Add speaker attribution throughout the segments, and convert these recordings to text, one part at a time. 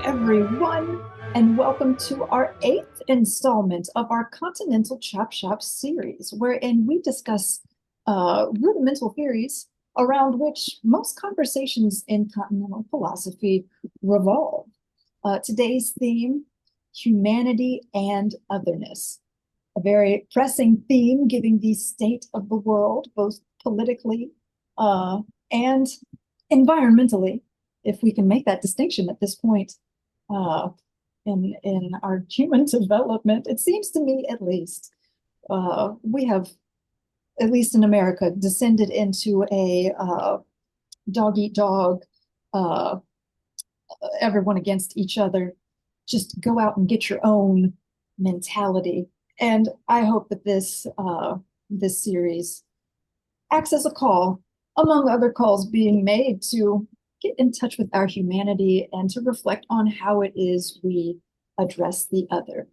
Speaker 1: everyone, and welcome to our eighth installment of our Continental Chop Shop Series, wherein we discuss rudimental theories around which most conversations in continental philosophy revolve. Today's theme, humanity and otherness. A very pressing theme given the state of the world, both politically and environmentally, if we can make that distinction at this point in our human development. It seems to me, at least, we have, at least in America, descended into a dog eat dog, everyone against each other, just go out and get your own mentality. And I hope that this series acts as a call, among other calls being made, to get in touch with our humanity and to reflect on how it is we address the other.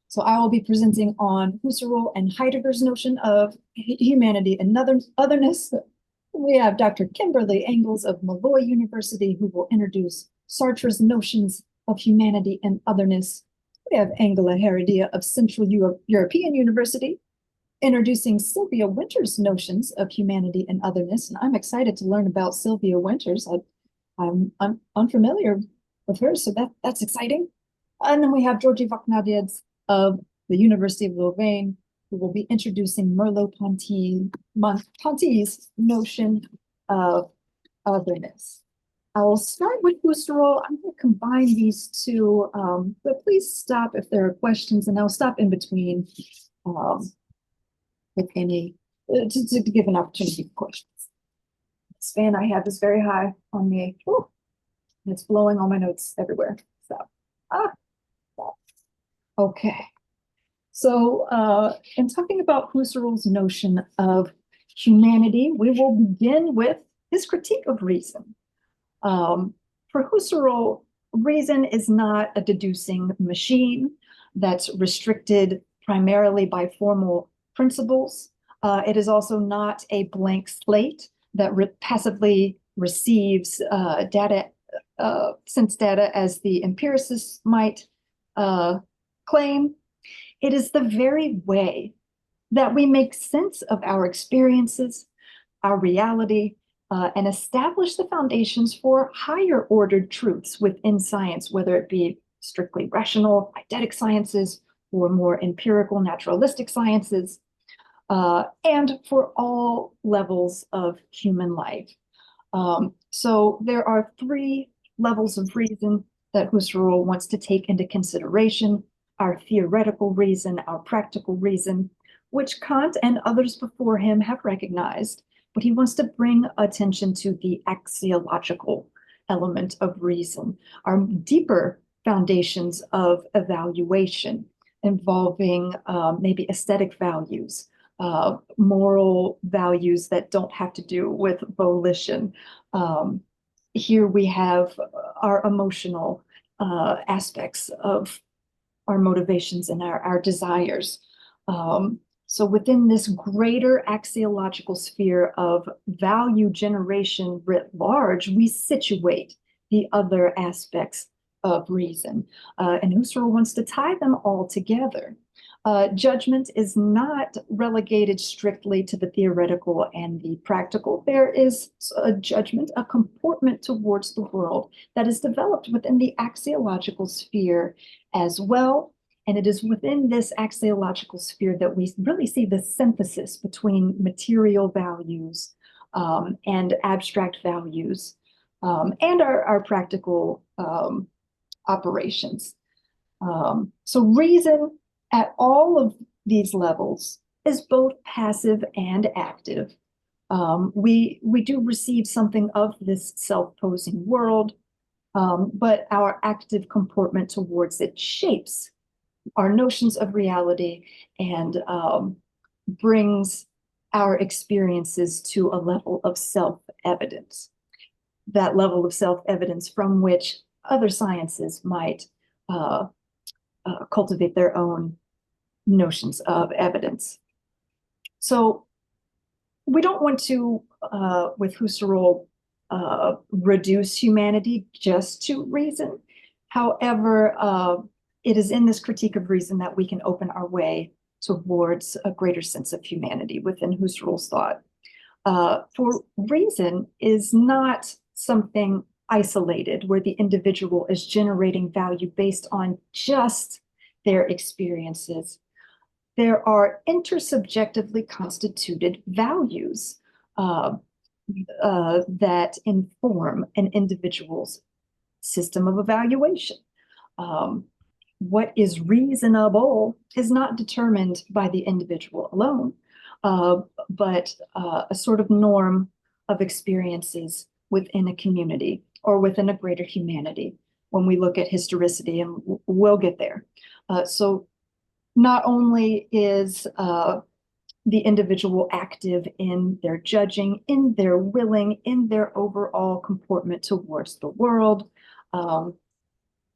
Speaker 1: So I will be presenting on Husserl and Heidegger's notion of humanity and otherness. We have Dr. Kimberly Engels of Molloy University, who will introduce Sartre's notions of humanity and otherness. We have Angela Heredia of Central European University, introducing Sylvia Wynters' notions of humanity and otherness. And I'm excited to learn about Sylvia Wynters. I'm unfamiliar with her, so that's exciting. And then we have Giorgi Vachnadze of the University of Louvain, who will be introducing Merleau-Ponty's notion of otherness. I will start with Husserl. I'm going to combine these two, but please stop if there are questions, and I'll stop in between with any, to give an opportunity for questions. This fan I have is very high on me. Ooh, and it's blowing all my notes everywhere. So, stop. Okay. So, in talking about Husserl's notion of humanity, we will begin with his critique of reason. For Husserl, reason is not a deducing machine that's restricted primarily by formal principles. It is also not a blank slate that passively receives data, sense data, as the empiricists might claim. It is the very way that we make sense of our experiences, our reality, and establish the foundations for higher ordered truths within science, whether it be strictly rational, eidetic sciences, or more empirical, naturalistic sciences, and for all levels of human life. So there are three levels of reason that Husserl wants to take into consideration: our theoretical reason, our practical reason, which Kant and others before him have recognized, but he wants to bring attention to the axiological element of reason, our deeper foundations of evaluation involving maybe aesthetic values, moral values that don't have to do with volition. Here we have our emotional aspects of our motivations and our desires. So within this greater axiological sphere of value generation writ large, we situate the other aspects of reason. And Husserl wants to tie them all together. Judgment is not relegated strictly to the theoretical and the practical. There is a judgment, a comportment towards the world that is developed within the axiological sphere as well. And it is within this axiological sphere that we really see the synthesis between material values and abstract values and our practical operations. So reason at all of these levels is both passive and active. We do receive something of this self-posing world, but our active comportment towards it shapes our notions of reality and brings our experiences to a level of self-evidence. That level of self-evidence from which other sciences might cultivate their own notions of evidence. So we don't want to, with Husserl, reduce humanity just to reason. However, it is in this critique of reason that we can open our way towards a greater sense of humanity within Husserl's thought. For reason is not something isolated where the individual is generating value based on just their experiences. There are intersubjectively constituted values that inform an individual's system of evaluation. What is reasonable is not determined by the individual alone, but a sort of norm of experiences within a community or within a greater humanity when we look at historicity, and we'll get there. So not only is the individual active in their judging, in their willing, in their overall comportment towards the world,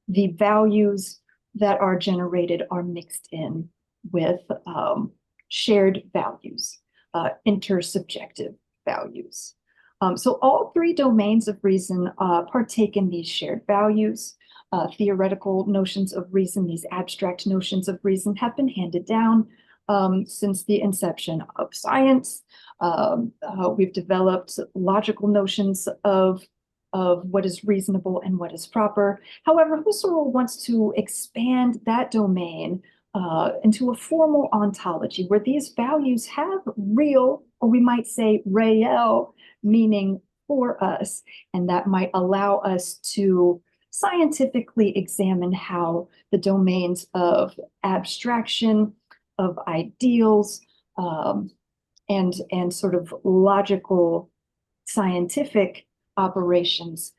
Speaker 1: the values that are generated are mixed in with shared values, intersubjective values. So all three domains of reason partake in these shared values. Theoretical notions of reason, these abstract notions of reason, have been handed down since the inception of science. We've developed logical notions of what is reasonable and what is proper. However, Husserl wants to expand that domain into a formal ontology where these values have real, or we might say real, meaning for us, and that might allow us to scientifically examine how the domains of abstraction, of ideals, and sort of logical scientific operations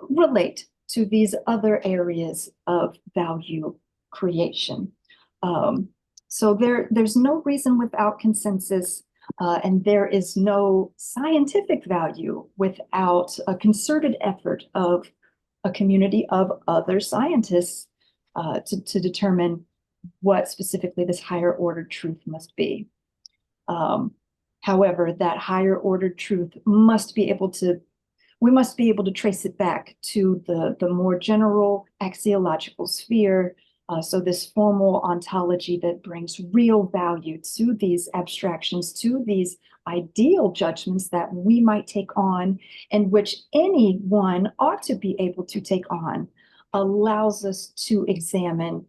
Speaker 1: relate to these other areas of value creation. So there's no reason without consensus, and there is no scientific value without a concerted effort of a community of other scientists to determine what specifically this higher ordered truth must be. However, that higher ordered truth must be able to, we must be able to trace it back to the more general axiological sphere. So this formal ontology that brings real value to these abstractions, to these ideal judgments that we might take on, and which anyone ought to be able to take on, allows us to examine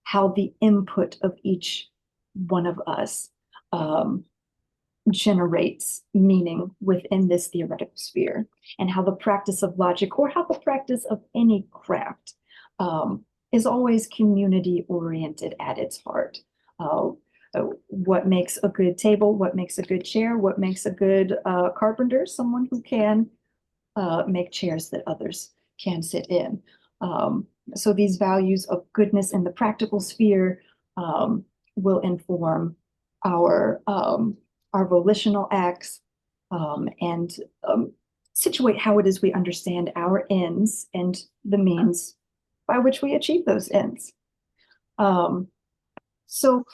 Speaker 1: how the input of each one of us generates meaning within this theoretical sphere, and how the practice of logic, or how the practice of any craft, is always community-oriented at its heart. What makes a good table, what makes a good chair, what makes a good carpenter? Someone who can make chairs that others can sit in. So these values of goodness in the practical sphere will inform our volitional acts, and situate how it is we understand our ends and the means by which we achieve those ends. So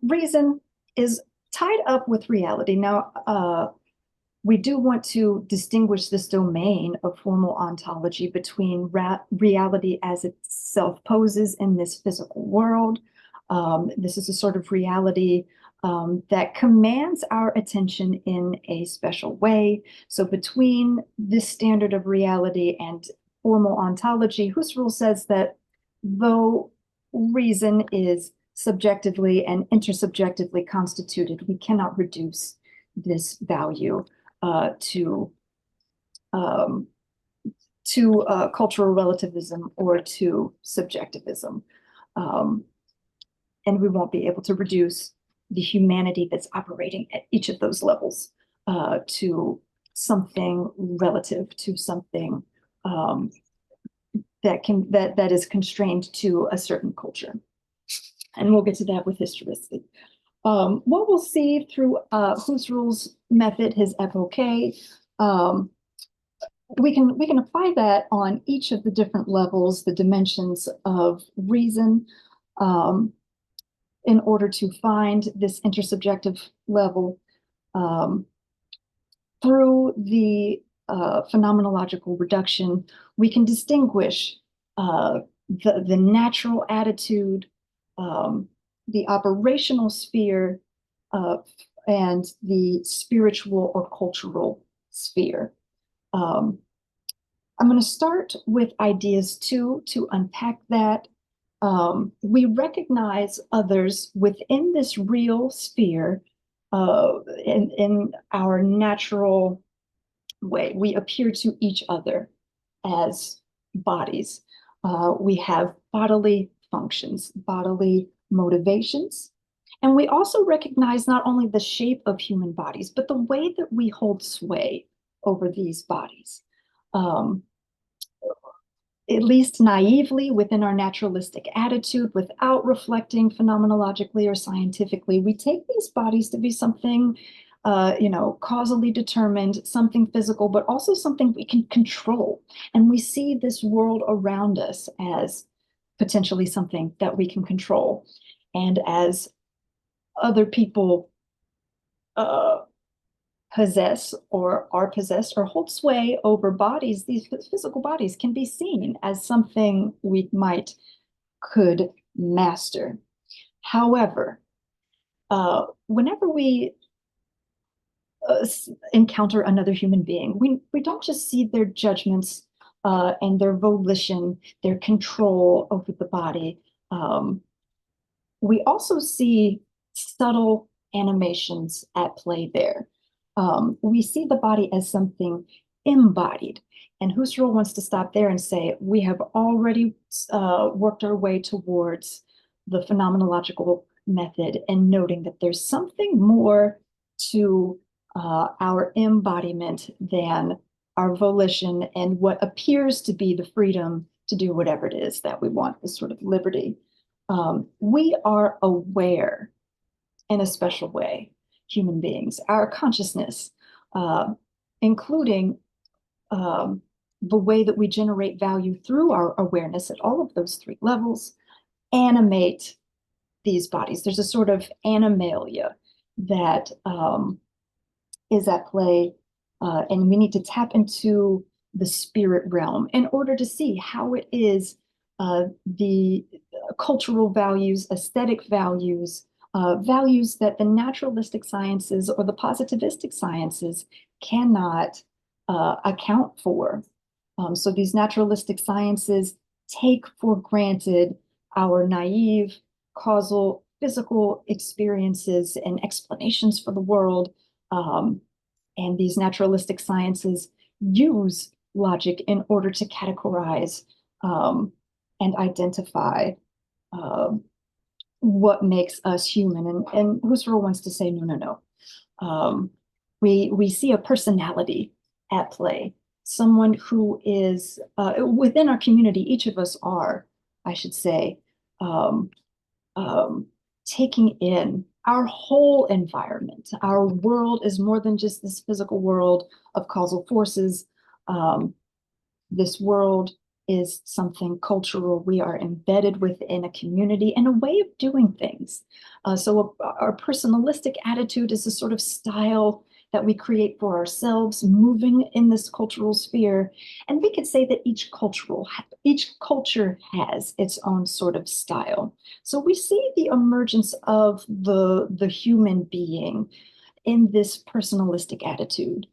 Speaker 1: reason is tied up with reality. Now, we do want to distinguish this domain of formal ontology between reality as itself poses in this physical world. This is a sort of reality that commands our attention in a special way. So between this standard of reality and formal ontology, Husserl says that though reason is subjectively and intersubjectively constituted, we cannot reduce this value to cultural relativism or to subjectivism. And we won't be able to reduce the humanity that's operating at each of those levels to something relative, to something that is constrained to a certain culture. And we'll get to that with historicity. What we'll see through Husserl's method, his epoche, we can apply that on each of the different levels, the dimensions of reason, in order to find this intersubjective level through the phenomenological reduction. We can distinguish the natural attitude, the operational sphere, and the spiritual or cultural sphere. I'm going to start with ideas two to unpack that. We recognize others within this real sphere in our natural way. We appear to each other as bodies. We have bodily functions, bodily motivations. And we also recognize not only the shape of human bodies, but the way that we hold sway over these bodies. At least naively within our naturalistic attitude, without reflecting phenomenologically or scientifically, we take these bodies to be something, causally determined, something physical, but also something we can control. And we see this world around us as potentially something that we can control. And as other people possess or are possessed or hold sway over bodies, these physical bodies can be seen as something we could master. However, whenever we encounter another human being, we don't just see their judgments and their volition, their control over the body. We also see subtle animations at play there. We see the body as something embodied. And Husserl wants to stop there and say, we have already worked our way towards the phenomenological method and noting that there's something more to our embodiment than our volition and what appears to be the freedom to do whatever it is that we want, this sort of liberty. We are aware in a special way, human beings, our consciousness, including the way that we generate value through our awareness at all of those three levels, animate these bodies. There's a sort of animalia that is at play, and we need to tap into the spirit realm in order to see how it is the cultural values, aesthetic values, values that the naturalistic sciences or the positivistic sciences cannot account for. So these naturalistic sciences take for granted our naive, causal, physical experiences and explanations for the world. And these naturalistic sciences use logic in order to categorize and identify what makes us human. And Husserl wants to say, no. We see a personality at play, someone who is within our community, each of us are, I should say, taking in our whole environment. Our world is more than just this physical world of causal forces. This world is something cultural. We are embedded within a community and a way of doing things. So our personalistic attitude is a sort of style that we create for ourselves, moving in this cultural sphere. And we could say that each culture has its own sort of style. So we see the emergence of the human being in this personalistic attitude.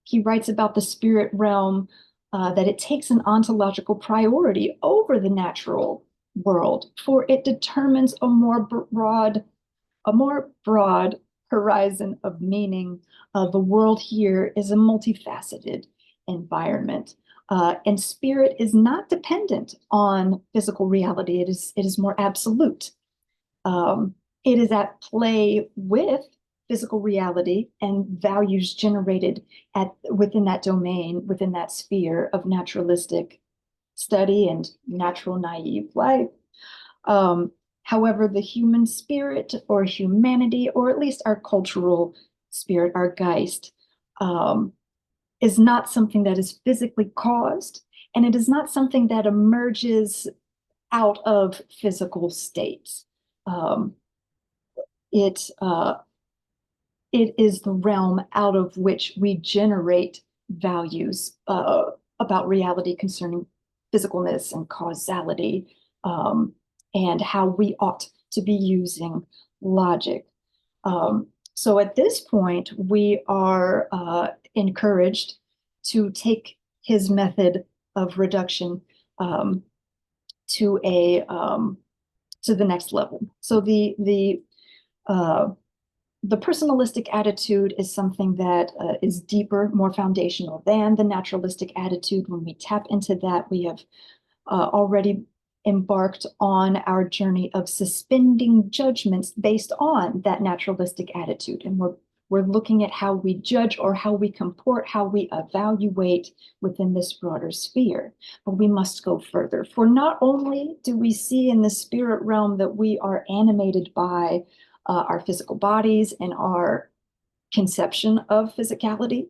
Speaker 1: He writes about the spirit realm, that it takes an ontological priority over the natural world, for it determines a more broad horizon of meaning. The world here is a multifaceted environment, and spirit is not dependent on physical reality. It is more absolute. It is at play with physical reality and values generated within that domain, within that sphere of naturalistic study and natural naive life. However, the human spirit or humanity, or at least our cultural spirit, our Geist, is not something that is physically caused, and it is not something that emerges out of physical states. It is the realm out of which we generate values about reality concerning physicalness and causality, and how we ought to be using logic. So at this point, we are encouraged to take his method of reduction to the next level. So the personalistic attitude is something that is deeper, more foundational than the naturalistic attitude. When we tap into that, we have already embarked on our journey of suspending judgments based on that naturalistic attitude. And we're looking at how we judge or how we comport, how we evaluate within this broader sphere. But we must go further. For not only do we see in the spirit realm that we are animated by our physical bodies and our conception of physicality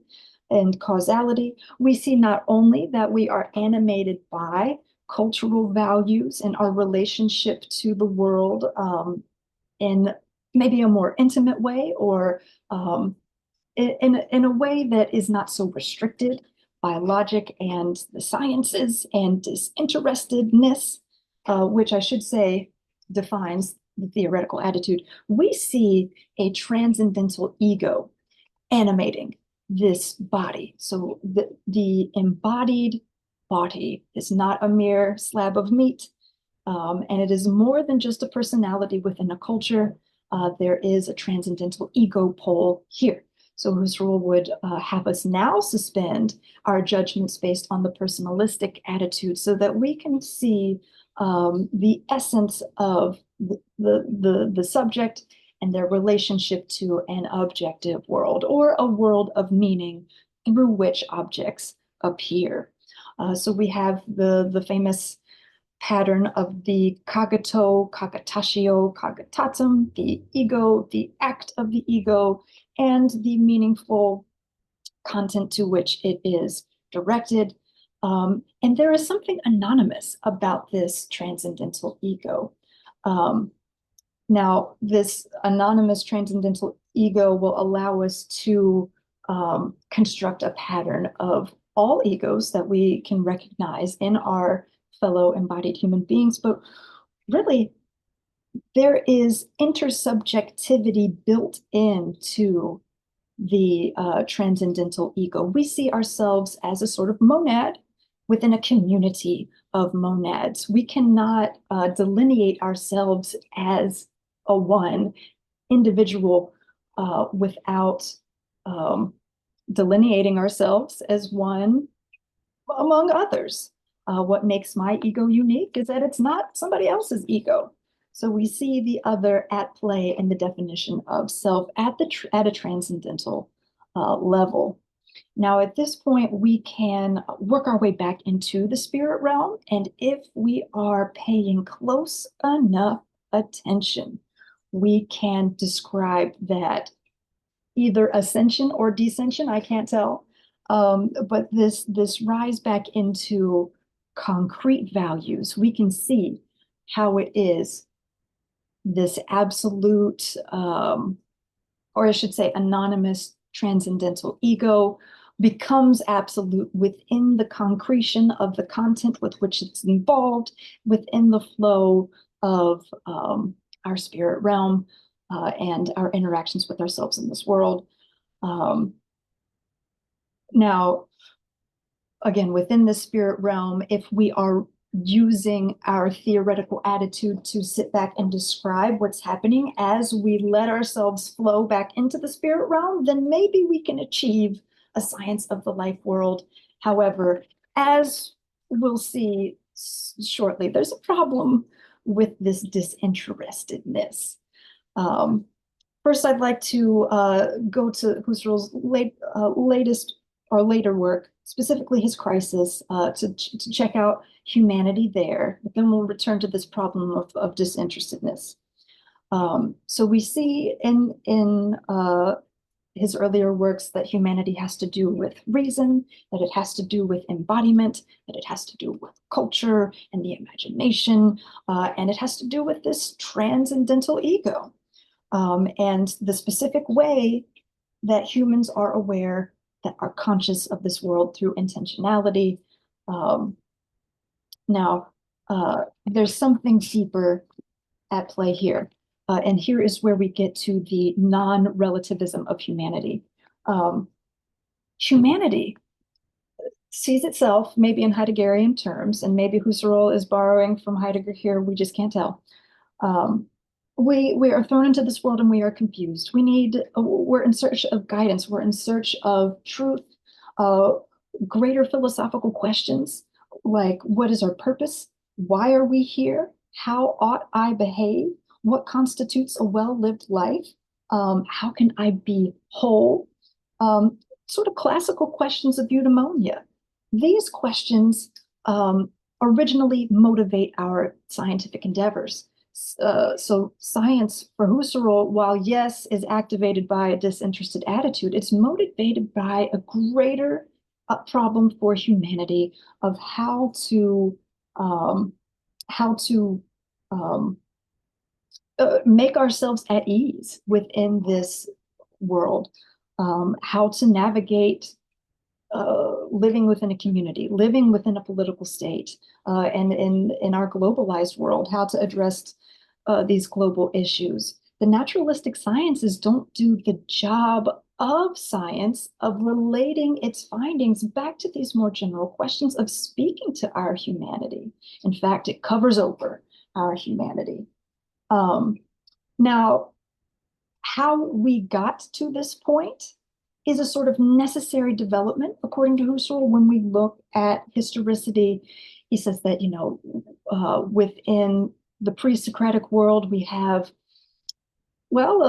Speaker 1: and causality, we see not only that we are animated by cultural values and our relationship to the world in maybe a more intimate way, or in a way that is not so restricted by logic and the sciences and disinterestedness, which I should say defines the theoretical attitude. We see a transcendental ego animating this body. So the embodied body is not a mere slab of meat, and it is more than just a personality within a culture. There is a transcendental ego pole here. So Husserl would have us now suspend our judgments based on the personalistic attitude so that we can see the essence of the subject and their relationship to an objective world, or a world of meaning through which objects appear. So we have the famous pattern of the cogito, cogitatio, cogitatum, the ego, the act of the ego, and the meaningful content to which it is directed. And there is something anonymous about this transcendental ego. Now, this anonymous transcendental ego will allow us to construct a pattern of all egos that we can recognize in our fellow embodied human beings, but really there is intersubjectivity built into the transcendental ego. We see ourselves as a sort of monad within a community of monads. We cannot delineate ourselves as a one individual without delineating ourselves as one among others. What makes my ego unique is that it's not somebody else's ego. So we see the other at play in the definition of self at a transcendental level. Now, at this point, we can work our way back into the spirit realm. And if we are paying close enough attention, we can describe that either ascension or descension, I can't tell, but this rise back into concrete values. We can see how it is this absolute, or I should say anonymous transcendental ego becomes absolute within the concretion of the content with which it's involved, within the flow of our spirit realm and our interactions with ourselves in this world. Now, again, within the spirit realm, if we are using our theoretical attitude to sit back and describe what's happening as we let ourselves flow back into the spirit realm, then maybe we can achieve a science of the life world. However, as we'll see shortly, there's a problem with this disinterestedness. First, I'd like to go to Husserl's latest or later work, specifically his Crisis, to check out humanity there. But then we'll return to this problem of disinterestedness. So we see in his earlier works that humanity has to do with reason, that it has to do with embodiment, that it has to do with culture and the imagination, and it has to do with this transcendental ego. And the specific way that humans are aware, that are conscious of this world through intentionality, Now, there's something deeper at play here. And here is where we get to the non-relativism of humanity. Humanity sees itself maybe in Heideggerian terms, and maybe Husserl is borrowing from Heidegger here, we just can't tell. We are thrown into this world and we are confused. We're in search of guidance. We're in search of truth, greater philosophical questions like, what is our purpose? Why are we here? How ought I behave? What constitutes a well-lived life? How can I be whole? Sort of classical questions of eudaimonia. These questions originally motivate our scientific endeavors. So science for Husserl, while yes, is activated by a disinterested attitude, it's motivated by a greater problem for humanity of how to make ourselves at ease within this world, how to navigate living within a community, living within a political state, and in our globalized world, how to address these global issues. The naturalistic sciences don't do the job of science of relating its findings back to these more general questions of speaking to our humanity. In fact, it covers over our humanity. Now, how we got to this point is a sort of necessary development, according to Husserl. When we look at historicity, he says that, within the pre-Socratic world, we have, well,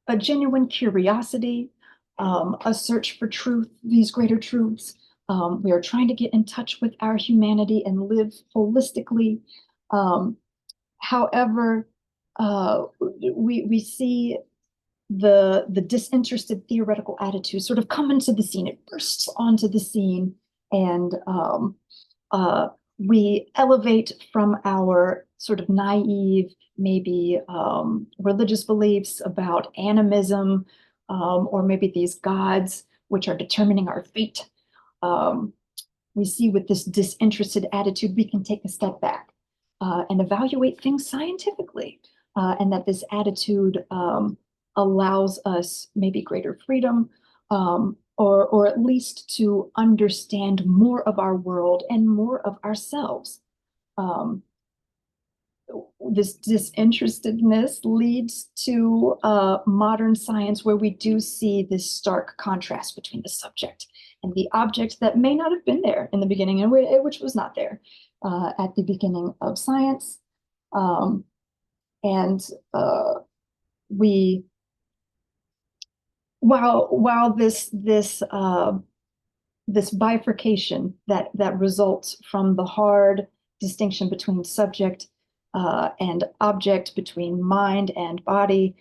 Speaker 1: a genuine curiosity, a search for truth, these greater truths. We are trying to get in touch with our humanity and live holistically. However, we see the disinterested theoretical attitude sort of come into the scene. It bursts onto the scene, and we elevate from our sort of naive, maybe religious beliefs about animism, or maybe these gods which are determining our fate. We see with this disinterested attitude, we can take a step back and evaluate things scientifically, and that this attitude allows us maybe greater freedom, or at least to understand more of our world and more of ourselves. This disinterestedness leads to modern science, where we do see this stark contrast between the subject and the object that may not have been there in the beginning, and which was not there at the beginning of science. While this bifurcation that results from the hard distinction between subject and object, between mind and body,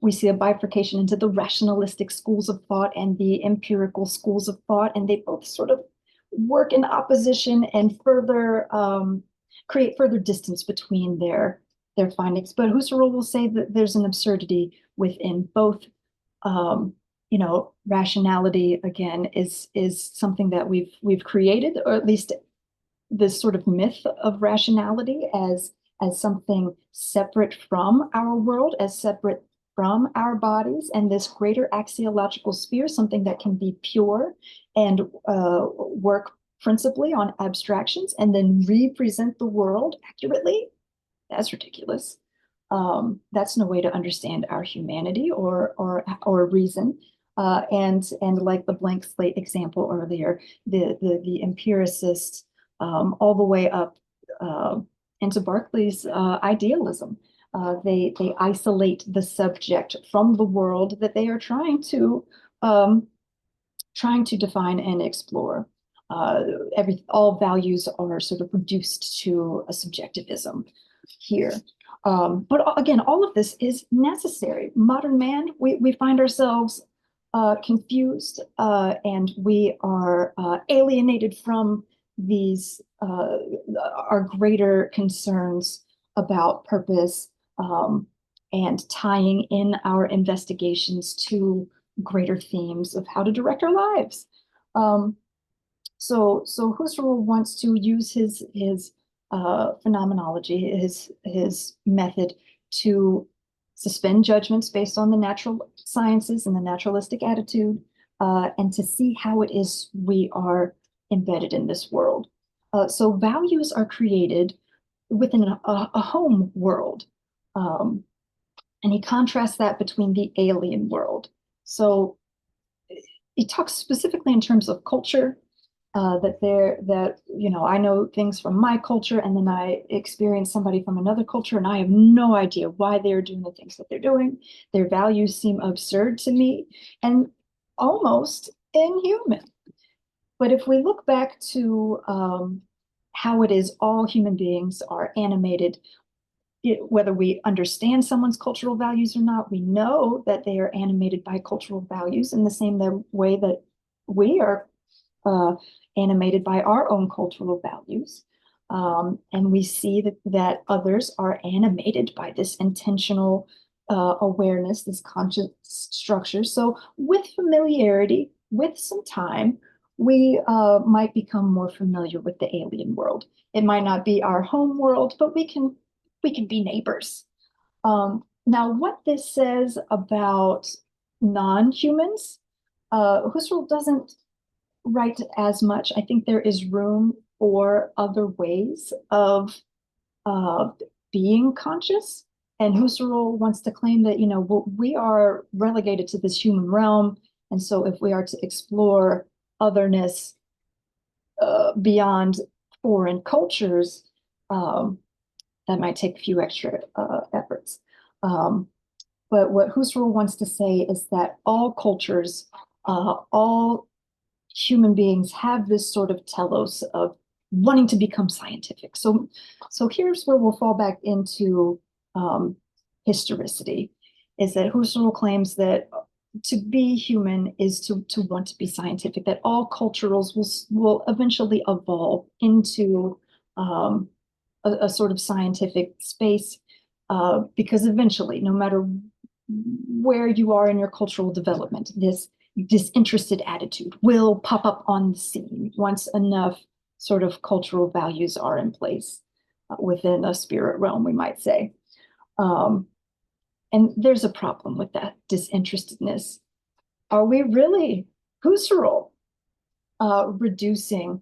Speaker 1: we see a bifurcation into the rationalistic schools of thought and the empirical schools of thought, and they both sort of work in opposition and further create further distance between their findings. But Husserl will say that there's an absurdity within both. Rationality again is something that we've created, or at least this sort of myth of rationality as something separate from our world, as separate from our bodies, and this greater axiological sphere, something that can be pure and work principally on abstractions and then represent the world accurately. That's ridiculous. That's no way to understand our humanity or reason. And like the blank slate example earlier, the empiricists all the way up into Berkeley's idealism. They isolate the subject from the world that they are trying to define and explore. All values are sort of reduced to a subjectivism here. But again, all of this is necessary. Modern man, we find ourselves confused, and we are alienated from these our greater concerns about purpose, and tying in our investigations to greater themes of how to direct our lives. So Husserl wants to use his phenomenology, his method to suspend judgments based on the natural sciences and the naturalistic attitude, and to see how it is we are embedded in this world. So values are created within a home world. And he contrasts that between the alien world. So he talks specifically in terms of culture, that I know things from my culture, and then I experience somebody from another culture, and I have no idea why they're doing the things that they're doing. Their values seem absurd to me and almost inhuman. But if we look back to how it is all human beings are animated, whether we understand someone's cultural values or not, we know that they are animated by cultural values in the same way that we are animated by our own cultural values. And we see that others are animated by this intentional awareness, this conscious structure. So with familiarity, with some time, we might become more familiar with the alien world. It might not be our home world, but we can be neighbors. Now, what this says about non-humans, Husserl doesn't write as much. I think there is room for other ways of being conscious. And Husserl wants to claim that, we are relegated to this human realm. And so if we are to explore otherness beyond foreign cultures, that might take a few extra efforts. But what Husserl wants to say is that all cultures, all human beings have this sort of telos of wanting to become scientific. So here's where we'll fall back into historicity, is that Husserl claims that to be human is to want to be scientific, that all cultures will eventually evolve into a sort of scientific space, because eventually, no matter where you are in your cultural development, this disinterested attitude will pop up on the scene once enough sort of cultural values are in place within a spirit realm, we might say. And there's a problem with that disinterestedness. Are we really, Husserl, reducing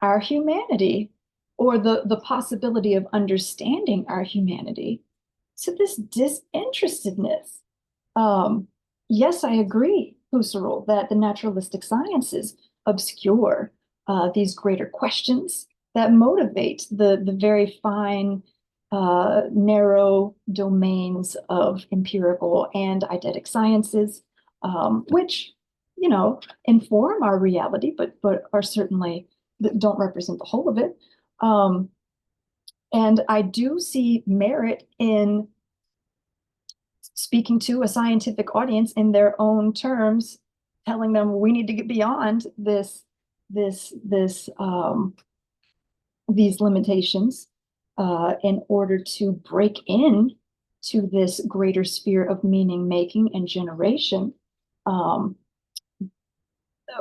Speaker 1: our humanity, or the possibility of understanding our humanity, to this disinterestedness? Yes, I agree, Husserl, that the naturalistic sciences obscure these greater questions that motivate the very fine, narrow domains of empirical and eidetic sciences, which, inform our reality, but are certainly, don't represent the whole of it. And I do see merit in speaking to a scientific audience in their own terms, telling them we need to get beyond these limitations in order to break in to this greater sphere of meaning making and generation. But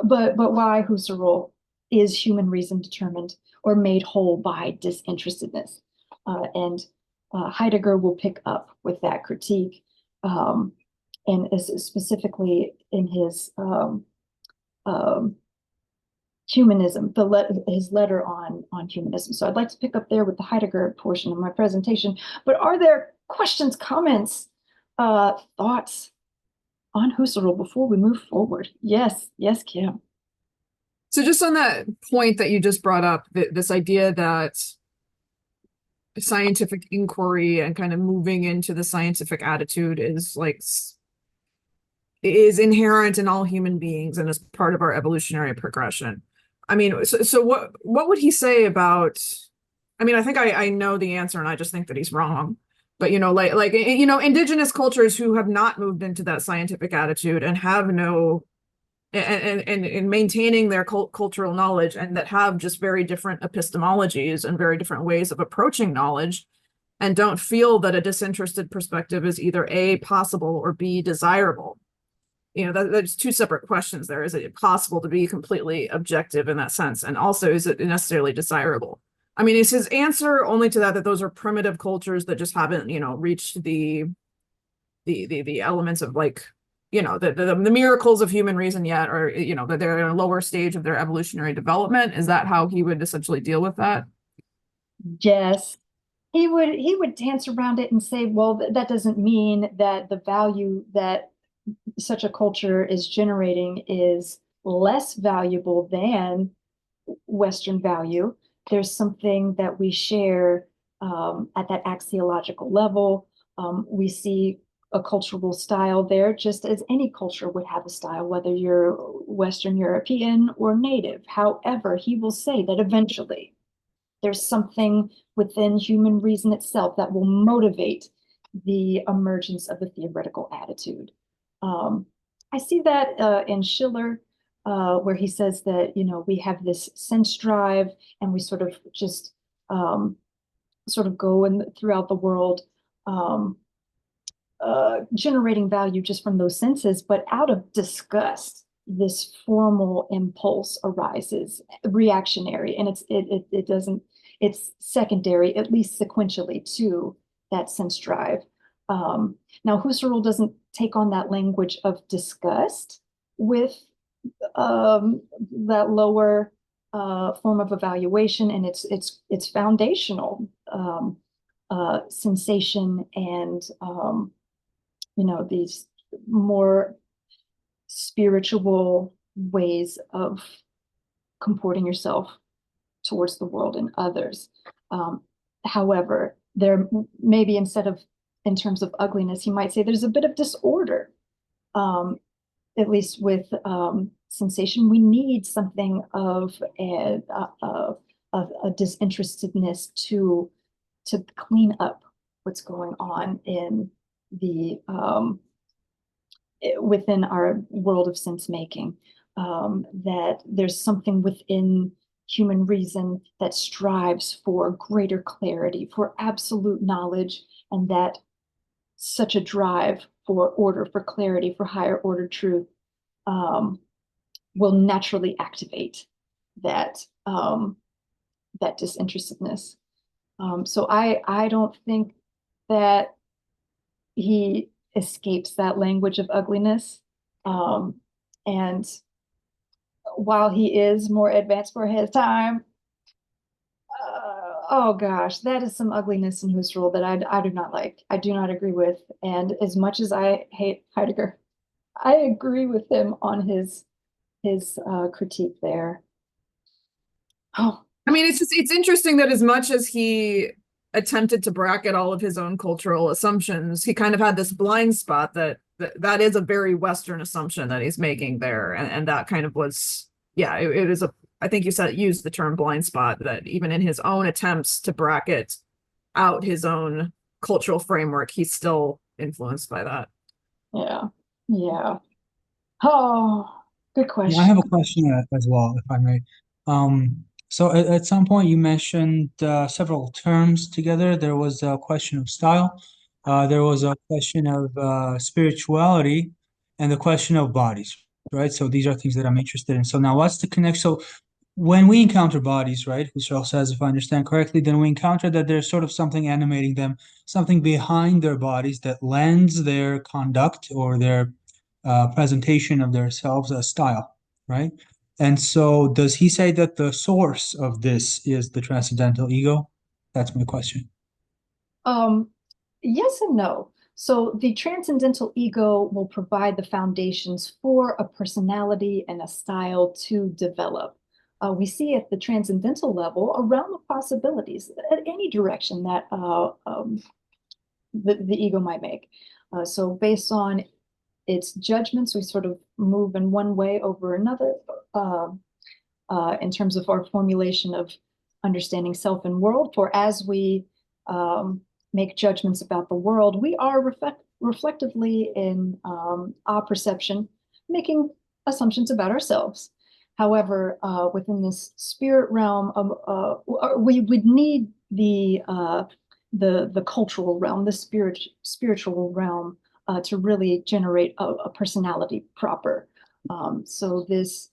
Speaker 1: why, Husserl, is human reason determined or made whole by disinterestedness? And Heidegger will pick up with that critique, and specifically in his humanism, his letter on humanism. So I'd like to pick up there with the Heidegger portion of my presentation. But are there questions, comments, thoughts on Husserl before we move forward? Yes, Kim.
Speaker 2: So just on that point that you just brought up, this idea that scientific inquiry and kind of moving into the scientific attitude is inherent in all human beings and is part of our evolutionary progression. I mean, so what would he say about, I mean, I think I know the answer and I just think that he's wrong. But, indigenous cultures who have not moved into that scientific attitude and have no, and maintaining their cultural knowledge, and that have just very different epistemologies and very different ways of approaching knowledge, and don't feel that a disinterested perspective is either A, possible, or B, desirable. there's two separate questions there. Is it possible to be completely objective in that sense? And also, is it necessarily desirable? I mean, is his answer only to that those are primitive cultures that just haven't, reached the elements of like, the miracles of human reason yet, or, that they're in a lower stage of their evolutionary development? Is that how he would essentially deal with that?
Speaker 1: Yes. He would dance around it and say, well, that doesn't mean that the value that such a culture is generating is less valuable than Western value. There's something that we share at that axiological level. We see a cultural style there, just as any culture would have a style, whether you're Western European or native. However, he will say that eventually there's something within human reason itself that will motivate the emergence of the theoretical attitude. I see that in Schiller, where he says that, we have this sense drive and we sort of just sort of go throughout the world, generating value just from those senses, but out of disgust, this formal impulse arises, reactionary, and it's secondary, at least sequentially, to that sense drive. Now, Husserl doesn't take on that language of disgust with that lower form of evaluation, and it's foundational sensation and these more spiritual ways of comporting yourself towards the world and others. However, there maybe instead of in terms of ugliness, he might say there's a bit of disorder, at least with sensation. We need something of a disinterestedness to clean up what's going on in the within our world of sense making, that there's something within human reason that strives for greater clarity, for absolute knowledge, and that such a drive for order, for clarity, for higher order truth will naturally activate that that disinterestedness. So I don't think that he escapes that language of ugliness. And while he is more advanced for his time, oh gosh, that is some ugliness in Husserl that I do not like. I do not agree with. And as much as I hate Heidegger, I agree with him on his critique there. Oh,
Speaker 2: I mean, it's interesting that as much as he attempted to bracket all of his own cultural assumptions, he kind of had this blind spot that is a very Western assumption that he's making there, and that kind of was, yeah, it is I think you used the term blind spot, that even in his own attempts to bracket out his own cultural framework, he's still influenced by that.
Speaker 1: Yeah. Oh, good question.
Speaker 3: I have a question as well, if I may. So at some point you mentioned several terms together. There was a question of style, there was a question of spirituality, and the question of bodies, right? So these are things that I'm interested in. So now what's the connection? So when we encounter bodies, right, Husserl says, if I understand correctly, then we encounter that there's sort of something animating them, something behind their bodies that lends their conduct or their presentation of themselves a style, right? And so does he say that the source of this is the transcendental ego? That's my question.
Speaker 1: Yes and no. So the transcendental ego will provide the foundations for a personality and a style to develop. We see at the transcendental level a realm of possibilities at any direction that the ego might make. So based on its judgments, we sort of move in one way over another in terms of our formulation of understanding self and world. For as we make judgments about the world, we are reflectively in our perception, making assumptions about ourselves. However, within this spirit realm, we would need the cultural realm, the spiritual realm to really generate a personality proper. So this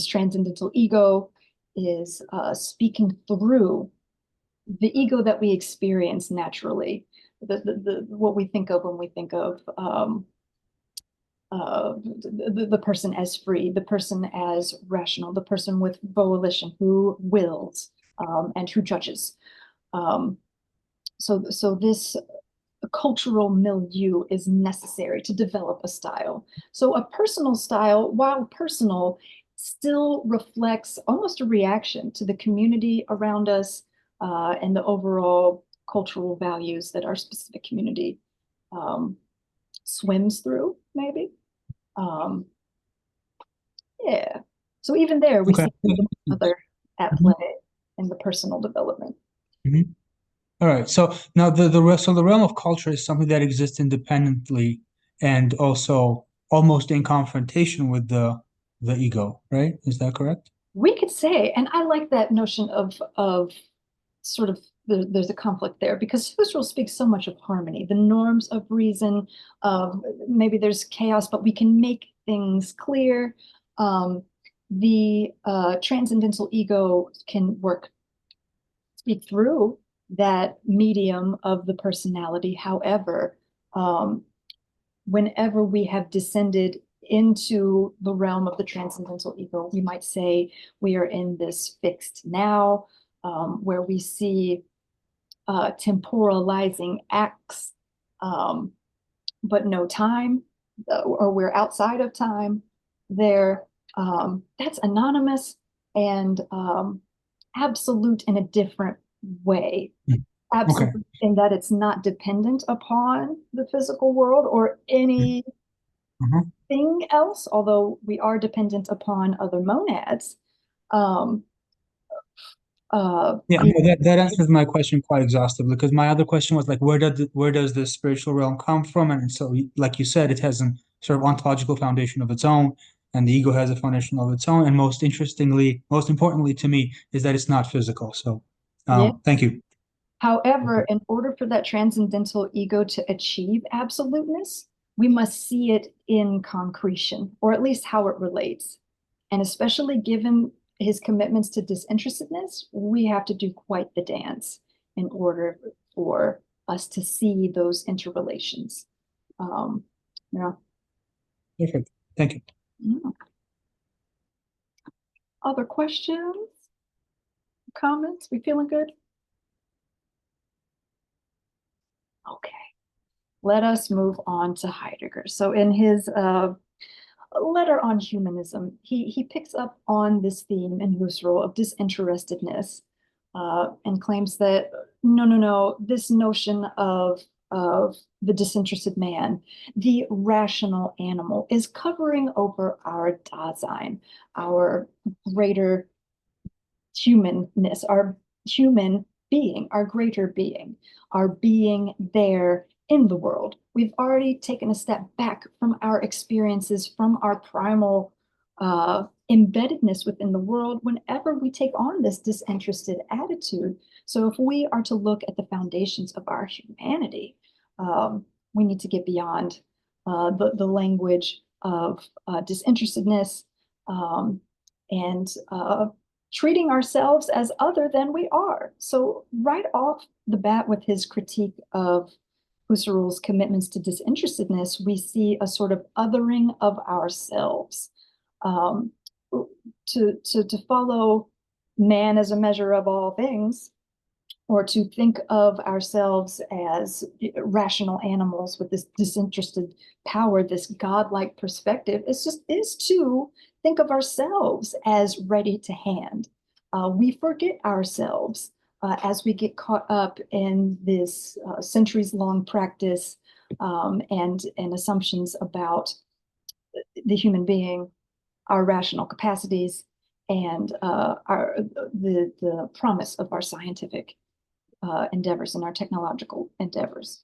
Speaker 1: transcendental ego is speaking through the ego that we experience naturally, what we think of when we think of the person as free, the person as rational, the person with volition who wills and who judges. So this cultural milieu is necessary to develop a style. So a personal style, while personal, still reflects almost a reaction to the community around us and the overall cultural values that our specific community swims through, maybe. Yeah. So even there, we
Speaker 3: Okay.
Speaker 1: see other at play in the personal development.
Speaker 3: Mhm. All right. So now so the realm of culture is something that exists independently and also almost in confrontation with the ego, right? Is that correct?
Speaker 1: We could say, and I like that notion of sort of there's a conflict there because Husserl speaks so much of harmony, the norms of reason, maybe there's chaos, but we can make things clear. The transcendental ego can speak through that medium of the personality. However, whenever we have descended into the realm of the transcendental ego, we might say we are in this fixed now, where we see temporalizing acts, but no time, or we're outside of time there. That's anonymous and absolute in a different way.
Speaker 3: Okay.
Speaker 1: Absolute in that it's not dependent upon the physical world or anything else, although we are dependent upon other monads.
Speaker 3: Yeah, no, that answers my question quite exhaustively because my other question was like, where does the spiritual realm come from? And so, like you said, it has a sort of ontological foundation of its own, and the ego has a foundation of its own. And most importantly to me, is that it's not physical. So,
Speaker 1: Yeah.
Speaker 3: thank you.
Speaker 1: However, in order for that transcendental ego to achieve absoluteness, we must see it in concretion, or at least how it relates. And especially given his commitments to disinterestedness, we have to do quite the dance in order for us to see those interrelations. Yeah.
Speaker 3: Perfect. Thank you.
Speaker 1: Yeah. Other questions? Comments? We feeling good? Okay. Let us move on to Heidegger. So in his letter on humanism, he picks up on this theme in Husserl of disinterestedness and claims that no, this notion of the disinterested man, the rational animal, is covering over our Dasein, our greater humanness, our human being, our greater being, our being there in the world. We've already taken a step back from our experiences, from our primal embeddedness within the world whenever we take on this disinterested attitude. So if we are to look at the foundations of our humanity, we need to get beyond the language of disinterestedness and treating ourselves as other than we are. So right off the bat with his critique of Husserl's commitments to disinterestedness, we see a sort of othering of ourselves. To follow man as a measure of all things, or to think of ourselves as rational animals with this disinterested power, this godlike perspective, is to think of ourselves as ready to hand. We forget ourselves as we get caught up in this centuries-long practice and assumptions about the human being, our rational capacities, and the promise of our scientific endeavors and our technological endeavors.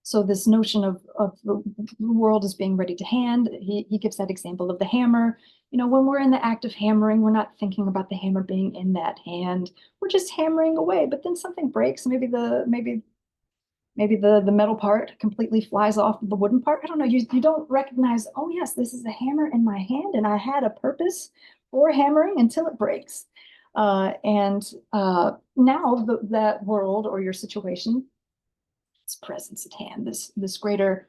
Speaker 1: So this notion of the world as being ready to hand, he gives that example of the hammer. You know, when we're in the act of hammering, we're not thinking about the hammer being in that hand. We're just hammering away, but then something breaks. Maybe maybe the metal part completely flies off the wooden part. I don't know. You don't recognize, oh yes, this is a hammer in my hand and I had a purpose for hammering until it breaks. Now that world or your situation, its presence at hand, this greater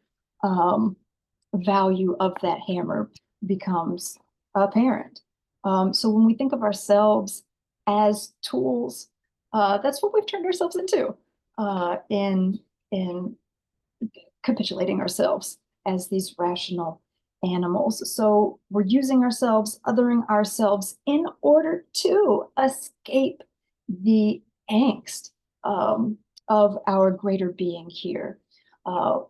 Speaker 1: value of that hammer becomes apparent. So when we think of ourselves as tools, that's what we've turned ourselves into in capitulating ourselves as these rational animals. So we're using ourselves, othering ourselves in order to escape the angst of our greater being here.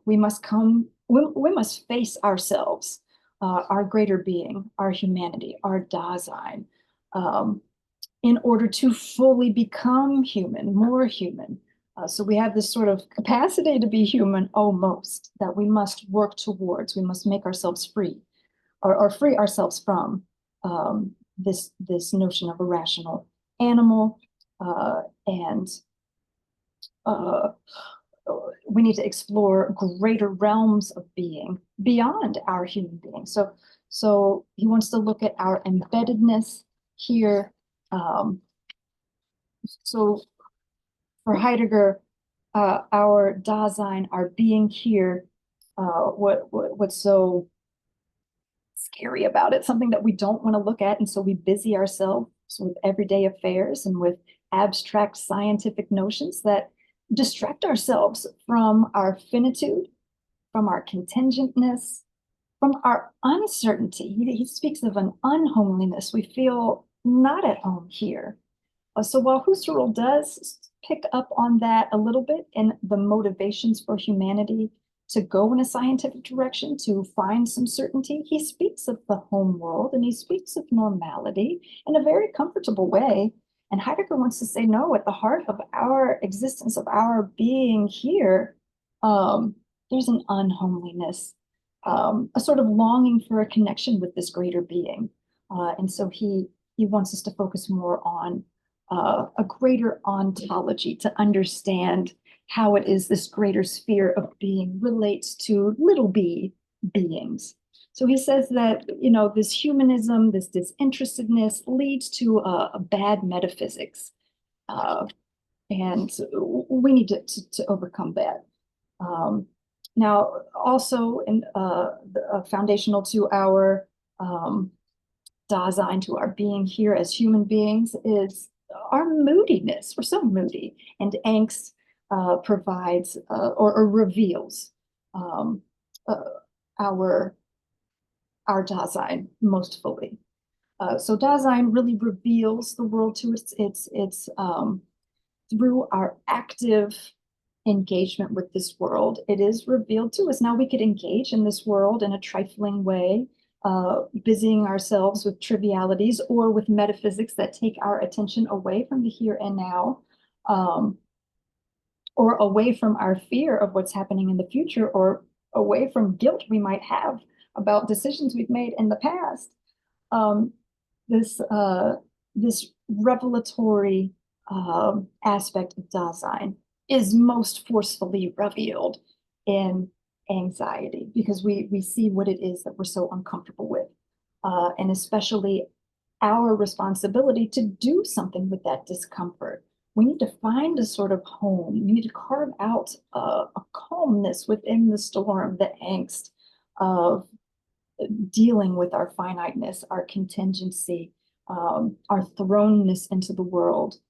Speaker 1: We must face ourselves, our greater being, our humanity, our Dasein, in order to fully become human, more human. So we have this sort of capacity to be human almost that we must work towards. We must make ourselves free or free ourselves from this notion of a rational animal. And we need to explore greater realms of being beyond our human being. So he wants to look at our embeddedness here. So for Heidegger, our Dasein, our being here, what's so scary about it, something that we don't want to look at, and so we busy ourselves with everyday affairs and with abstract scientific notions that distract ourselves from our finitude, from our contingentness, from our uncertainty. He speaks of an unhomeliness. We feel not at home here. So while Husserl does pick up on that a little bit in the motivations for humanity to go in a scientific direction, to find some certainty, he speaks of the home world and he speaks of normality in a very comfortable way. And Heidegger wants to say, no, at the heart of our existence, of our being here, there's an unhomeliness, a sort of longing for a connection with this greater being. And so he wants us to focus more on a greater ontology, to understand how it is this greater sphere of being relates to little b beings. So he says that, this humanism, this disinterestedness leads to a bad metaphysics. And we need to overcome that. Now, also foundational to our Dasein, to our being here as human beings, is our moodiness. We're so moody, and angst provides or reveals our Dasein most fully. So Dasein really reveals the world to us. It's through our active engagement with this world, it is revealed to us. Now we could engage in this world in a trifling way, busying ourselves with trivialities or with metaphysics that take our attention away from the here and now, or away from our fear of what's happening in the future, or away from guilt we might have about decisions we've made in the past. This revelatory aspect of Dasein is most forcefully revealed in anxiety, because we see what it is that we're so uncomfortable with, and especially our responsibility to do something with that discomfort. We need to find a sort of home. We need to carve out a calmness within the storm, the angst of dealing with our finiteness, our contingency, our thrownness into the world,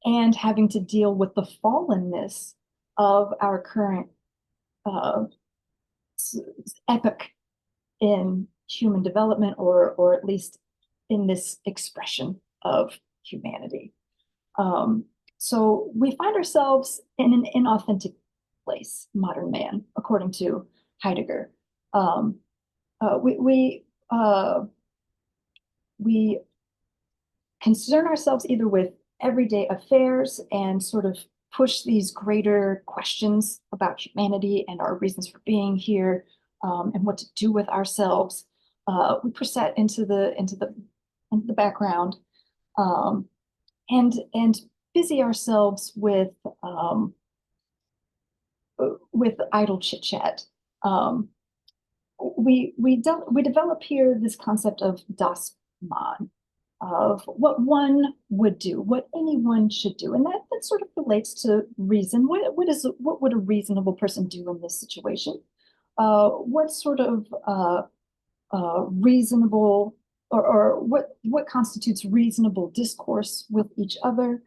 Speaker 1: and having to deal with the fallenness of our current epoch in human development, or at least in this expression of humanity. So we find ourselves in an inauthentic place, modern man, according to Heidegger. We concern ourselves either with everyday affairs and sort of push these greater questions about humanity and our reasons for being here, and what to do with ourselves. We push that into the background, and busy ourselves with with idle chit chat. We develop here this concept of das Man, of what one would do, what anyone should do, and that sort of relates to reason. What would a reasonable person do in this situation? What sort of reasonable or what constitutes reasonable discourse with each other?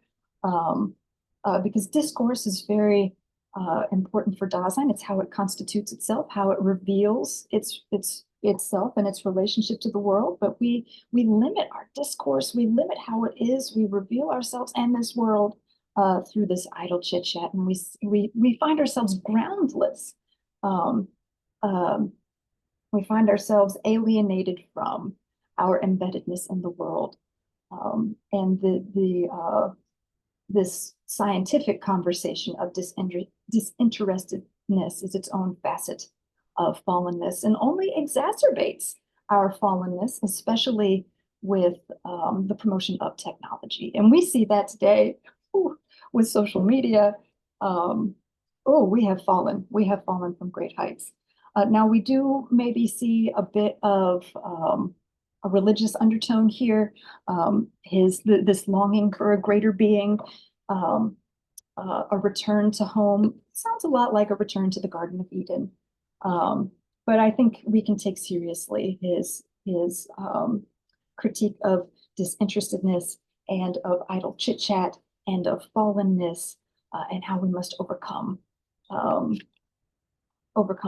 Speaker 1: Because discourse is very important for Dasein. It's how it constitutes itself, how it reveals itself and its relationship to the world. But we limit our discourse, we limit how it is, we reveal ourselves and this world through this idle chit chat, and we find ourselves groundless. We find ourselves alienated from our embeddedness in the world, and this scientific conversation of disinterestedness is its own facet of fallenness, and only exacerbates our fallenness, especially with the promotion of technology. And we see that today with social media. We have fallen from great heights. Now we do maybe see a bit of a religious undertone here, this longing for a greater being, a return to home. Sounds a lot like a return to the Garden of Eden. But I think we can take seriously his critique of disinterestedness and of idle chit chat and of fallenness, and how we must overcome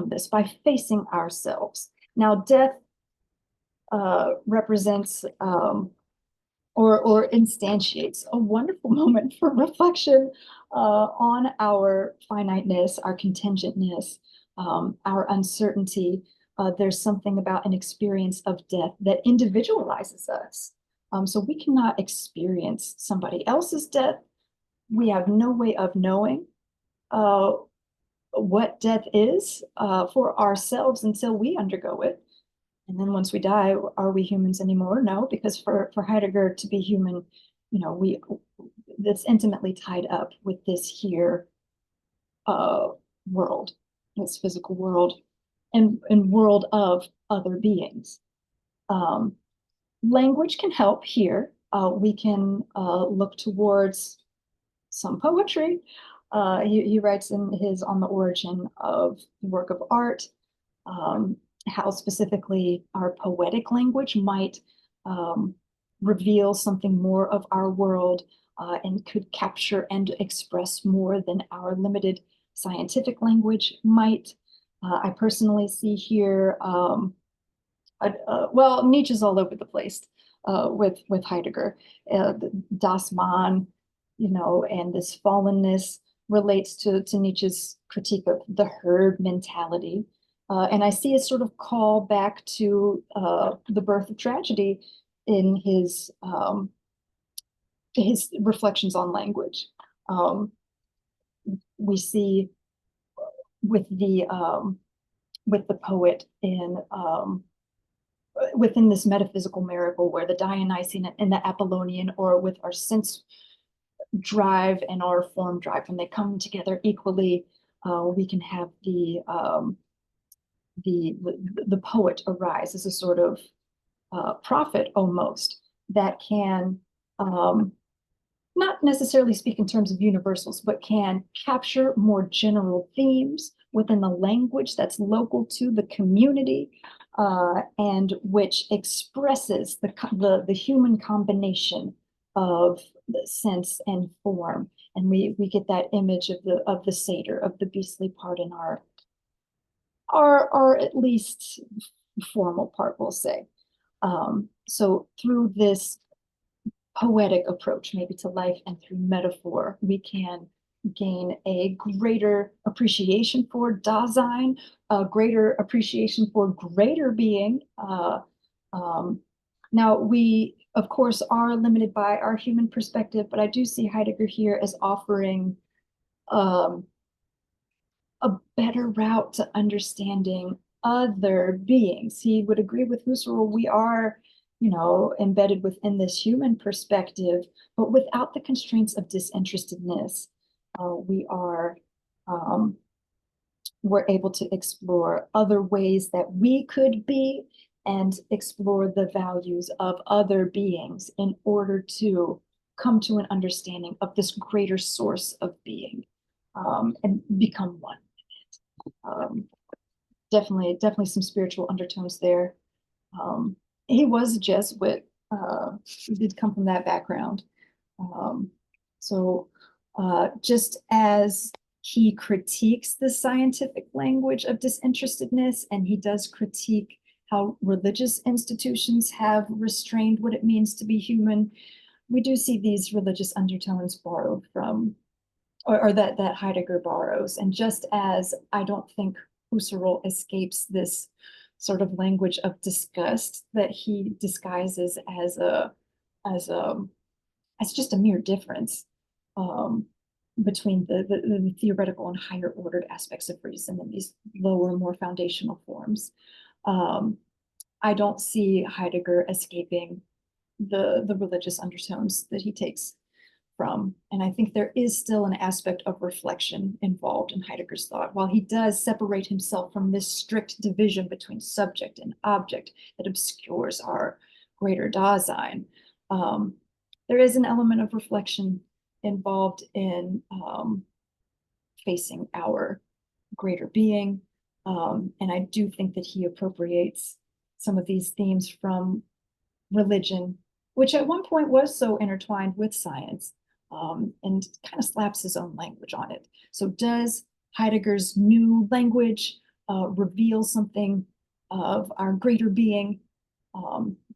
Speaker 1: this by facing ourselves. Now, death represents or instantiates a wonderful moment for reflection on our finiteness, our contingentness, our uncertainty. There's something about an experience of death that individualizes us. So we cannot experience somebody else's death. We have no way of knowing what death is for ourselves until we undergo it. And then once we die, are we humans anymore? No, because for Heidegger to be human, that's intimately tied up with this here world, this physical world, and world of other beings. Language can help here. We can look towards some poetry. He writes in his On the Origin of the Work of Art, how specifically our poetic language might reveal something more of our world and could capture and express more than our limited scientific language might. I personally see here, well, Nietzsche's all over the place with Heidegger. Das Man, and this fallenness relates to Nietzsche's critique of the herd mentality. And I see a sort of call back to the birth of tragedy in his reflections on language. We see with the poet within this metaphysical miracle, where the Dionysian and the Apollonian, or with our sense drive and our form drive, when they come together equally, we can have the poet arise as a sort of prophet almost, that can not necessarily speak in terms of universals, but can capture more general themes within the language that's local to the community, and which expresses the human combination of the sense and form. And we get that image of the satyr, of the beastly part in our at least formal part, we'll say. So through this poetic approach, maybe to life, and through metaphor, we can gain a greater appreciation for Dasein, a greater appreciation for greater being. Now, we, of course, are limited by our human perspective, but I do see Heidegger here as offering a better route to understanding other beings. He would agree with Husserl, we are, embedded within this human perspective, but without the constraints of disinterestedness. We are we're able to explore other ways that we could be and explore the values of other beings in order to come to an understanding of this greater source of being, and become one. Definitely some spiritual undertones there. He was a Jesuit. He did come from that background. So just as he critiques the scientific language of disinterestedness, and he does critique how religious institutions have restrained what it means to be human, we do see these religious undertones borrowed from, or that Heidegger borrows. And just as I don't think Husserl escapes this sort of language of disgust that he disguises as just a mere difference between the theoretical and higher ordered aspects of reason and these lower, more foundational forms. I don't see Heidegger escaping the religious undertones that he takes from. And I think there is still an aspect of reflection involved in Heidegger's thought. While he does separate himself from this strict division between subject and object that obscures our greater Dasein, there is an element of reflection involved in facing our greater being. And I do think that he appropriates some of these themes from religion, which at one point was so intertwined with science, and kind of slaps his own language on it. So does Heidegger's new language reveal something of our greater being?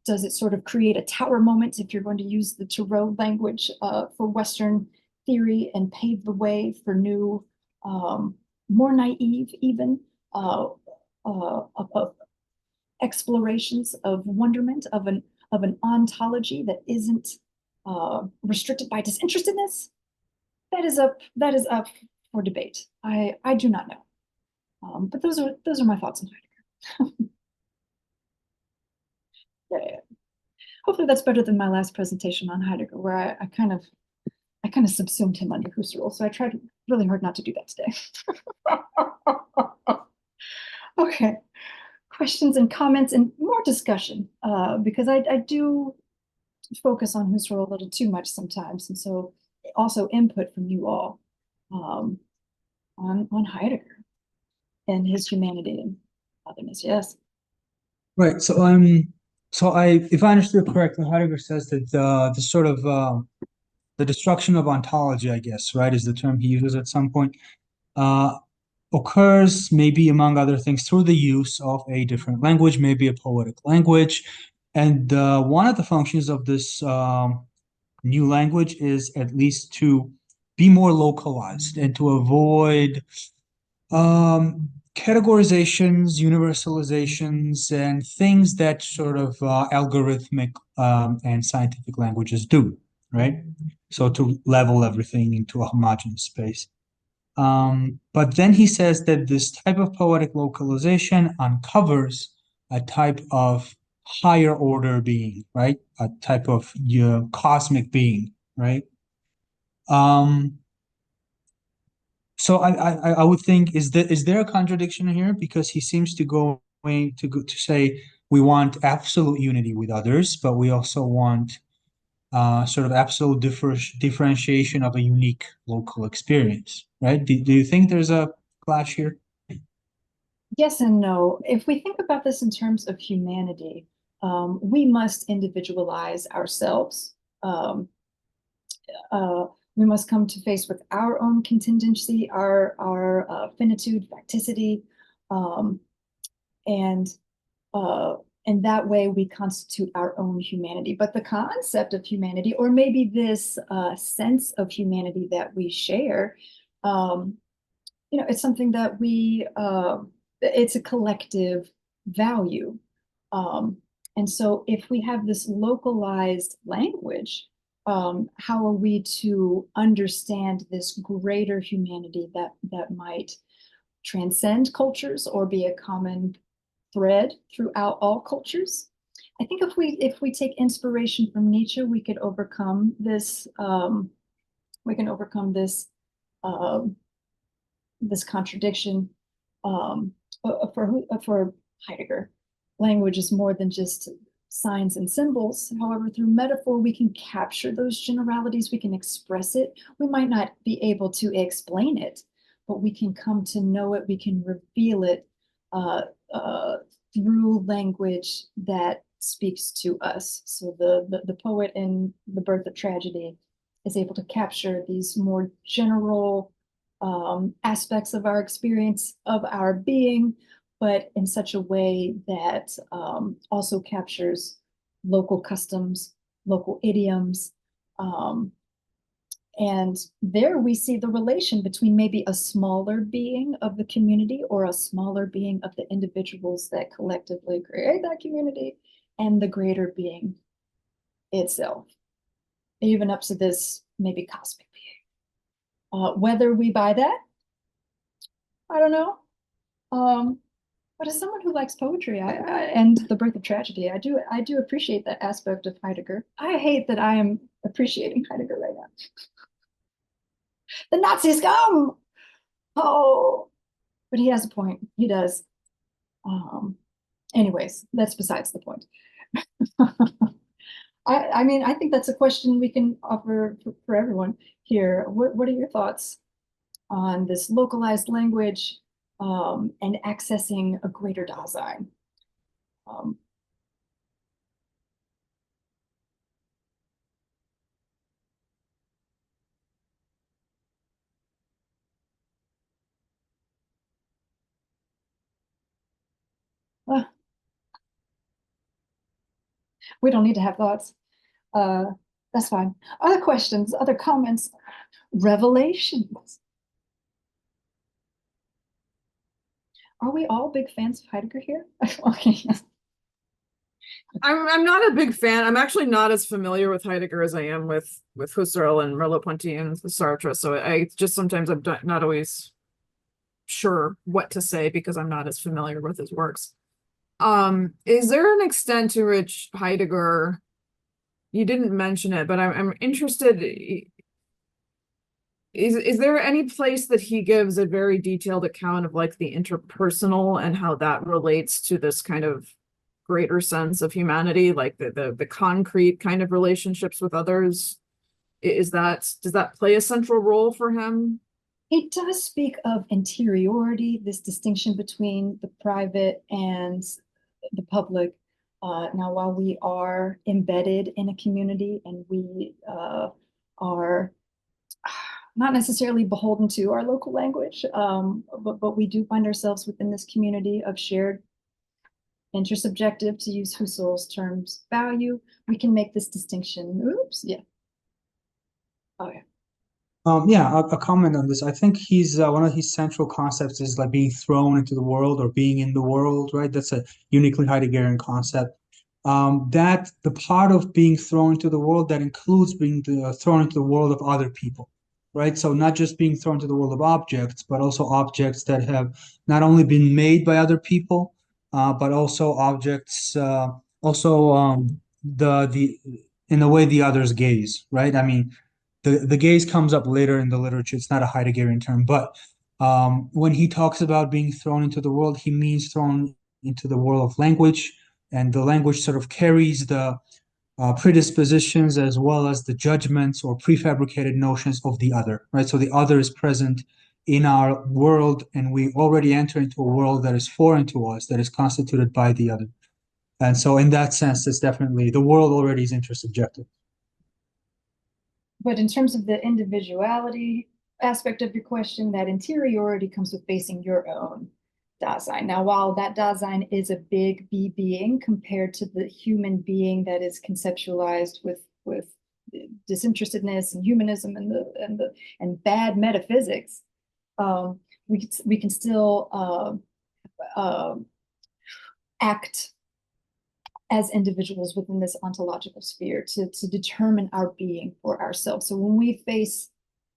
Speaker 1: Does it sort of create a tower moment, if you're going to use the Thoreau language for Western theory, and pave the way for new, more naive even, explorations of wonderment, of an ontology that isn't restricted by disinterestedness? That is up for debate. I do not know. But those are my thoughts on Heidegger. Yeah. Hopefully that's better than my last presentation on Heidegger, where I kind of subsumed him under Husserl. So I tried really hard not to do that today. Okay. Questions and comments and more discussion, because I do focus on Husserl a little too much sometimes, and so also input from you all on Heidegger and his humanity and otherness. Yes.
Speaker 3: Right. So if I understood correctly, Heidegger says that the sort of the destruction of ontology, I guess, right, is the term he uses at some point, occurs maybe among other things through the use of a different language, maybe a poetic language. And one of the functions of this new language is at least to be more localized and to avoid categorizations, universalizations, and things that sort of algorithmic and scientific languages do, right? So to level everything into a homogeneous space. But then he says that this type of poetic localization uncovers a type of higher order being, right? A type of cosmic being, right? So I would think, is there a contradiction here? Because he seems to go to say we want absolute unity with others, but we also want sort of absolute differentiation of a unique local experience, right? Do you think there's a clash here?
Speaker 1: Yes and no. If we think about this in terms of humanity, we must individualize ourselves. We must come to face with our own contingency, our finitude, facticity, and that way we constitute our own humanity. But the concept of humanity, or maybe this sense of humanity that we share, it's something that it's a collective value. And so if we have this localized language, how are we to understand this greater humanity that might transcend cultures or be a common thread throughout all cultures? I think if we take inspiration from Nietzsche, we could overcome this. We can overcome this this contradiction. For Heidegger, language is more than just signs and symbols. However, through metaphor, we can capture those generalities, we can express it. We might not be able to explain it, but we can come to know it, we can reveal it through language that speaks to us. So the poet in The Birth of Tragedy is able to capture these more general aspects of our experience of our being, but in such a way that also captures local customs, local idioms. And there we see the relation between maybe a smaller being of the community or a smaller being of the individuals that collectively create that community and the greater being itself, even up to this maybe cosmic being. Whether we buy that, I don't know. But as someone who likes poetry, and The Birth of Tragedy, I do appreciate that aspect of Heidegger. I hate that I am appreciating Heidegger right now. The Nazis come! Oh, but he has a point. He does. Anyways, that's besides the point. I mean, I think that's a question we can offer for everyone here. What are your thoughts on this localized language and accessing a greater Dasein? We don't need to have thoughts. That's fine. Other questions, other comments, revelations. Are we all big fans of Heidegger here? Okay.
Speaker 2: I'm not a big fan. I'm actually not as familiar with Heidegger as I am with Husserl and Merleau-Ponty and Sartre. So I just sometimes I'm not always sure what to say because I'm not as familiar with his works. Is there an extent to which Heidegger, you didn't mention it, but I'm interested, is there any place that he gives a very detailed account of like the interpersonal and how that relates to this kind of greater sense of humanity, like the concrete kind of relationships with others? Does that play a central role for him?
Speaker 1: He does speak of interiority, this distinction between the private and the public. Now, while we are embedded in a community and we are not necessarily beholden to our local language, but we do find ourselves within this community of shared intersubjective, to use Husserl's terms, value. We can make this distinction. Oops, yeah. Oh, yeah.
Speaker 3: Yeah, a comment on this. I think he's one of his central concepts is like being thrown into the world or being in the world, right? That's a uniquely Heideggerian concept. That the part of being thrown into the world that includes being thrown into the world of other people, right? So not just being thrown into the world of objects, but also objects that have not only been made by other people, but also objects, the in the way the others gaze, right? I mean, the gaze comes up later in the literature. It's not a Heideggerian term, but when he talks about being thrown into the world, he means thrown into the world of language, and the language sort of carries the predispositions as well as the judgments or prefabricated notions of the other, right? So the other is present in our world, and we already enter into a world that is foreign to us, that is constituted by the other. And so in that sense, it's definitely, the world already is intersubjective.
Speaker 1: But in terms of the individuality aspect of your question, that interiority comes with facing your own Dasein. Now, while that Dasein is a big B being compared to the human being that is conceptualized with disinterestedness and humanism and bad metaphysics, we can still act as individuals within this ontological sphere to determine our being for ourselves. So when we face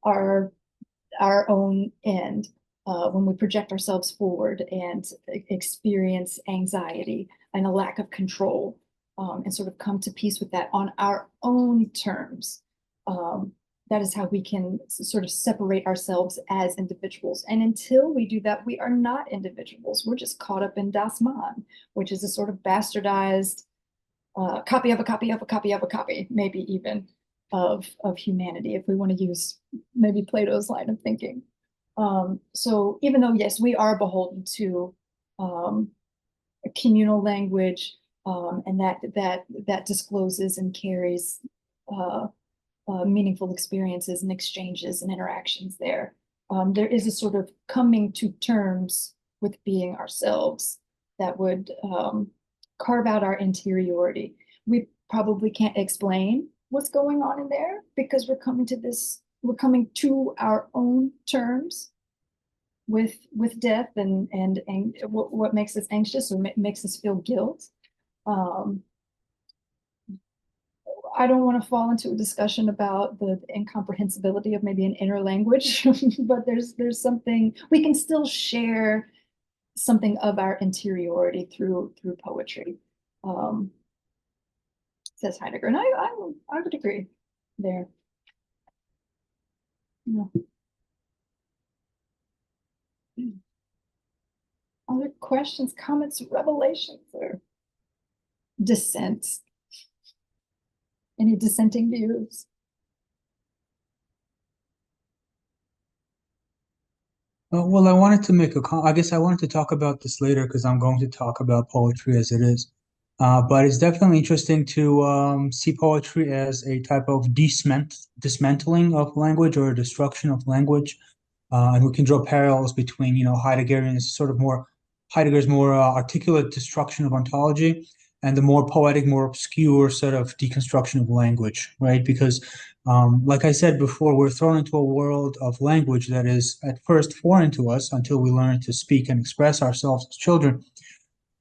Speaker 1: our own end, when we project ourselves forward and experience anxiety and a lack of control, and sort of come to peace with that on our own terms, that is how we can sort of separate ourselves as individuals. And until we do that, we are not individuals. We're just caught up in Das Man, which is a sort of bastardized copy of a copy of a copy of a copy, maybe even of humanity, if we want to use maybe Plato's line of thinking. So even though, yes, we are beholden to a communal language, and that discloses and carries meaningful experiences and exchanges and interactions there. There is a sort of coming to terms with being ourselves that would carve out our interiority. We probably can't explain what's going on in there because we're coming to our own terms with death and what makes us anxious or makes us feel guilt. I don't want to fall into a discussion about the incomprehensibility of maybe an inner language, but there's something we can still share something of our interiority through poetry, says Heidegger, and I would agree there. Yeah. Other questions, comments, revelations, or dissents? Any dissenting views?
Speaker 3: Well, I wanted to make I guess I wanted to talk about this later because I'm going to talk about poetry as it is. But it's definitely interesting to see poetry as a type of dismantling of language or destruction of language. And we can draw parallels between, Heidegger's more articulate destruction of ontology and the more poetic, more obscure sort of deconstruction of language, right? Because, like I said before, we're thrown into a world of language that is at first foreign to us until we learn to speak and express ourselves as children.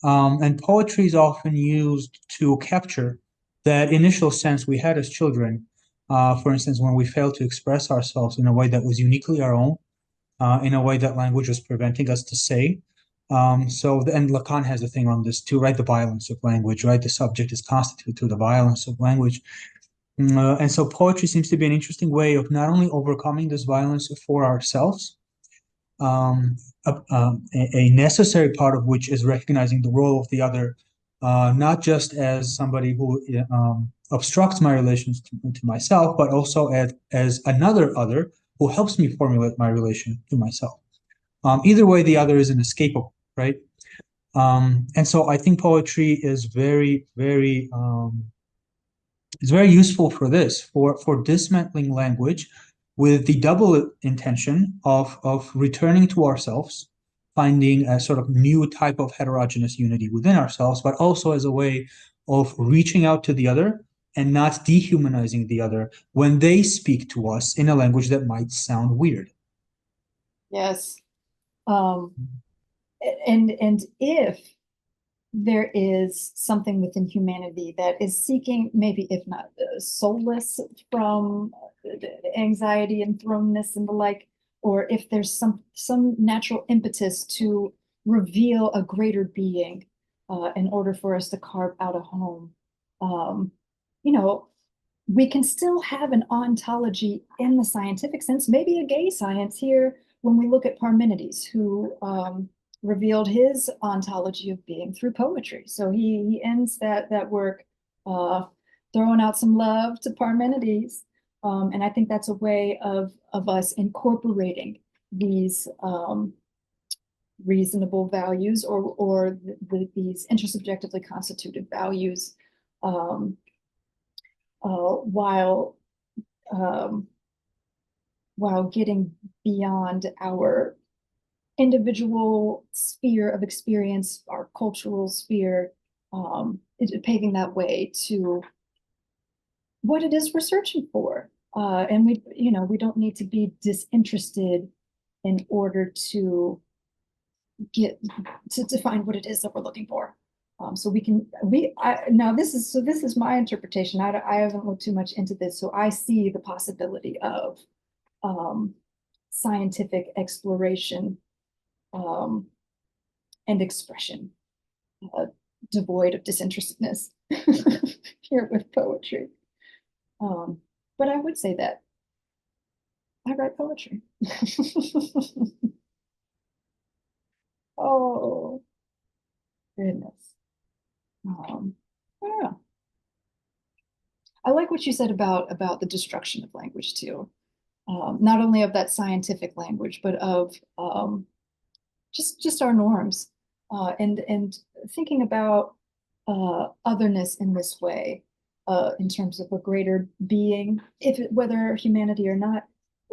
Speaker 3: And poetry is often used to capture that initial sense we had as children. For instance, when we failed to express ourselves in a way that was uniquely our own, in a way that language was preventing us to say. And Lacan has a thing on this too, right? The violence of language, right? The subject is constituted to the violence of language. And so poetry seems to be an interesting way of not only overcoming this violence for ourselves, a necessary part of which is recognizing the role of the other, not just as somebody who obstructs my relations to myself, but also as another other who helps me formulate my relation to myself. Either way, the other is inescapable, right? And so I think poetry is very, very useful for this, for dismantling language with the double intention of returning to ourselves, finding a sort of new type of heterogeneous unity within ourselves, but also as a way of reaching out to the other and not dehumanizing the other when they speak to us in a language that might sound weird.
Speaker 1: Yes. And if there is something within humanity that is seeking, maybe if not solace from anxiety and thrownness and the like, or if there's some natural impetus to reveal a greater being in order for us to carve out a home, we can still have an ontology in the scientific sense, maybe a gay science here when we look at Parmenides, who revealed his ontology of being through poetry. So he ends that work throwing out some love to Parmenides. And I think that's a way of us incorporating these reasonable values or these intersubjectively constituted values while getting beyond our individual sphere of experience, our cultural sphere, paving that way to what it is we're searching for. And we don't need to be disinterested in order to find what it is that we're looking for. So this is my interpretation. I haven't looked too much into this, so I see the possibility of scientific exploration and expression devoid of disinterestedness here with poetry. But I would say that I write poetry. Oh, goodness. Yeah. I like what you said about the destruction of language too. Not only of that scientific language, but of just our norms, and thinking about otherness in this way, in terms of a greater being, whether humanity or not,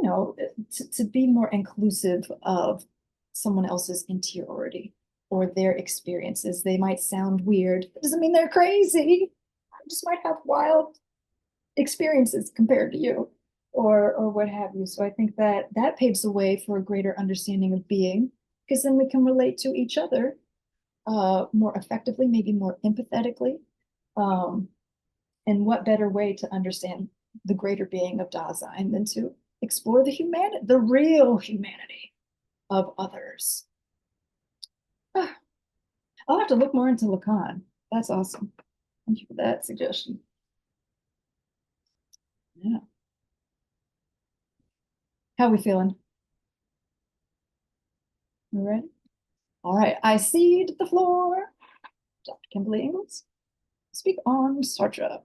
Speaker 1: to be more inclusive of someone else's interiority or their experiences. They might sound weird. That doesn't mean they're crazy. They just might have wild experiences compared to you, or what have you. So I think that paves the way for a greater understanding of being, because then we can relate to each other more effectively, maybe more empathetically. And what better way to understand the greater being of Dasein than to explore the real humanity of others. I'll have to look more into Lacan. That's awesome. Thank you for that suggestion. Yeah. How are we feeling? All right. All right. I cede the floor. Dr. Kimberly Engels, speak on Sartre.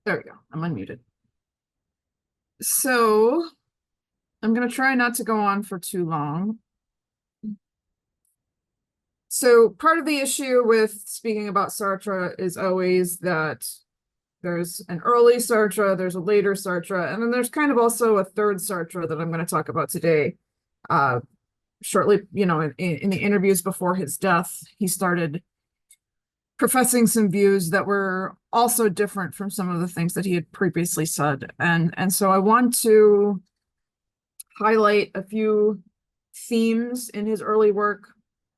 Speaker 2: There we go. I'm unmuted. So I'm going to try not to go on for too long. So part of the issue with speaking about Sartre is always that there's an early Sartre, there's a later Sartre, and then there's kind of also a third Sartre that I'm going to talk about today. Shortly, in the interviews before his death, he started professing some views that were also different from some of the things that he had previously said. And so I want to highlight a few themes in his early work,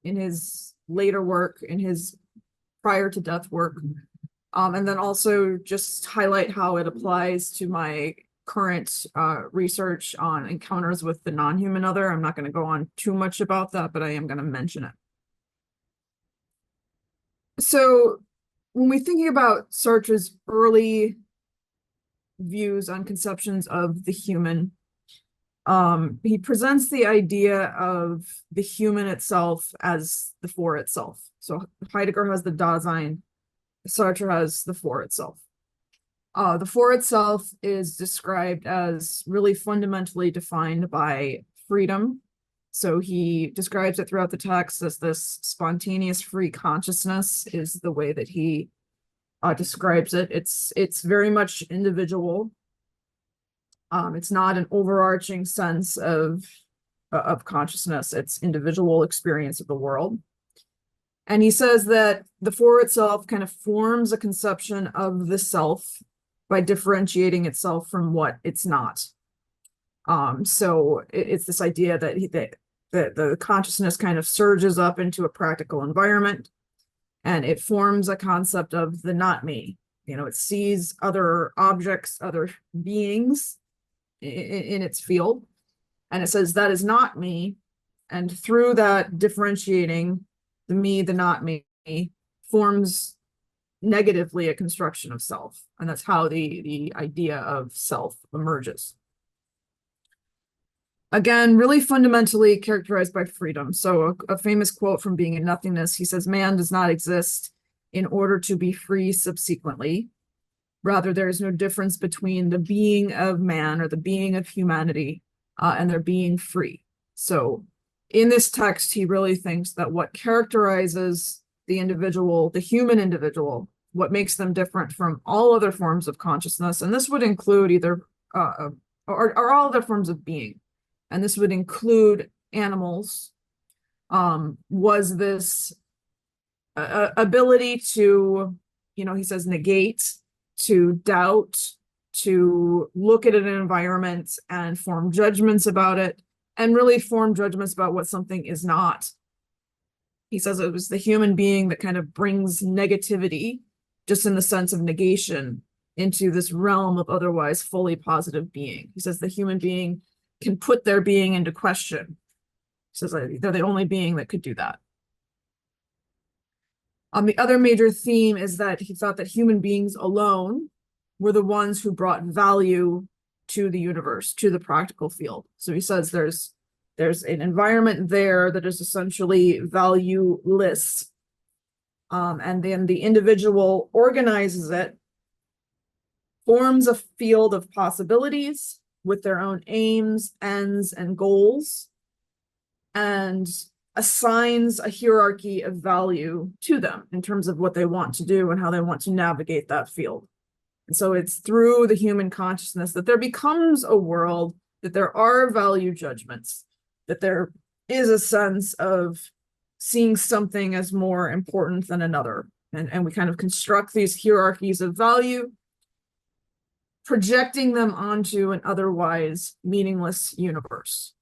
Speaker 2: in his later work, in his prior to death work, and then also just highlight how it applies to my current research on encounters with the non-human other. I'm not going to go on too much about that, but I am going to mention it. So when we're thinking about Sartre's early views on conceptions of the human, he presents the idea of the human itself as the for itself. So Heidegger has the Dasein, Sartre has the for itself. The for itself is described as really fundamentally defined by freedom. So he describes it throughout the text as this spontaneous free consciousness is the way that he describes it. It's very much individual. It's not an overarching sense of consciousness. It's individual experience of the world. And he says that the for itself kind of forms a conception of the self by differentiating itself from what it's not. So it's this idea that the consciousness kind of surges up into a practical environment, and it forms a concept of the not me. It sees other objects, other beings in its field, and it says that is not me. And through that differentiating, the me, the not me, forms negatively a construction of self. And that's how the idea of self emerges. Again, really fundamentally characterized by freedom. So a famous quote from Being in Nothingness, he says, "Man does not exist in order to be free subsequently. Rather, there is no difference between the being of man or the being of humanity and their being free." So in this text, he really thinks that what characterizes the individual, the human individual, what makes them different from all other forms of consciousness, and this would include either, or all other forms of being, and this would include animals, was this ability to, he says, negate, to doubt, to look at an environment and form judgments about it, and really form judgments about what something is not. He says it was the human being that kind of brings negativity, just in the sense of negation, into this realm of otherwise fully positive being. He says the human being can put their being into question. He says they're the only being that could do that. The other major theme is that he thought that human beings alone were the ones who brought value to the universe, to the practical field. So he says there's an environment there that is essentially valueless. And then the individual organizes it, forms a field of possibilities with their own aims, ends, and goals, and assigns a hierarchy of value to them in terms of what they want to do and how they want to navigate that field. And so it's through the human consciousness that there becomes a world, that there are value judgments, that there is a sense of seeing something as more important than another. And we kind of construct these hierarchies of value, projecting them onto an otherwise meaningless universe.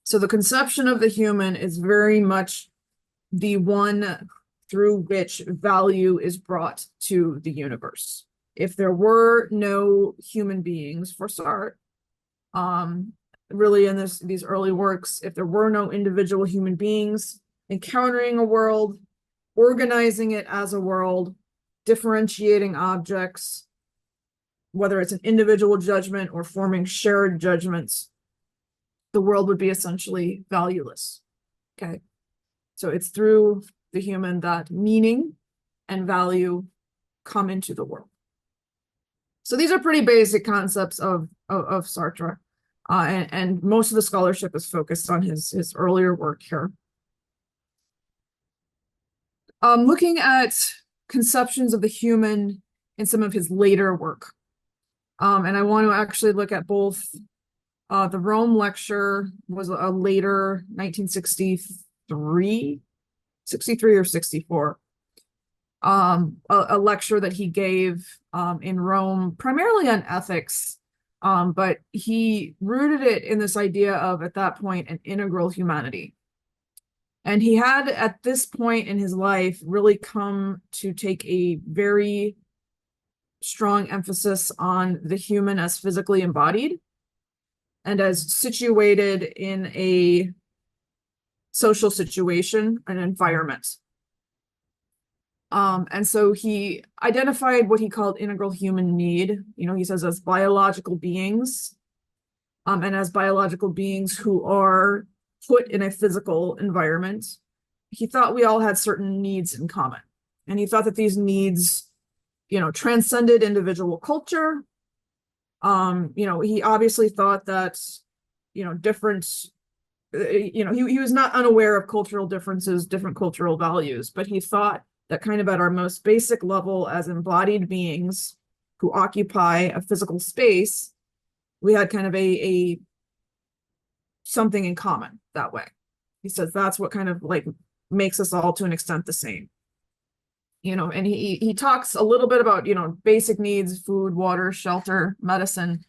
Speaker 2: So the conception of the human is very much the one through which value is brought to the universe. If there were no human beings for Sartre, really in these early works, if there were no individual human beings encountering a world, organizing it as a world, differentiating objects, whether it's an individual judgment or forming shared judgments, the world would be essentially valueless. Okay, so it's through the human that meaning and value come into the world. So these are pretty basic concepts of Sartre, and most of the scholarship is focused on his earlier work here. Looking at conceptions of the human in some of his later work, and I want to actually look at both. The Rome lecture was a later 1963, 63 or 64, a lecture that he gave in Rome, primarily on ethics, but he rooted it in this idea of, at that point, an integral humanity. And he had, at this point in his life, really come to take a very strong emphasis on the human as physically embodied and as situated in a social situation, an environment. And so he identified what he called integral human need. He says as biological beings, and as biological beings who are put in a physical environment, he thought we all had certain needs in common. And he thought that these needs, transcended individual culture. He obviously thought that, different, he was not unaware of cultural differences, different cultural values, but he thought that kind of at our most basic level as embodied beings who occupy a physical space, we had kind of a something in common that way. He says that's what kind of like makes us all to an extent the same. And he talks a little bit about, basic needs, food, water, shelter, medicine,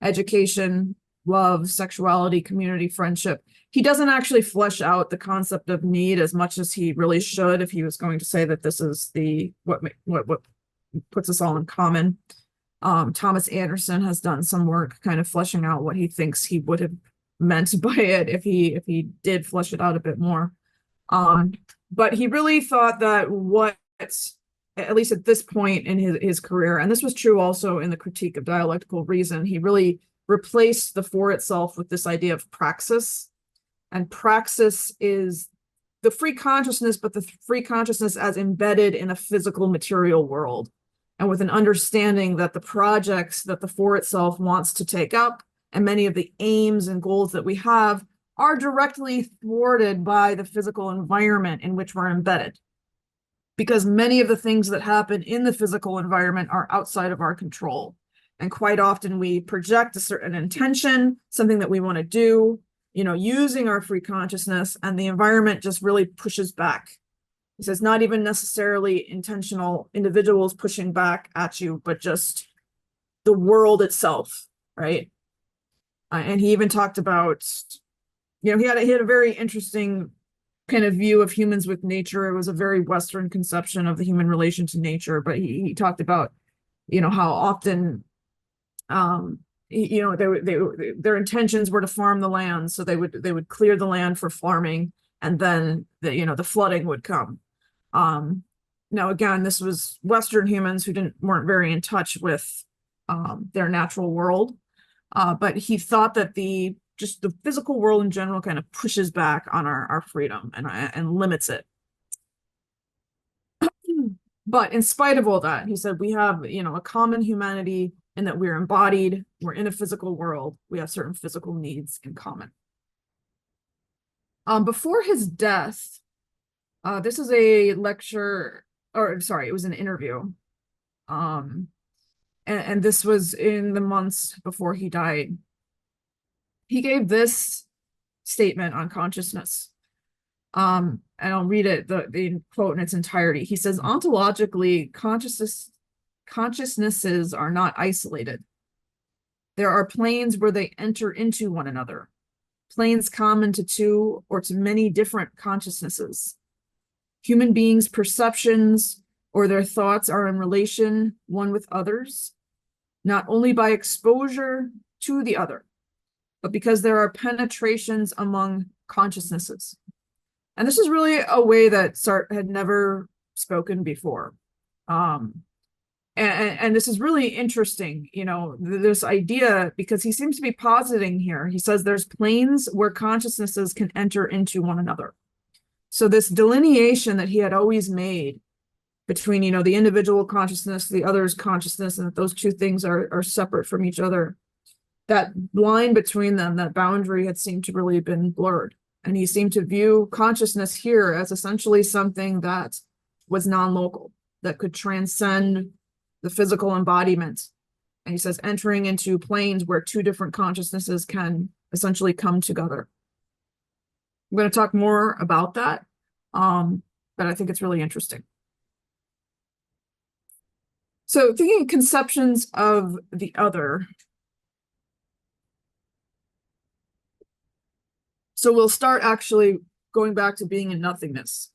Speaker 2: education, love, sexuality, community, friendship. He doesn't actually flesh out the concept of need as much as he really should if he was going to say that this is what puts us all in common. Thomas Anderson has done some work kind of fleshing out what he thinks he would have meant by it if he did flesh it out a bit more. But he really thought that at least at this point in his career, and this was true also in the Critique of Dialectical Reason, he really replaced the for itself with this idea of praxis. And praxis is the free consciousness, but the free consciousness as embedded in a physical material world, and with an understanding that the projects that the for itself wants to take up and many of the aims and goals that we have are directly thwarted by the physical environment in which we're embedded. Because many of the things that happen in the physical environment are outside of our control. And quite often we project a certain intention, something that we want to do, using our free consciousness, and the environment just really pushes back. He says not even necessarily intentional individuals pushing back at you, but just the world itself, right? And he even talked about, he had a very interesting kind of view of humans with nature. It was a very Western conception of the human relation to nature, but he talked about how often, their intentions were to farm the land, so they would clear the land for farming, and then the flooding would come. Now again, this was Western humans who weren't very in touch with their natural world, but he thought that just the physical world in general kind of pushes back on our freedom and limits it. But in spite of all that, he said we have a common humanity in that we're embodied, we're in a physical world, we have certain physical needs in common. Before his death, this is a lecture, or sorry, it was an interview. And this was in the months before he died. He gave this statement on consciousness. And I'll read it, the quote in its entirety. He says, ontologically, consciousnesses are not isolated. There are planes where they enter into one another, planes common to two or to many different consciousnesses. Human beings' perceptions or their thoughts are in relation one with others, not only by exposure to the other, but because there are penetrations among consciousnesses. And this is really a way that Sartre had never spoken before. And this is really interesting, this idea, because he seems to be positing here. He says there's planes where consciousnesses can enter into one another. So this delineation that he had always made between, the individual consciousness, the other's consciousness, and that those two things are separate from each other, that line between them, that boundary had seemed to really have been blurred. And he seemed to view consciousness here as essentially something that was non-local, that could transcend the physical embodiment. And he says entering into planes where two different consciousnesses can essentially come together. I'm going to talk more about that, but I think it's really interesting. So thinking conceptions of the other. So we'll start actually going back to being in nothingness.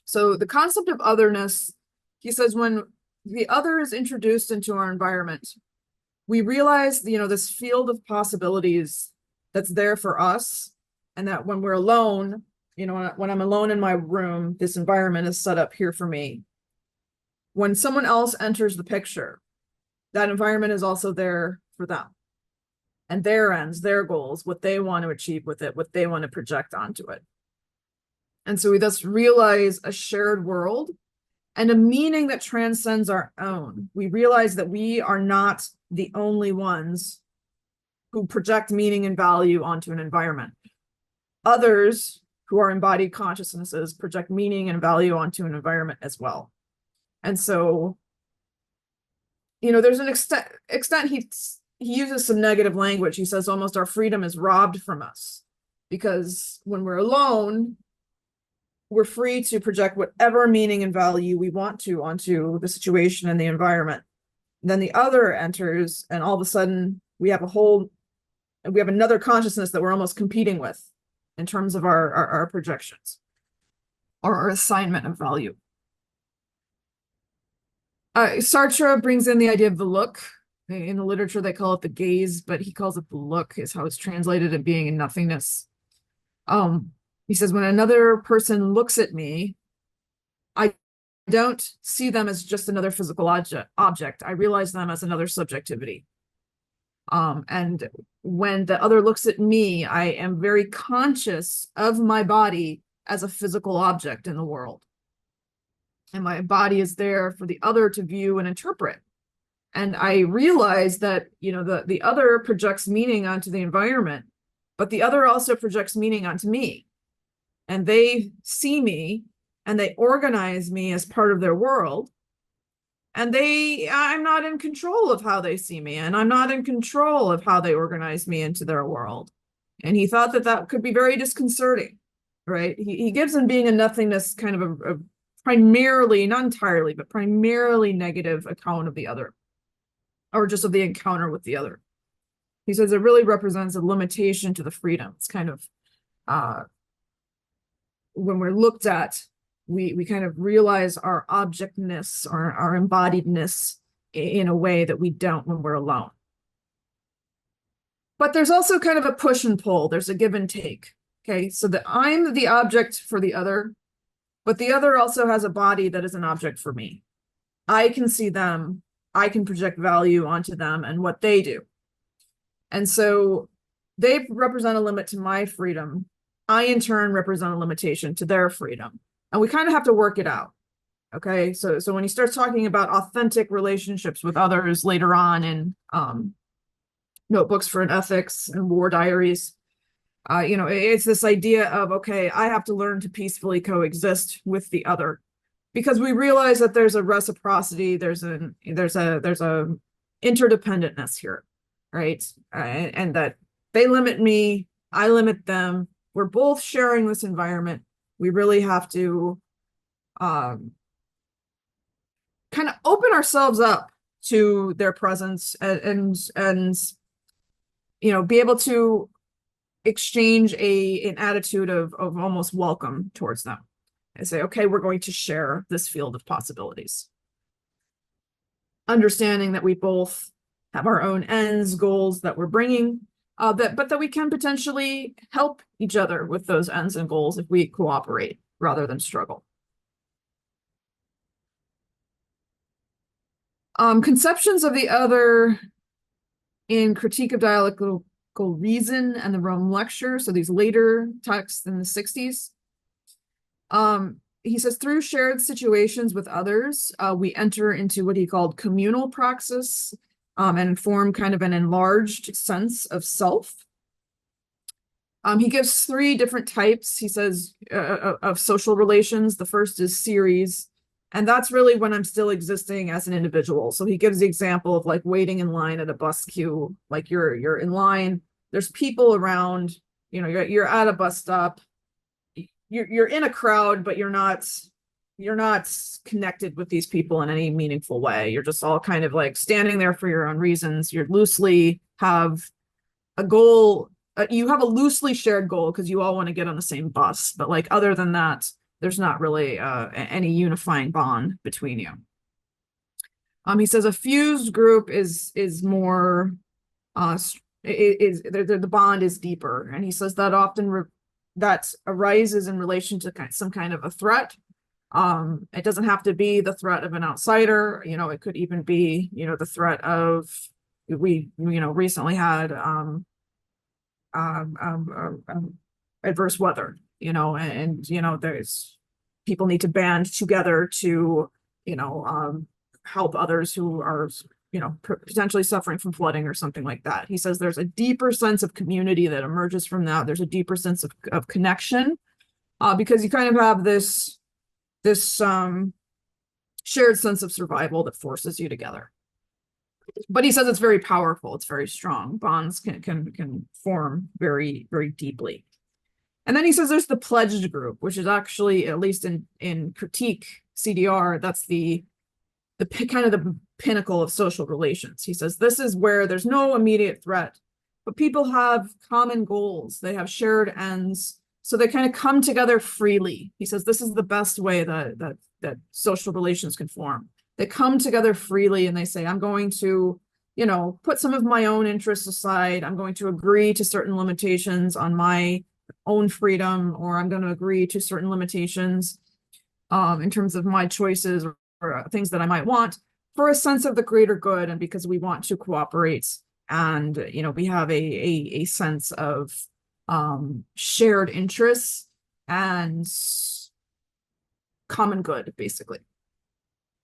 Speaker 2: So the concept of otherness, he says, when the other is introduced into our environment, we realize, this field of possibilities that's there for us, and that when we're alone, when I'm alone in my room, this environment is set up here for me. When someone else enters the picture, that environment is also there for them. And their ends, their goals, what they want to achieve with it, what they want to project onto it. And so we thus realize a shared world and a meaning that transcends our own. We realize that we are not the only ones who project meaning and value onto an environment. Others who are embodied consciousnesses project meaning and value onto an environment as well. And so, there's an extent he uses some negative language. He says almost our freedom is robbed from us, because when we're alone, we're free to project whatever meaning and value we want to onto the situation and the environment. And then the other enters, and all of a sudden we have another consciousness that we're almost competing with in terms of our projections or our assignment of value. Sartre brings in the idea of the look. In the literature, they call it the gaze, but he calls it the look, is how it's translated in being in nothingness. He says, when another person looks at me, I don't see them as just another physical object. I realize them as another subjectivity. And when the other looks at me, I am very conscious of my body as a physical object in the world. And my body is there for the other to view and interpret. And I realize that, the other projects meaning onto the environment, but the other also projects meaning onto me. And they see me and they organize me as part of their world. And I'm not in control of how they see me, and I'm not in control of how they organize me into their world. And he thought that could be very disconcerting, right? He gives in being in nothingness kind of a primarily, not entirely, but primarily negative account of the other, or just of the encounter with the other. He says it really represents a limitation to the freedom. It's kind of, when we're looked at, we kind of realize our objectness or our embodiedness in a way that we don't when we're alone. But there's also kind of a push and pull. There's a give and take. Okay, so that I'm the object for the other, but the other also has a body that is an object for me. I can see them, I can project value onto them and what they do. And so they represent a limit to my freedom. I, in turn, represent a limitation to their freedom. And we kind of have to work it out. Okay, so when he starts talking about authentic relationships with others later on in Notebooks for an Ethics and War Diaries, it's this idea of, okay, I have to learn to peacefully coexist with the other, because we realize that there's a reciprocity, there's a interdependentness here, right? And that they limit me, I limit them. We're both sharing this environment. We really have to kind of open ourselves up to their presence and be able to exchange an attitude of almost welcome towards them and say, okay, we're going to share this field of possibilities. Understanding that we both have our own ends, goals that we're bringing, but that we can potentially help each other with those ends and goals if we cooperate rather than struggle. Conceptions of the other in Critique of Dialectical Reason and the Rome Lecture, so these later texts in the 60s. He says, through shared situations with others, we enter into what he called communal praxis and form kind of an enlarged sense of self. He gives 3 different types, he says, of social relations. The first is series, and that's really when I'm still existing as an individual. So he gives the example of like waiting in line at a bus queue, like you're in line, there's people around, you're at a bus stop, you're in a crowd, but you're not connected with these people in any meaningful way. You're just all kind of like standing there for your own reasons. You loosely have a goal. You have a loosely shared goal because you all want to get on the same bus. But like other than that, there's not really any unifying bond between you. He says a fused group is more the bond is deeper, and he says that often that arises in relation to some kind of a threat. It doesn't have to be the threat of an outsider. It could even be the threat of, we recently had adverse weather, and there's people need to band together to help others who are potentially suffering from flooding or something like that. He says there's a deeper sense of community that emerges from that. There's a deeper sense of connection because you kind of have this shared sense of survival that forces you together. But he says it's very powerful. It's very strong. Bonds can form very, very deeply. And then he says there's the pledged group, which is actually, at least in critique CDR, that's the kind of the pinnacle of social relations. He says this is where there's no immediate threat, but people have common goals. They have shared ends. So they kind of come together freely. He says this is the best way that social relations can form. They come together freely and they say, I'm going to, put some of my own interests aside. I'm going to agree to certain limitations on my own freedom, or I'm going to agree to certain limitations in terms of my choices or things that I might want for a sense of the greater good, and because we want to cooperate, and we have a sense of shared interests and common good, basically.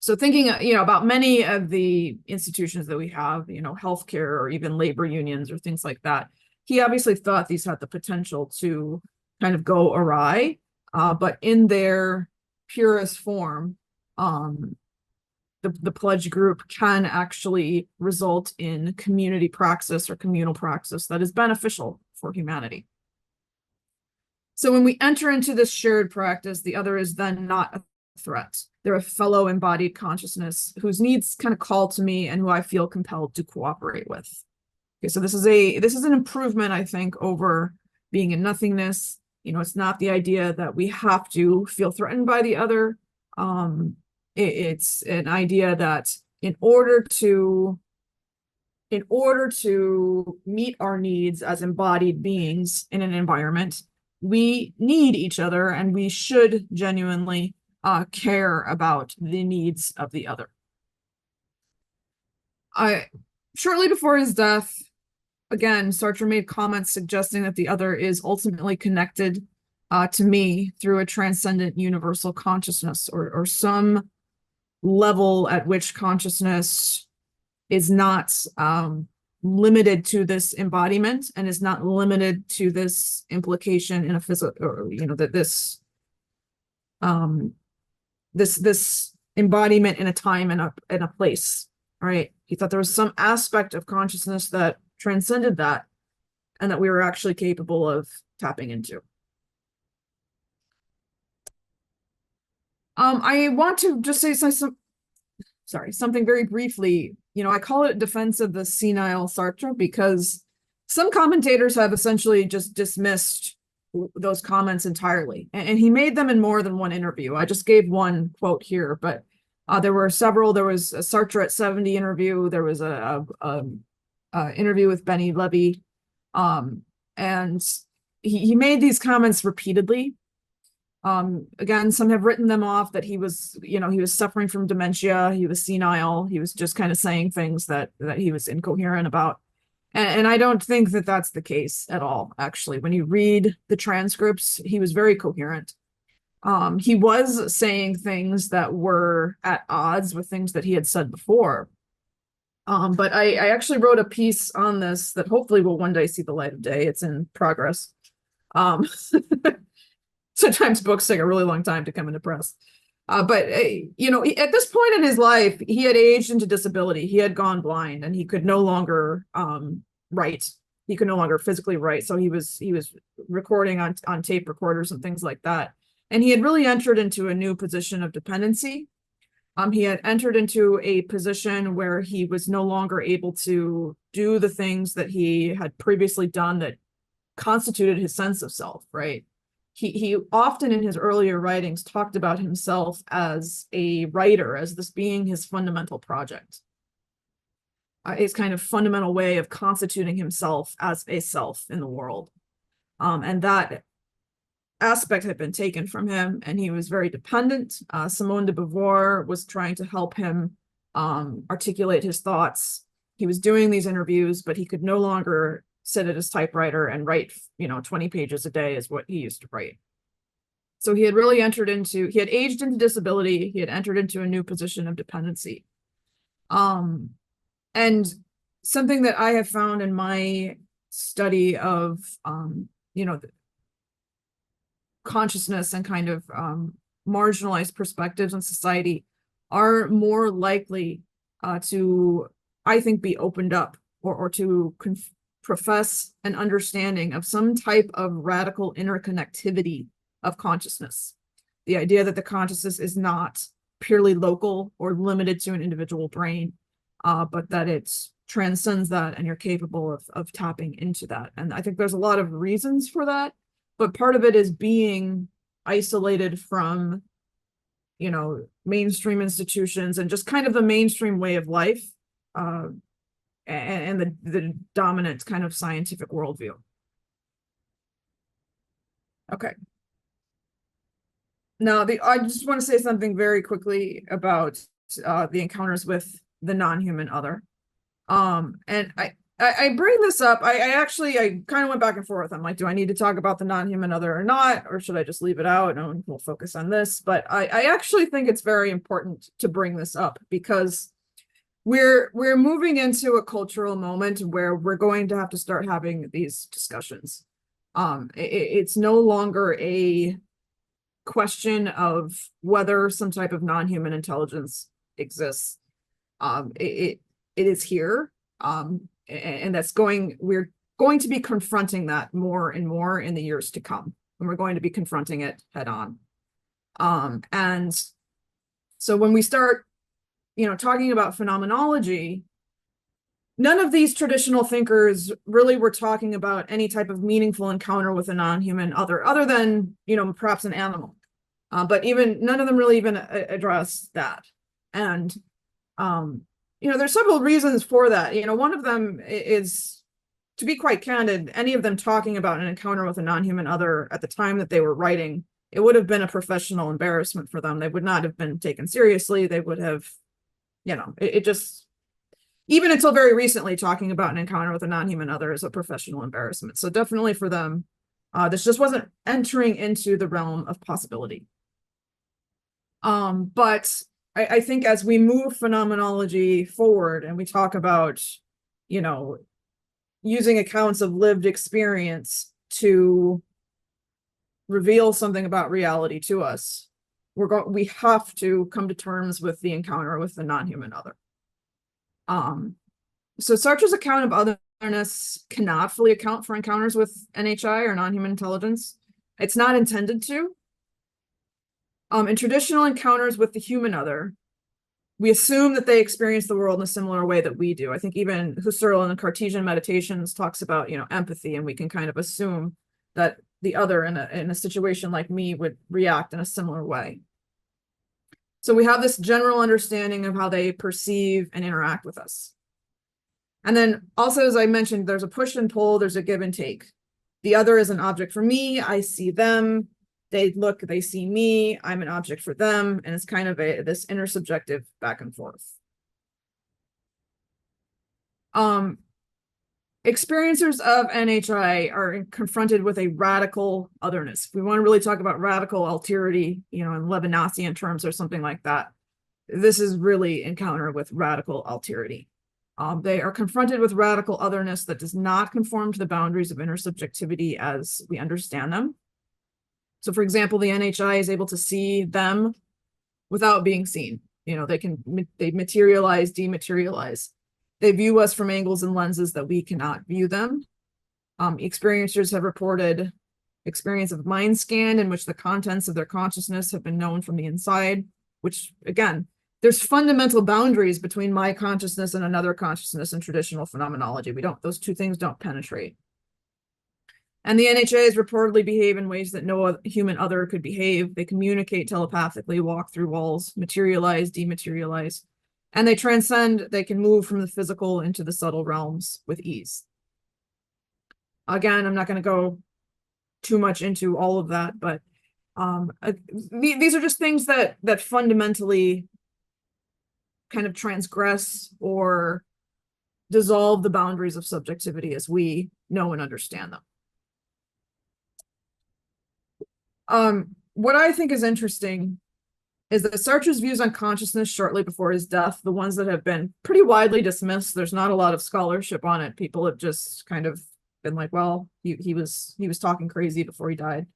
Speaker 2: So thinking about many of the institutions that we have, healthcare or even labor unions or things like that, he obviously thought these had the potential to kind of go awry, but in their purest form, the pledge group can actually result in community praxis or communal praxis that is beneficial for humanity. So when we enter into this shared practice, the other is then not a threat. They're a fellow embodied consciousness whose needs kind of call to me and who I feel compelled to cooperate with. Okay, so this is an improvement, I think, over being in nothingness. It's not the idea that we have to feel threatened by the other. It's an idea that in order to meet our needs as embodied beings in an environment, we need each other, and we should genuinely care about the needs of the other. Shortly before his death, again, Sartre made comments suggesting that the other is ultimately connected to me through a transcendent universal consciousness, or some level at which consciousness is not limited to this embodiment, and is not limited to this implication in a physical, or that this embodiment in a time and a place, right? He thought there was some aspect of consciousness that transcended that, and that we were actually capable of tapping into. I want to just say something very briefly. I call it defense of the senile Sartre, because some commentators have essentially just dismissed those comments entirely, and he made them in more than one interview. I just gave one quote here, but there were several. There was a Sartre at 70 interview. There was a interview with Benny Levy, and he made these comments repeatedly. Again, some have written them off, that he was suffering from dementia, he was senile, he was just kind of saying things that he was incoherent about. And I don't think that that's the case at all, actually. When you read the transcripts, he was very coherent. He was saying things that were at odds with things that he had said before. But I actually wrote a piece on this that hopefully will one day see the light of day. It's in progress. Sometimes books take a really long time to come into press. But at this point in his life, he had aged into disability. He had gone blind, and he could no longer write. He could no longer physically write. So he was recording on tape recorders and things like that. And he had really entered into a new position of dependency. He had entered into a position where he was no longer able to do the things that he had previously done that constituted his sense of self, right? He often in his earlier writings talked about himself as a writer, as this being his fundamental project, his kind of fundamental way of constituting himself as a self in the world. And that aspect had been taken from him, and he was very dependent. Simone de Beauvoir was trying to help him articulate his thoughts. He was doing these interviews, but he could no longer sit at his typewriter and write 20 pages a day is what he used to write. So he had really he had aged into disability. He had entered into a new position of dependency. And something that I have found in my study of consciousness and kind of marginalized perspectives in society are more likely to, I think, be opened up or to profess an understanding of some type of radical interconnectivity of consciousness. The idea that the consciousness is not purely local or limited to an individual brain, but that it transcends that, and you're capable of tapping into that. And I think there's a lot of reasons for that, but part of it is being isolated from, mainstream institutions and just kind of the mainstream way of life, and the dominant kind of scientific worldview. Okay. Now, I just want to say something very quickly about the encounters with the non-human other. And I bring this up. I kind of went back and forth. I'm like, do I need to talk about the non-human other or not? Or should I just leave it out and we'll focus on this? But I actually think it's very important to bring this up, because we're moving into a cultural moment where we're going to have to start having these discussions. It's no longer a question of whether some type of non-human intelligence exists. It is here, and we're going to be confronting that more and more in the years to come, and we're going to be confronting it head on. And so when we start talking about phenomenology, none of these traditional thinkers really were talking about any type of meaningful encounter with a non-human other than, perhaps an animal. But even none of them really even address that. And there's several reasons for that. One of them is, to be quite candid, any of them talking about an encounter with a non-human other at the time that they were writing, it would have been a professional embarrassment for them. They would not have been taken seriously. They would have, it just, even until very recently, talking about an encounter with a non-human other is a professional embarrassment. So definitely for them, this just wasn't entering into the realm of possibility. But I think as we move phenomenology forward and we talk about, using accounts of lived experience to reveal something about reality to us, we have to come to terms with the encounter with the non-human other. So Sartre's account of otherness cannot fully account for encounters with NHI or non-human intelligence. It's not intended to. In traditional encounters with the human other, we assume that they experience the world in a similar way that we do. I think even Husserl in the Cartesian Meditations talks about, empathy, and we can kind of assume that the other in a situation like me would react in a similar way. So we have this general understanding of how they perceive and interact with us. And then also, as I mentioned, there's a push and pull, there's a give and take. The other is an object for me, I see them, they see me, I'm an object for them, and it's kind of this intersubjective back and forth. Experiencers of NHI are confronted with a radical otherness. If we want to really talk about radical alterity, in Levinasian terms or something like that, this is really encounter with radical alterity. They are confronted with radical otherness that does not conform to the boundaries of intersubjectivity as we understand them. So, for example, the NHI is able to see them without being seen. They materialize, dematerialize. They view us from angles and lenses that we cannot view them. Experiencers have reported experience of mind scan in which the contents of their consciousness have been known from the inside, which, again, there's fundamental boundaries between my consciousness and another consciousness in traditional phenomenology. Those two things don't penetrate. And the NHAs reportedly behave in ways that no human other could behave. They communicate telepathically, walk through walls, materialize, dematerialize, and they can move from the physical into the subtle realms with ease. Again, I'm not going to go too much into all of that, but these are just things that fundamentally kind of transgress or dissolve the boundaries of subjectivity as we know and understand them. What I think is interesting is that Sartre's views on consciousness shortly before his death, the ones that have been pretty widely dismissed, there's not a lot of scholarship on it. People have just kind of been like, well, he was talking crazy before he died,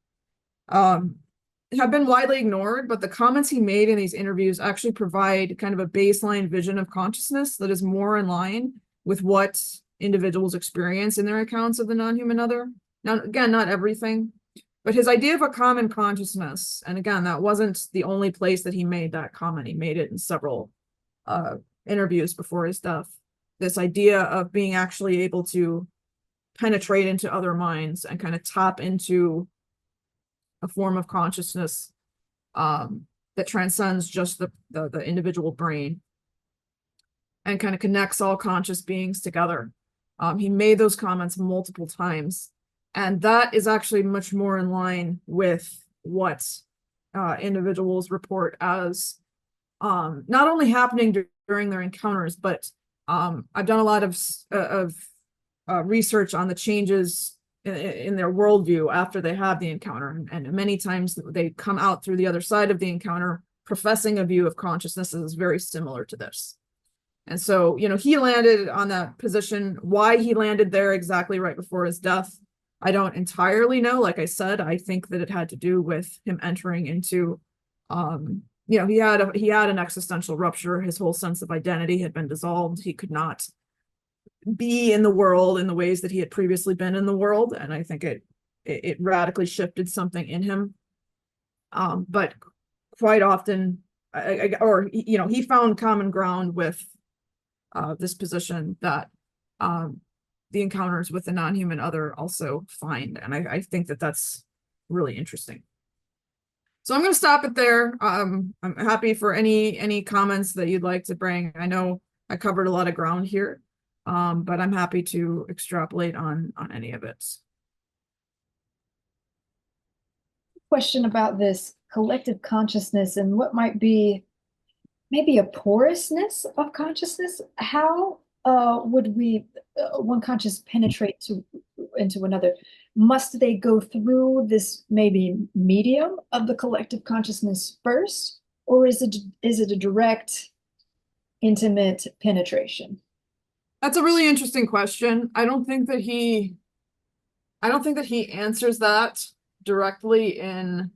Speaker 2: have been widely ignored, but the comments he made in these interviews actually provide kind of a baseline vision of consciousness that is more in line with what individuals experience in their accounts of the non-human other. Now, again, not everything, but his idea of a common consciousness, and again, that wasn't the only place that he made that comment. He made it in several interviews before his death. This idea of being actually able to penetrate into other minds and kind of tap into a form of consciousness that transcends just the individual brain and kind of connects all conscious beings together. He made those comments multiple times. And that is actually much more in line with what individuals report as not only happening during their encounters, but I've done a lot of research on the changes in their worldview after they have the encounter. And many times they come out through the other side of the encounter professing a view of consciousness that is very similar to this. And so, he landed on that position. Why he landed there exactly right before his death, I don't entirely know. Like I said, I think that it had to do with him entering into, he had an existential rupture. His whole sense of identity had been dissolved. He could not be in the world in the ways that he had previously been in the world. And I think it radically shifted something in him. But quite often, he found common ground with this position that the encounters with the non-human other also find. And I think that that's really interesting. So I'm going to stop it there. I'm happy for any comments that you'd like to bring. I know I covered a lot of ground here, but I'm happy to extrapolate on any of it.
Speaker 1: Question about this collective consciousness and what might be maybe a porousness of consciousness. How would one conscious penetrate into another? Must they go through this maybe medium of the collective consciousness first, or is it a direct, intimate penetration?
Speaker 2: That's a really interesting question. I don't think that he answers that directly in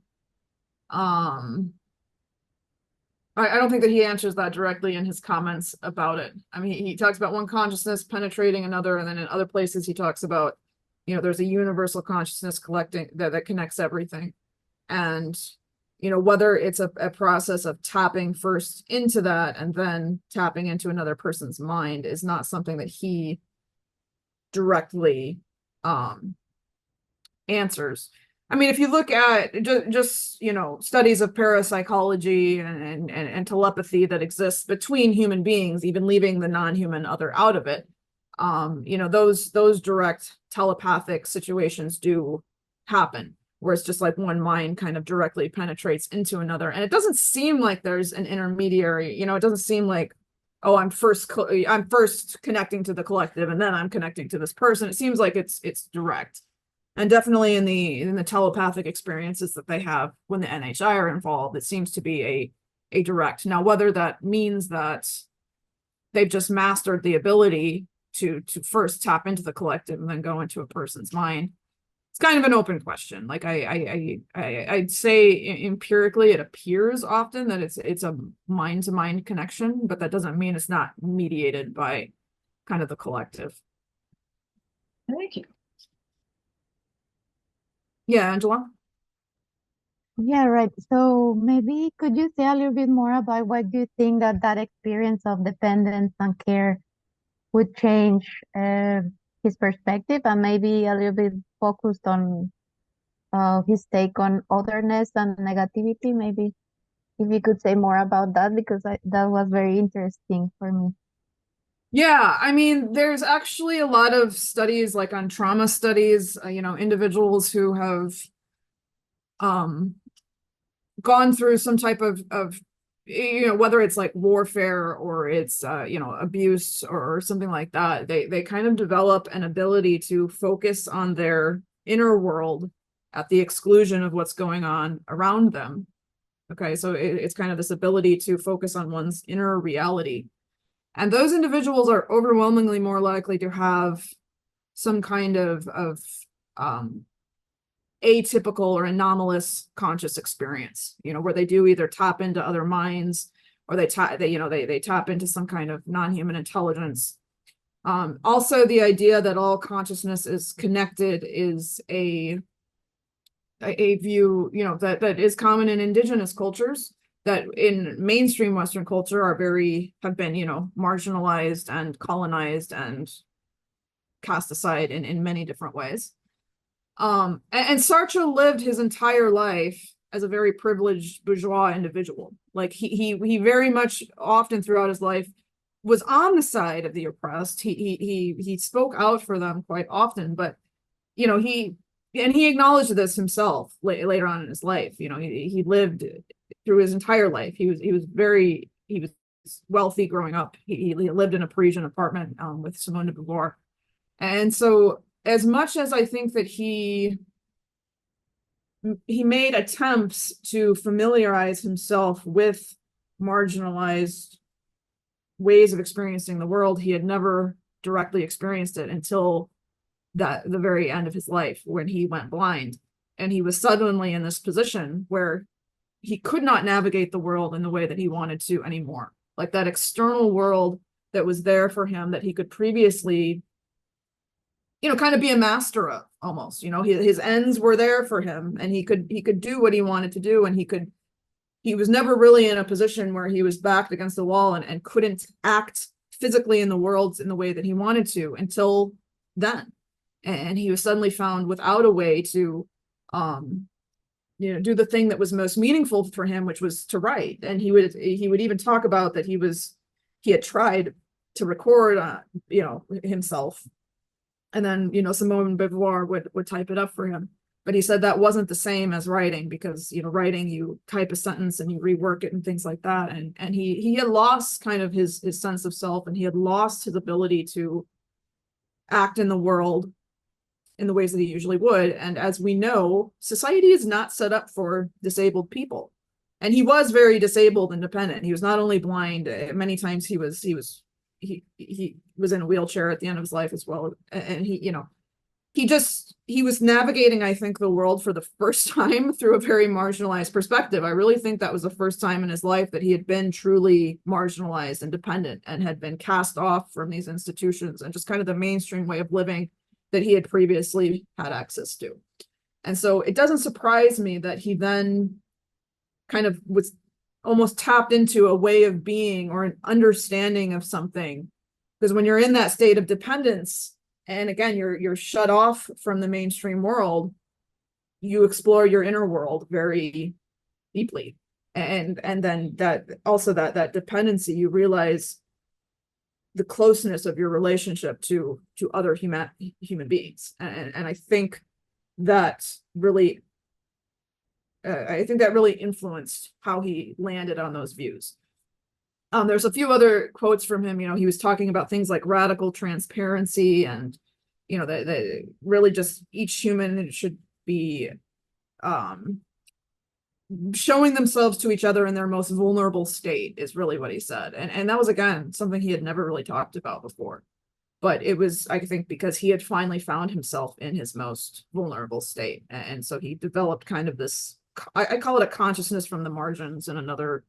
Speaker 2: I don't think that he answers that directly in his comments about it. I mean, he talks about one consciousness penetrating another, and then in other places he talks about, there's a universal consciousness collecting that connects everything. And, whether it's a process of tapping first into that and then tapping into another person's mind is not something that he directly answers. I mean, if you look at just studies of parapsychology and telepathy that exists between human beings, even leaving the non-human other out of it, those direct telepathic situations do happen, where it's just like one mind kind of directly penetrates into another, and it doesn't seem like there's an intermediary. It doesn't seem like, oh, I'm first connecting to the collective and then I'm connecting to this person. It seems like it's direct. And definitely in the telepathic experiences that they have when the NHI are involved, it seems to be a direct. Now, whether that means that they've just mastered the ability to first tap into the collective and then go into a person's mind, it's kind of an open question. Like I'd say empirically, it appears often that it's a mind-to-mind connection, but that doesn't mean it's not mediated by kind of the collective.
Speaker 1: Thank you.
Speaker 2: Yeah, Angela?
Speaker 4: Yeah, right. So maybe could you say a little bit more about what you think that experience of dependence and care would change his perspective, and maybe a little bit focused on his take on otherness and negativity? Maybe if you could say more about that, because that was very interesting for me.
Speaker 2: Yeah, I mean, there's actually a lot of studies like on trauma studies, individuals who have gone through some type of whether it's like warfare or it's abuse or something like that, they kind of develop an ability to focus on their inner world at the exclusion of what's going on around them. Okay, so it's kind of this ability to focus on one's inner reality. And those individuals are overwhelmingly more likely to have some kind of atypical or anomalous conscious experience, where they do either tap into other minds or they tap into some kind of non-human intelligence. Also, the idea that all consciousness is connected is a view, that is common in indigenous cultures, that in mainstream Western culture have been, marginalized and colonized and cast aside in many different ways. And Sartre lived his entire life as a very privileged bourgeois individual. Like he very much often throughout his life was on the side of the oppressed. He spoke out for them quite often, but he acknowledged this himself later on in his life. He lived through his entire life. He was wealthy growing up. He lived in a Parisian apartment with Simone de Beauvoir. And so as much as I think that he made attempts to familiarize himself with marginalized ways of experiencing the world, he had never directly experienced it until the very end of his life, when he went blind. And he was suddenly in this position where he could not navigate the world in the way that he wanted to anymore. Like that external world that was there for him that he could previously, kind of be a master of almost, his ends were there for him and he could do what he wanted to do. And he was never really in a position where he was backed against the wall and couldn't act physically in the world in the way that he wanted to until then. And he was suddenly found without a way to, do the thing that was most meaningful for him, which was to write. And he would even talk about that he had tried to record, himself. And then, Simone de Beauvoir would type it up for him. But he said that wasn't the same as writing, because, writing, you type a sentence and you rework it and things like that. And he had lost kind of his sense of self, and he had lost his ability to act in the world in the ways that he usually would. And as we know, society is not set up for disabled people. And he was very disabled and dependent. He was not only blind, many times he was in a wheelchair at the end of his life as well. And he was navigating, I think, the world for the first time through a very marginalized perspective. I really think that was the first time in his life that he had been truly marginalized and dependent, and had been cast off from these institutions and just kind of the mainstream way of living that he had previously had access to. And so it doesn't surprise me that he then kind of was almost tapped into a way of being or an understanding of something. Because when you're in that state of dependence, and again, you're shut off from the mainstream world, you explore your inner world very deeply. And then that dependency, you realize the closeness of your relationship to other human beings. And I think that really influenced how he landed on those views. There's a few other quotes from him. He was talking about things like radical transparency, and that really just each human should be showing themselves to each other in their most vulnerable state, is really what he said. And that was, again, something he had never really talked about before. But it was, I think, because he had finally found himself in his most vulnerable state. And so he developed kind of this, I call it a consciousness from the margins in another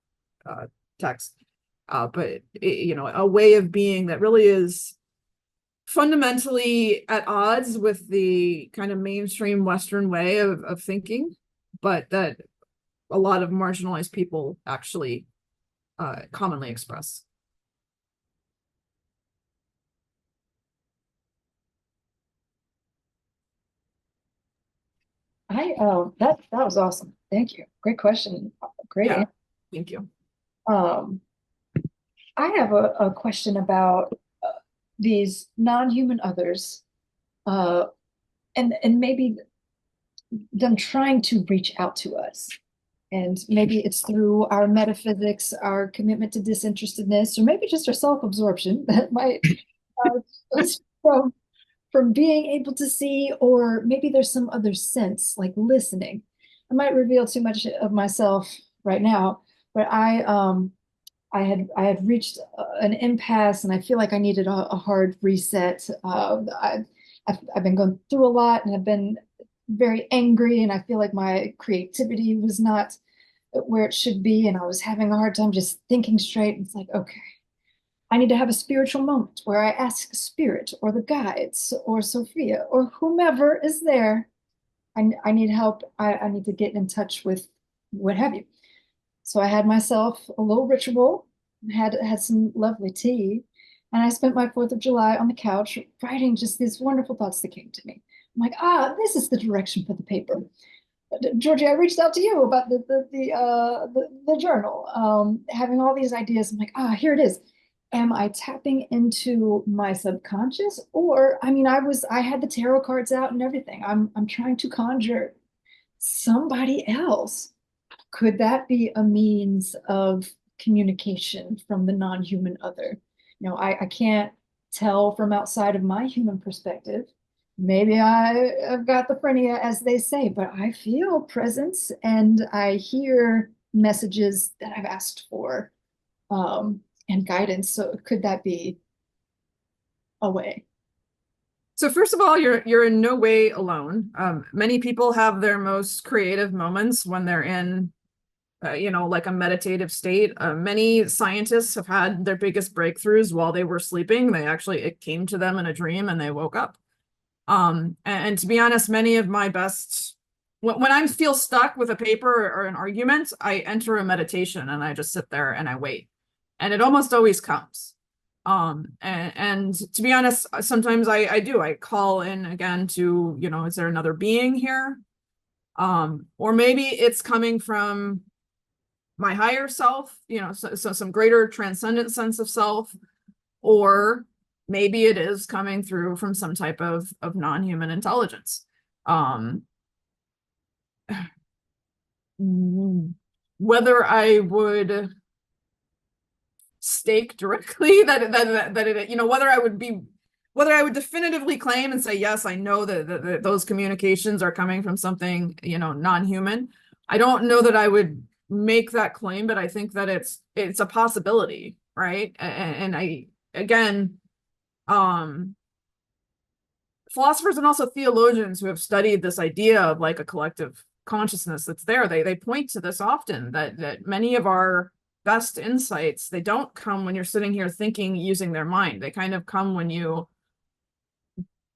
Speaker 2: text. But a way of being that really is fundamentally at odds with the kind of mainstream Western way of thinking, but that a lot of marginalized people actually commonly express.
Speaker 1: That was awesome. Thank you. Great question. Great.
Speaker 2: Yeah, thank you.
Speaker 1: I have a question about these non-human others, and maybe them trying to reach out to us. And maybe it's through our metaphysics, our commitment to disinterestedness, or maybe just our self-absorption that might us from being able to see, or maybe there's some other sense, like listening. I might reveal too much of myself right now, but I had reached an impasse, and I feel like I needed a hard reset. I've been going through a lot, and I've been very angry, and I feel like my creativity was not where it should be, and I was having a hard time just thinking straight. It's like, okay, I need to have a spiritual moment where I ask spirit or the guides or Sophia or whomever is there. I need help. I need to get in touch with what have you. So I had myself a little ritual, had some lovely tea, and I spent my 4th of July on the couch writing just these wonderful thoughts that came to me. I'm like, this is the direction for the paper. Giorgi, I reached out to you about the journal, having all these ideas. I'm like, here it is. Am I tapping into my subconscious? Or, I had the tarot cards out and everything. I'm trying to conjure somebody else. Could that be a means of communication from the non-human other? I can't tell from outside of my human perspective. Maybe I've got the phrenia, as they say, but I feel presence, and I hear messages that I've asked for, and guidance. So could that be a way?
Speaker 2: So first of all, you're in no way alone. Many people have their most creative moments when they're in, like a meditative state. Many scientists have had their biggest breakthroughs while they were sleeping. It came to them in a dream and they woke up. And to be honest, many of my best, when I feel stuck with a paper or an argument, I enter a meditation and I just sit there and I wait. And it almost always comes. And to be honest, sometimes I do. I call in again to, is there another being here? Or maybe it's coming from my higher self, so some greater transcendent sense of self. or maybe it is coming through from some type of non-human intelligence. Whether I would stake directly that it, you know, whether I would definitively claim and say, yes, I know that those communications are coming from something, you know, non-human. I don't know that I would make that claim, but I think that it's a possibility, right? And I, again, philosophers and also theologians who have studied this idea of like a collective consciousness that's there, they point to this often, that many of our best insights, they don't come when you're sitting here thinking using their mind. They kind of come when you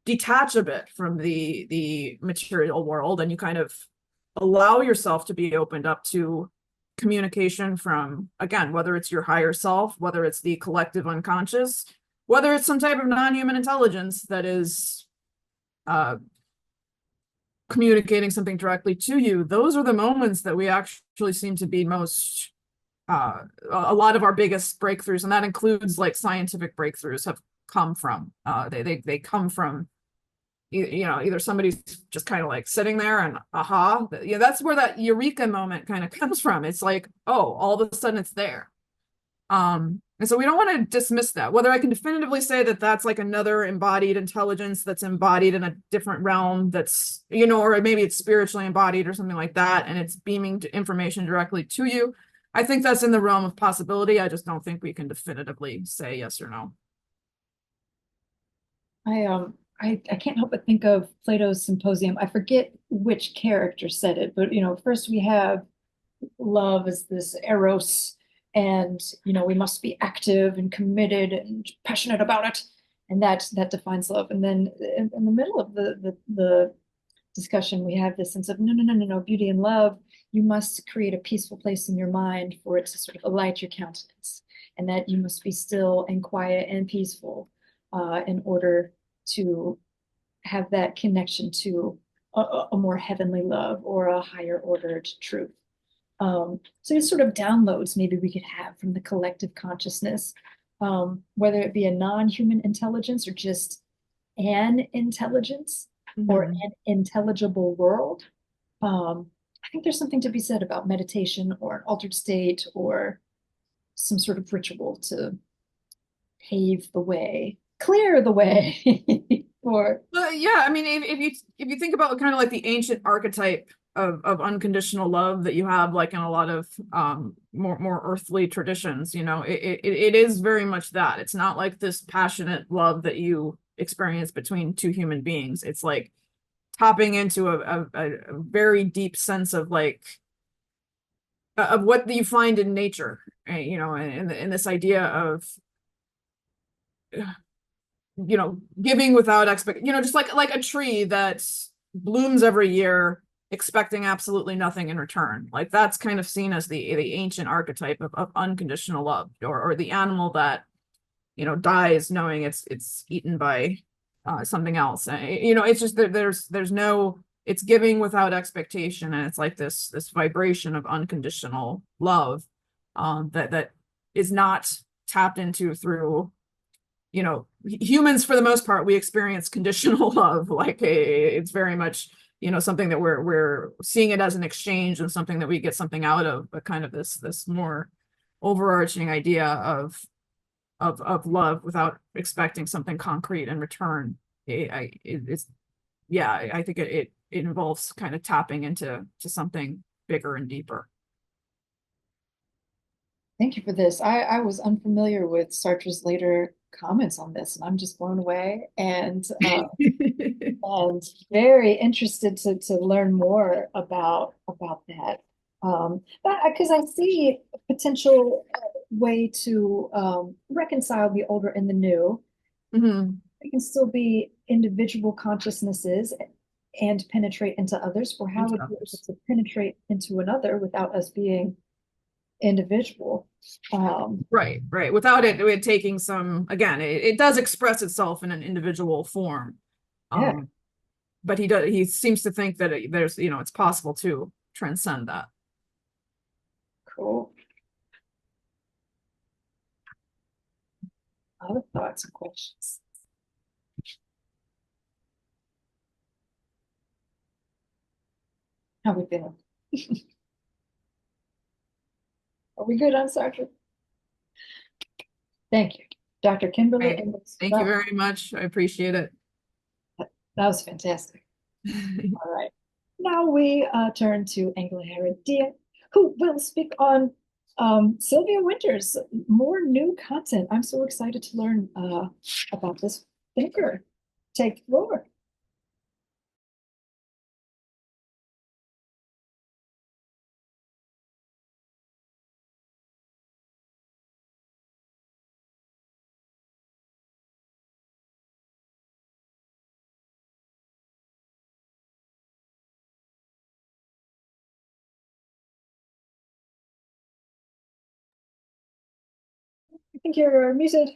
Speaker 2: detach a bit from the material world and you kind of allow yourself to be opened up to communication from, again, whether it's your higher self, whether it's the collective unconscious, whether it's some type of non-human intelligence that is communicating something directly to you. Those are the moments that we actually seem to be most a lot of our biggest breakthroughs, and that includes like scientific breakthroughs, have come from they come from, you know, either somebody's just kind of like sitting there and aha, yeah, that's where that eureka moment kind of comes from. It's like, oh, all of a sudden it's there. And so we don't want to dismiss that. Whether I can definitively say that that's like another embodied intelligence that's embodied in a different realm, that's, you know, or maybe it's spiritually embodied or something like that, and it's beaming information directly to you, I think that's in the realm of possibility. I just don't think we can definitively say yes or no.
Speaker 1: I can't help but think of Plato's Symposium. I forget which character said it, but you know, first we have love as this eros, and you know, we must be active and committed and passionate about it, and that defines love. And then in the middle of the discussion, we have this sense of no, beauty and love, you must create a peaceful place in your mind for it to sort of alight your countenance, and that you must be still and quiet and peaceful in order to have that connection to a more heavenly love or a higher ordered truth. So it's sort of downloads maybe we could have from the collective consciousness, whether it be a non-human intelligence or just an intelligence or an intelligible world. I think there's something to be said about meditation or an altered state or some sort of ritual to pave the way, clear the way for.
Speaker 2: Well, yeah, I mean, if you think about kind of like the ancient archetype of unconditional love that you have like in a lot of more earthly traditions, you know, it is very much that. It's not like this passionate love that you experience between two human beings. It's like tapping into a very deep sense of like of what you find in nature, you know, and this idea of, you know, giving without you know, just like a tree that blooms every year expecting absolutely nothing in return. Like that's kind of seen as the ancient archetype of unconditional love, or the animal that, you know, dies knowing it's eaten by something else. You know, it's just there's no, it's giving without expectation, and it's like this vibration of unconditional love that is not tapped into through, you know, humans. For the most part, we experience conditional love. Like it's very much, you know, something that we're seeing it as an exchange and something that we get something out of, but kind of this more overarching idea of love without expecting something concrete in return. I think it involves kind of tapping into something bigger and deeper.
Speaker 1: Thank you for this. I was unfamiliar with Sartre's later comments on this, and I'm just blown away and very interested to learn more about that. But because I see a potential way to reconcile the older and the new. It can still be individual consciousnesses and penetrate into others, or how would we be able to penetrate into another without us being individual?
Speaker 2: Right. Without it taking some, again, it does express itself in an individual form.
Speaker 1: Yeah.
Speaker 2: But he seems to think that there's, you know, it's possible to transcend that.
Speaker 1: Cool. Other thoughts and questions? How we feeling? Are we good on Sartre? Thank you. Dr. Kimberly
Speaker 2: Great.
Speaker 1: Engels.
Speaker 2: Thank you very much. I appreciate it.
Speaker 1: That was fantastic. All right. Now we turn to Angela Heredia, who will speak on Sylvia Wynters. More new content. I'm so excited to learn about this thinker. Take the floor. I think you're muted.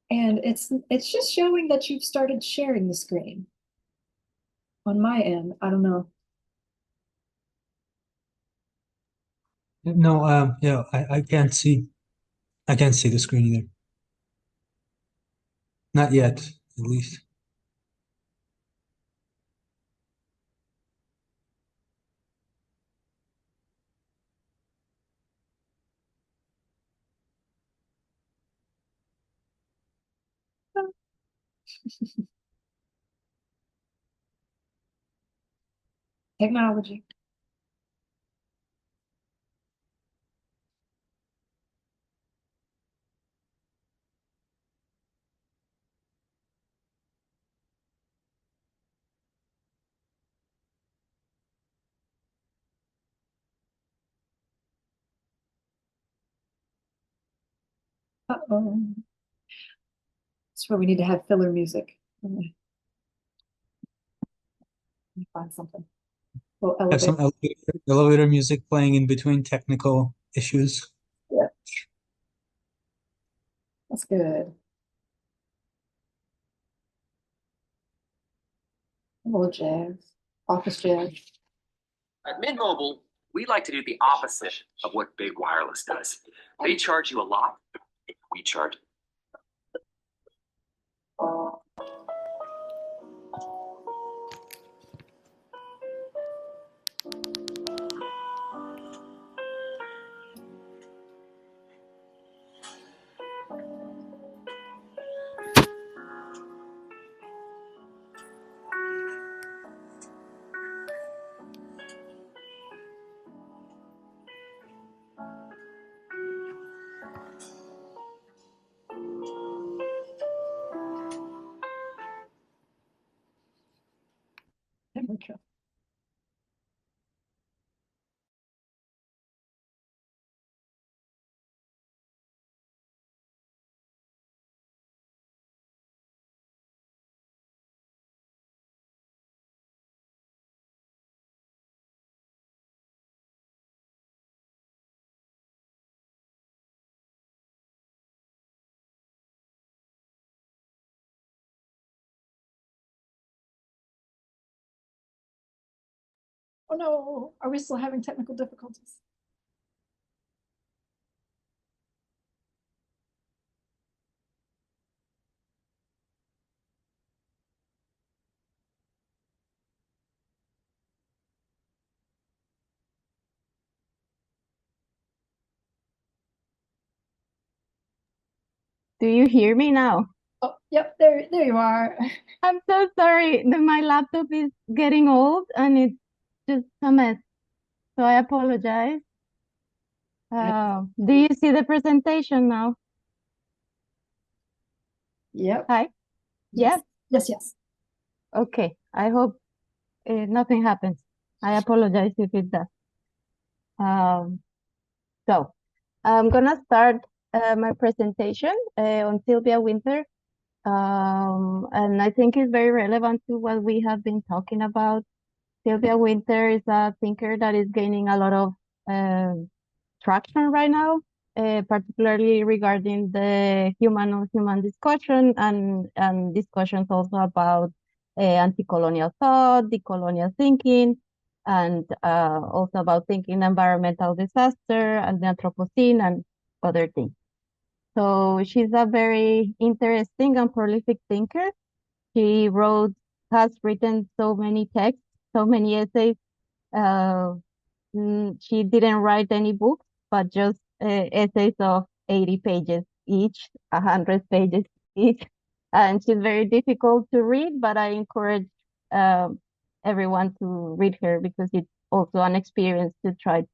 Speaker 1: And it's just showing that you've started sharing the screen. On my end, I don't know.
Speaker 3: No, yeah, I can't see. I can't see the screen either. Not yet, at least.
Speaker 1: Technology. Uh-oh. That's where we need to have filler music. Let me find something. Well,
Speaker 3: Have some elevator music playing in between technical issues.
Speaker 1: Yeah. That's good. A little jazz. Office jazz.
Speaker 5: At Mint Mobile, we like to do the opposite of what big wireless does. They charge you a lot, we charge.
Speaker 1: There we go. Oh no, are we still having technical difficulties?
Speaker 4: Do you hear me now?
Speaker 1: Oh, yep, there you are.
Speaker 4: I'm so sorry. My laptop is getting old and it's just a mess. So I apologize. Do you see the presentation now?
Speaker 1: Yep.
Speaker 4: Hi? Yes?
Speaker 1: Yes.
Speaker 4: Okay. I hope nothing happens. I apologize if it does. So I'm gonna start my presentation on Sylvia Wynters. And I think it's very relevant to what we have been talking about. Sylvia Wynters is a thinker that is gaining a lot of traction right now, particularly regarding the human-on-human discussion and discussions also about anti-colonial thought, decolonial thinking, and also about thinking environmental disaster and the Anthropocene and other things. So she's a very interesting and prolific thinker. She has written so many texts, so many essays. Uh, she didn't write any books, but just essays of 80 pages each, 100 pages each. And she's very difficult to read, but I encourage um, everyone to read her because it's also an experience to try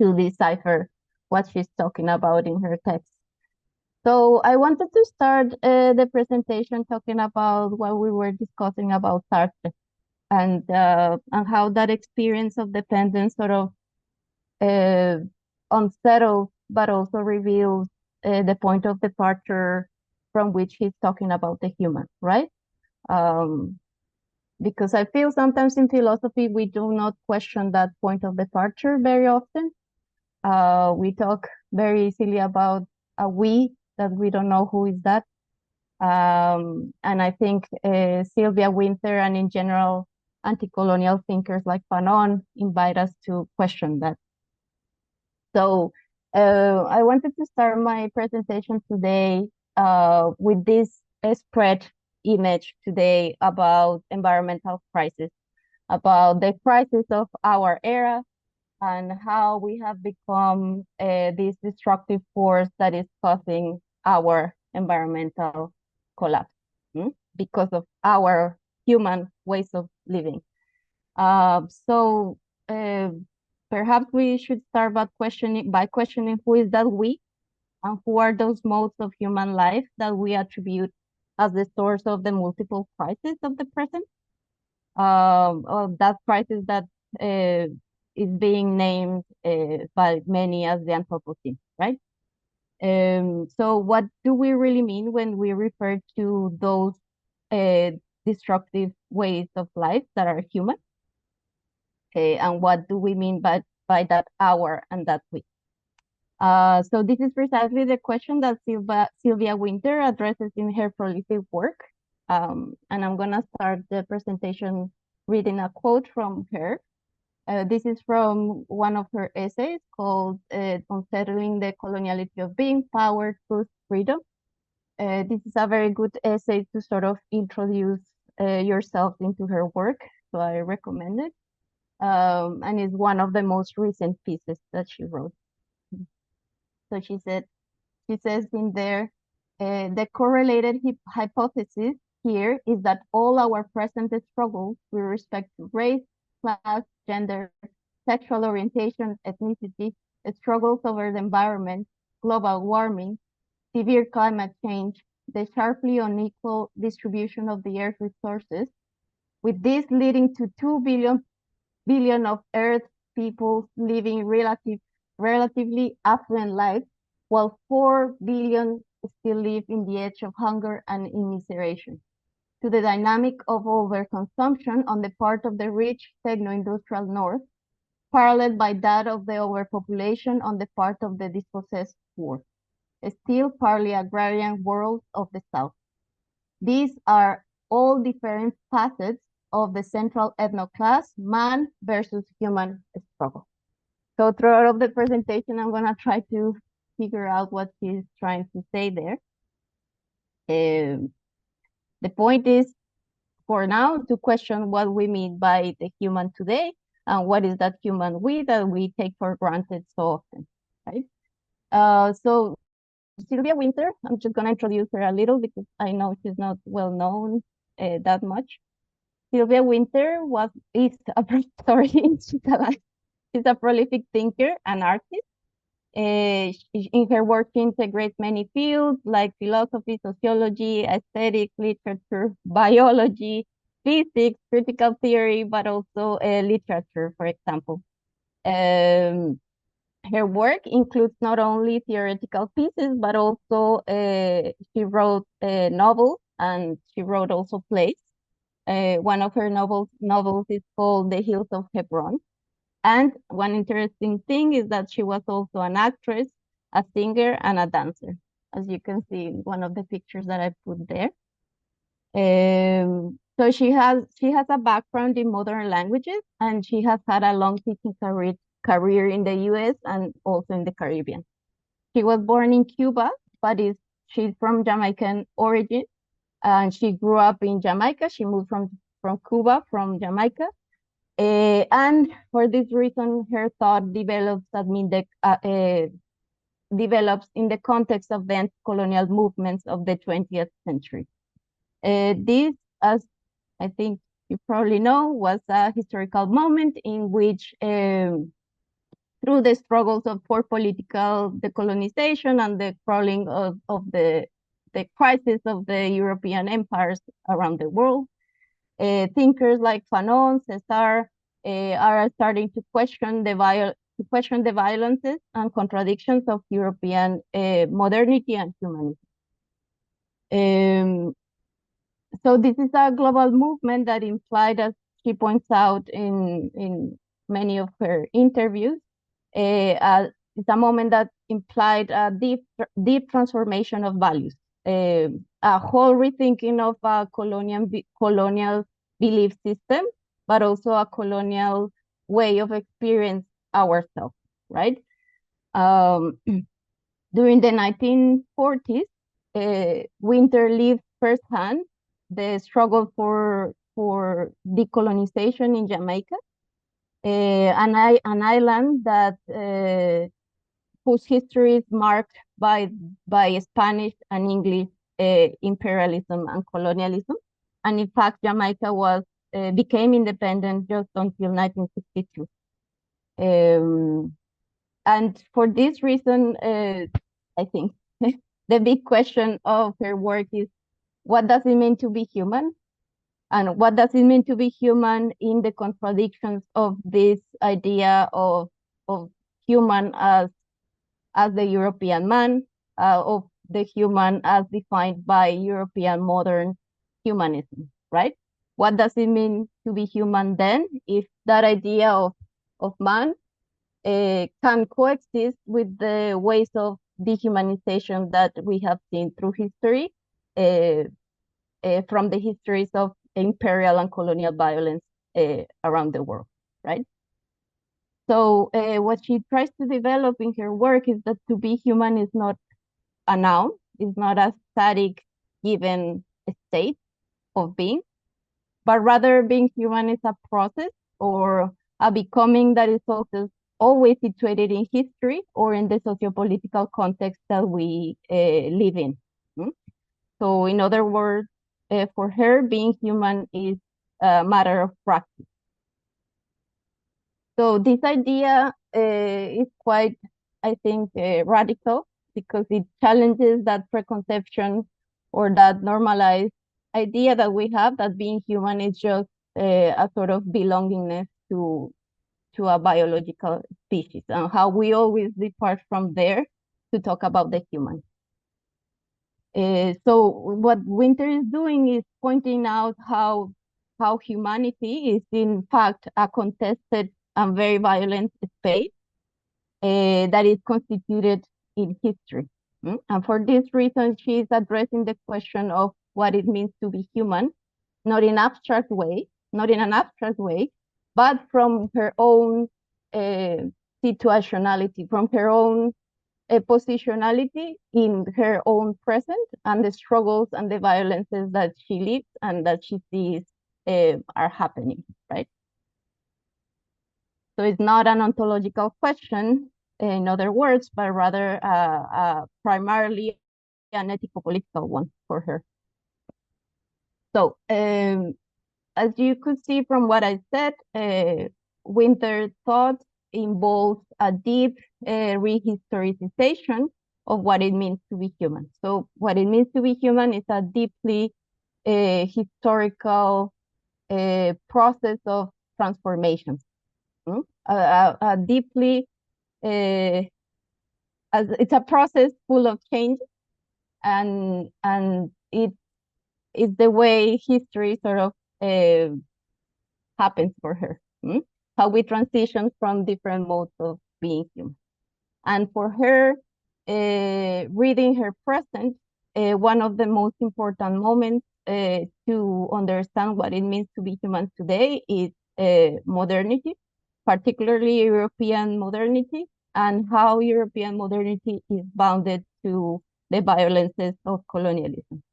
Speaker 4: to decipher what she's talking about in her text. So I wanted to start the presentation talking about what we were discussing about Sartre and how that experience of dependence sort of uh, unsettles, but also reveals the point of departure from which he's talking about the human, right? Because I feel sometimes in philosophy we do not question that point of departure very often. We talk very easily about a we that we don't know who is that. And I think Sylvia Wynters and in general anti-colonial thinkers like Fanon invite us to question that. So I wanted to start my presentation today with this spread image today about environmental crisis, about the crisis of our era and how we have become this destructive force that is causing our environmental collapse because of our human ways of living. So perhaps we should start by questioning who is that we and who are those modes of human life that we attribute as the source of the multiple crises of the present. Of that crisis that is being named by many as the Anthropocene, right? So what do we really mean when we refer to those destructive ways of life that are human? And what do we mean by that our and that we? So this is precisely the question that Sylvia Wynters addresses in her prolific work. And I'm gonna start the presentation reading a quote from her. This is from one of her essays called Unsettling the Coloniality of Being, Power, Truth, Freedom. This is a very good essay to sort of introduce yourself into her work, so I recommend it. And it's one of the most recent pieces that she wrote. So she says in there, the correlated hypothesis here is that all our present struggles with respect to race, class, gender, sexual orientation, ethnicity, struggles over the environment, global warming, severe climate change, the sharply unequal distribution of the Earth's resources, with this leading to 2 billion of Earth people living relatively affluent lives, while 4 billion still live in the edge of hunger and immiseration. To the dynamic of overconsumption on the part of the rich techno-industrial North, paralleled by that of the overpopulation on the part of the dispossessed poor, still partly agrarian world of the South. These are all different facets of the central ethno-class, man versus human struggle. So throughout the presentation, I'm gonna try to figure out what she's trying to say there. The point is, for now, to question what we mean by the human today and what is that human we that we take for granted so often, right? So Sylvia Wynters, I'm just gonna introduce her a little because I know she's not well known that much. Sylvia Wynters is she's a prolific thinker and artist. In her work, she integrates many fields like philosophy, sociology, aesthetics, literature, biology, physics, critical theory, but also literature, for example. Her work includes not only theoretical pieces, but also she wrote novels and she wrote also plays. One of her novels is called The Hills of Hebron. And one interesting thing is that she was also an actress, a singer, and a dancer, as you can see in one of the pictures that I put there. So she has a background in modern languages, and she has had a long teaching career in the US and also in the Caribbean. She was born in Cuba but she's from Jamaican origin, and she grew up in Jamaica. She moved from Cuba, from Jamaica. And for this reason, her thought develops develops in the context of the colonial movements of the 20th century. This, as I think you probably know, was a historical moment in which, through the struggles for political decolonization and the crawling of the crisis of the European empires around the world, thinkers like Fanon, César, are starting to question the violences and contradictions of European modernity and humanism. So this is a global movement that implied, as she points out in many of her interviews, it's a moment that implied a deep transformation of values, a whole rethinking of a colonial belief system, but also a colonial way of experience ourselves, right? During the 1940s, Winter lived firsthand the struggle for decolonization in Jamaica, an island that whose history is marked by Spanish and English imperialism and colonialism. And in fact, Jamaica became independent just until 1962. And for this reason, I think the big question of her work is, what does it mean to be human? And what does it mean to be human in the contradictions of this idea of human as the European man, of the human as defined by European modern humanism, right? What does it mean to be human then, if that idea of man can coexist with the ways of dehumanization that we have seen through history, from the histories of imperial and colonial violence around the world, right? So what she tries to develop in her work is that to be human is not a noun, is not a static given state of being, but rather being human is a process or a becoming that is also always situated in history or in the sociopolitical context that we live in. So in other words, for her, being human is a matter of practice. So this idea is quite, I think, radical, because it challenges that preconception or that normalized idea that we have that being human is just a sort of belongingness to a biological species, and how we always depart from there to talk about the human. So what Winter is doing is pointing out how humanity is in fact a contested and very violent space that is constituted in history. And for this reason, she is addressing the question of what it means to be human, not in an abstract way, but from her own situationality, from her own positionality in her own present, and the struggles and the violences that she lives and that she sees are happening, right? So it's not an ontological question, in other words, but rather primarily an ethico-political one for her. So as you could see from what I said, Winter's thought involves a deep rehistoricization of what it means to be human. So what it means to be human is a deeply historical process of transformation. A deeply, it's a process full of change, and it's the way history sort of happens for her. How we transition from different modes of being human. And for her, reading her present, one of the most important moments to understand what it means to be human today is modernity, particularly European modernity, and how European modernity is bounded to the violences of colonialism.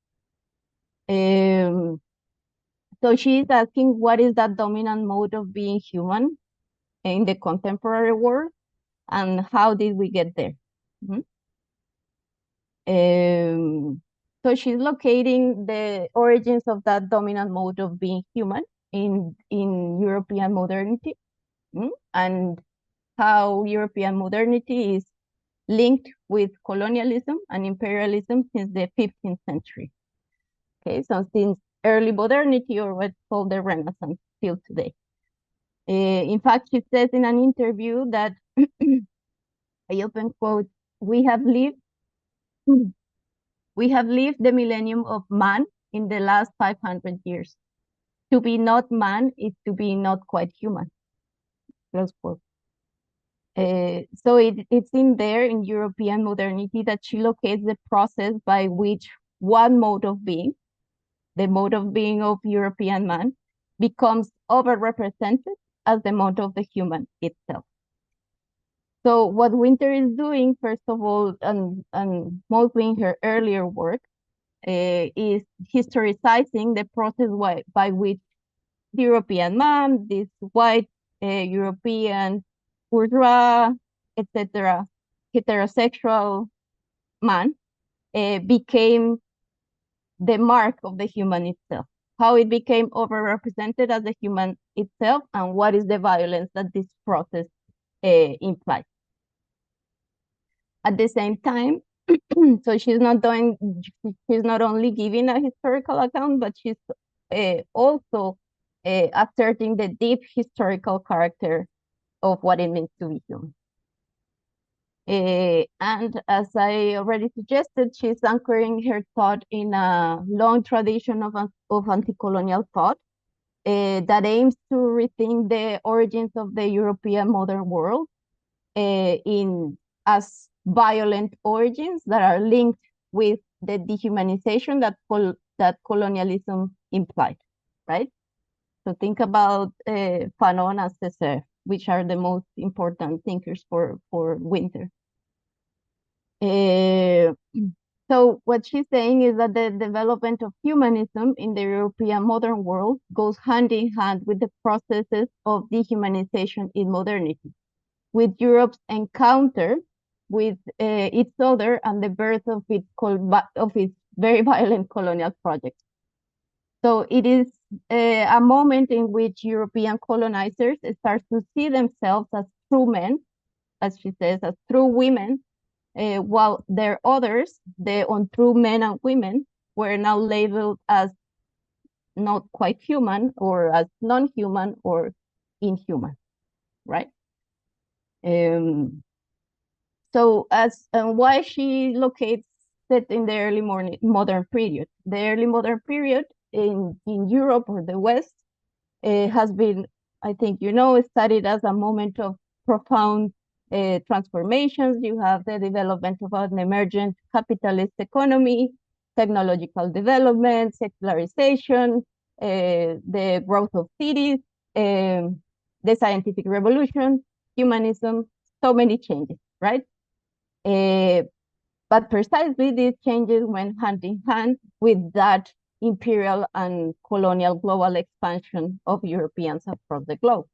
Speaker 4: So she's asking, what is that dominant mode of being human in the contemporary world, and how did we get there? So she's locating the origins of that dominant mode of being human in European modernity, and how European modernity is linked with colonialism and imperialism since the 15th century. Okay, so since early modernity, or what's called the Renaissance, till today. In fact, she says in an interview that, I open quote, we have lived the millennium of man in the last 500 years. To be not man is to be not quite human. Close quote. So it's in there, in European modernity, that she locates the process by which one mode of being, the mode of being of European man, becomes overrepresented as the mode of the human itself. So what Winter is doing, first of all, and mostly in her earlier work, is historicizing the process by which the European man, this white European bourgeois, etc., heterosexual man, became the mark of the human itself, how it became overrepresented as the human itself, and what is the violence that this process implies. At the same time, so she's not only giving a historical account, but she's also asserting the deep historical character of what it means to be human. And as I already suggested, she's anchoring her thought in a long tradition of anti-colonial thought that aims to rethink the origins of the European modern world as violent origins that are linked with the dehumanization that colonialism implied, right? So think about Fanon and Césaire, which are the most important thinkers for Winter. So what she's saying is that the development of humanism in the European modern world goes hand in hand with the processes of dehumanization in modernity, with Europe's encounter with its other and the birth of its very violent colonial projects. So it is a moment in which European colonizers start to see themselves as true men, as she says, as true women, while their others, the untrue men and women, were now labeled as not quite human, or as non-human, or inhuman, right? So why she locates it in the early modern period. The early modern period in Europe or the West has been, I think you know, studied as a moment of profound transformations. You have the development of an emergent capitalist economy, technological development, secularization, the growth of cities, the scientific revolution, humanism, so many changes, right? But precisely these changes went hand in hand with that imperial and colonial global expansion of Europeans across the globe.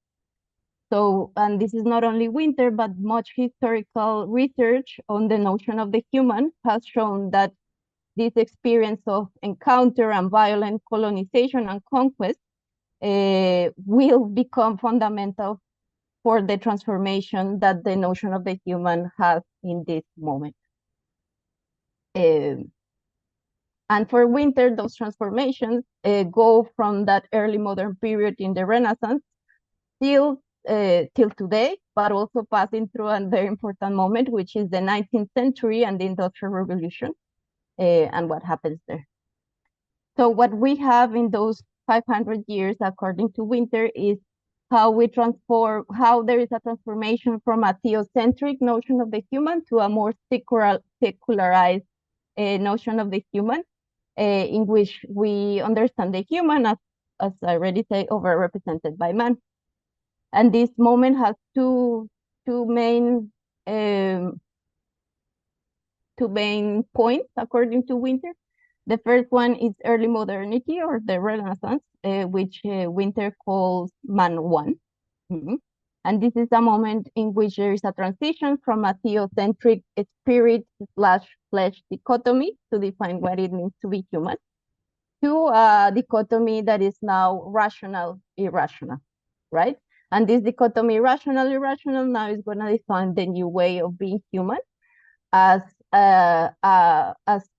Speaker 4: So, and this is not only Winter, but much historical research on the notion of the human has shown that this experience of encounter and violent colonization and conquest will become fundamental for the transformation that the notion of the human has in this moment. And for Winter, those transformations go from that early modern period in the Renaissance till today, but also passing through a very important moment, which is the 19th century and the Industrial Revolution, and what happens there. So what we have in those 500 years, according to Winter, is how there is a transformation from a theocentric notion of the human to a more secularized notion of the human, in which we understand the human as I already say, overrepresented by man. And this moment has two main two main points according to Winter. The first one is early modernity or the Renaissance, which Winter calls Man One. And this is a moment in which there is a transition from a theocentric spirit/flesh dichotomy to define what it means to be human, to a dichotomy that is now rational-irrational, right? And this dichotomy rational-irrational now is going to define the new way of being human as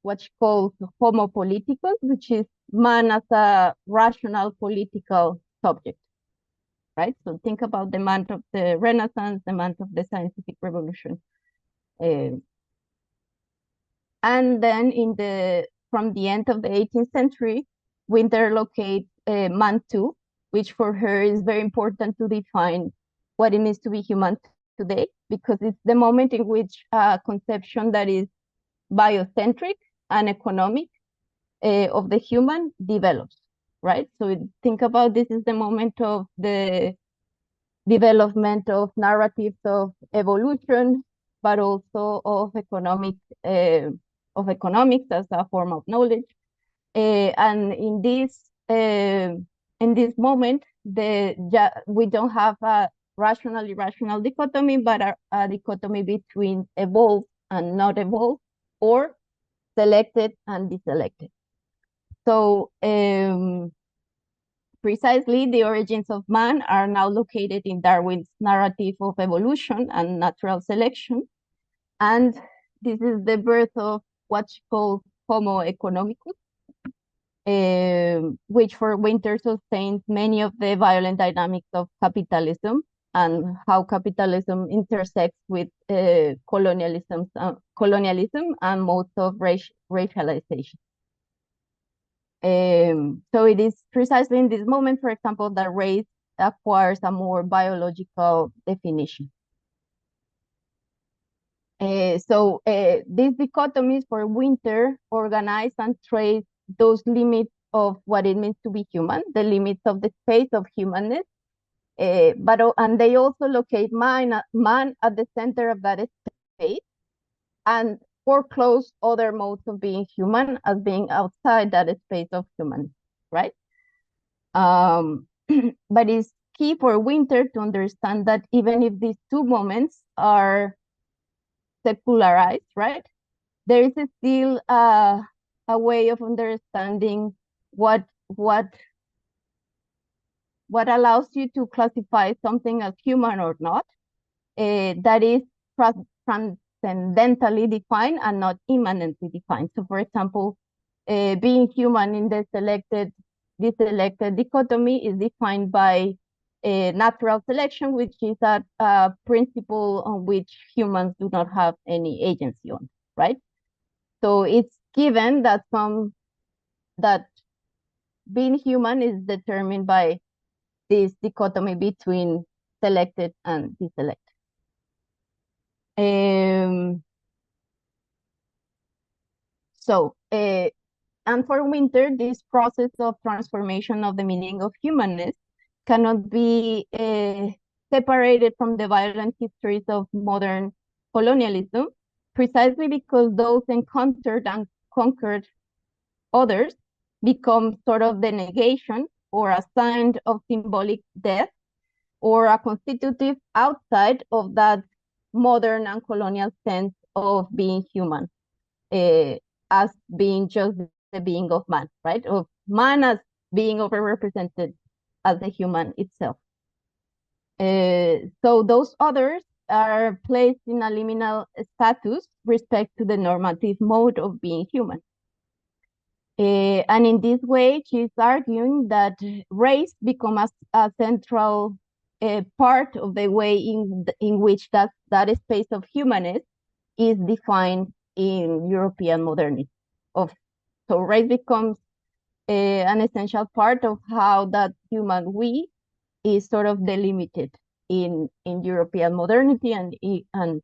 Speaker 4: what's called homo politicus, which is man as a rational political subject, right? So think about the man of the Renaissance, the man of the scientific revolution. And then from the end of the 18th century, Winter locates man two, which for her is very important to define what it means to be human today, because it's the moment in which a conception that is biocentric and economic of the human develops, right? So think about this is the moment of the development of narratives of evolution, but also of economics as a form of knowledge. And in this moment, we don't have a rational-irrational dichotomy, but a dichotomy between evolved and not evolved, or selected and deselected. So precisely the origins of man are now located in Darwin's narrative of evolution and natural selection. And this is the birth of what's called Homo economicus, which for Winter sustains many of the violent dynamics of capitalism and how capitalism intersects with colonialism and modes of racialization. So it is precisely in this moment, for example, that race acquires a more biological definition. So these dichotomies for Winter organize and trace those limits of what it means to be human, the limits of the space of humanness, and they also locate man at the center of that space and foreclose other modes of being human as being outside that space of human, right? But it's key for Winter to understand that even if these two moments are secularized, right, there is still a way of understanding what allows you to classify something as human or not, that is transcendentally defined and not immanently defined. So for example, being human in the deselected dichotomy is defined by natural selection, which is a principle on which humans do not have any agency on, right? So it's given that being human is determined by this dichotomy between selected and deselected. And for Winter, this process of transformation of the meaning of humanness cannot be separated from the violent histories of modern colonialism, precisely because those encountered and conquered others become sort of the negation or a sign of symbolic death or a constitutive outside of that modern and colonial sense of being human, as being just the being of man, right? Of man as being overrepresented as the human itself. So those others are placed in a liminal status respect to the normative mode of being human. And in this way, she's arguing that race becomes a central part of the way in which that space of humanness is defined in European modernity. So race becomes an essential part of how that human we is sort of delimited in European modernity and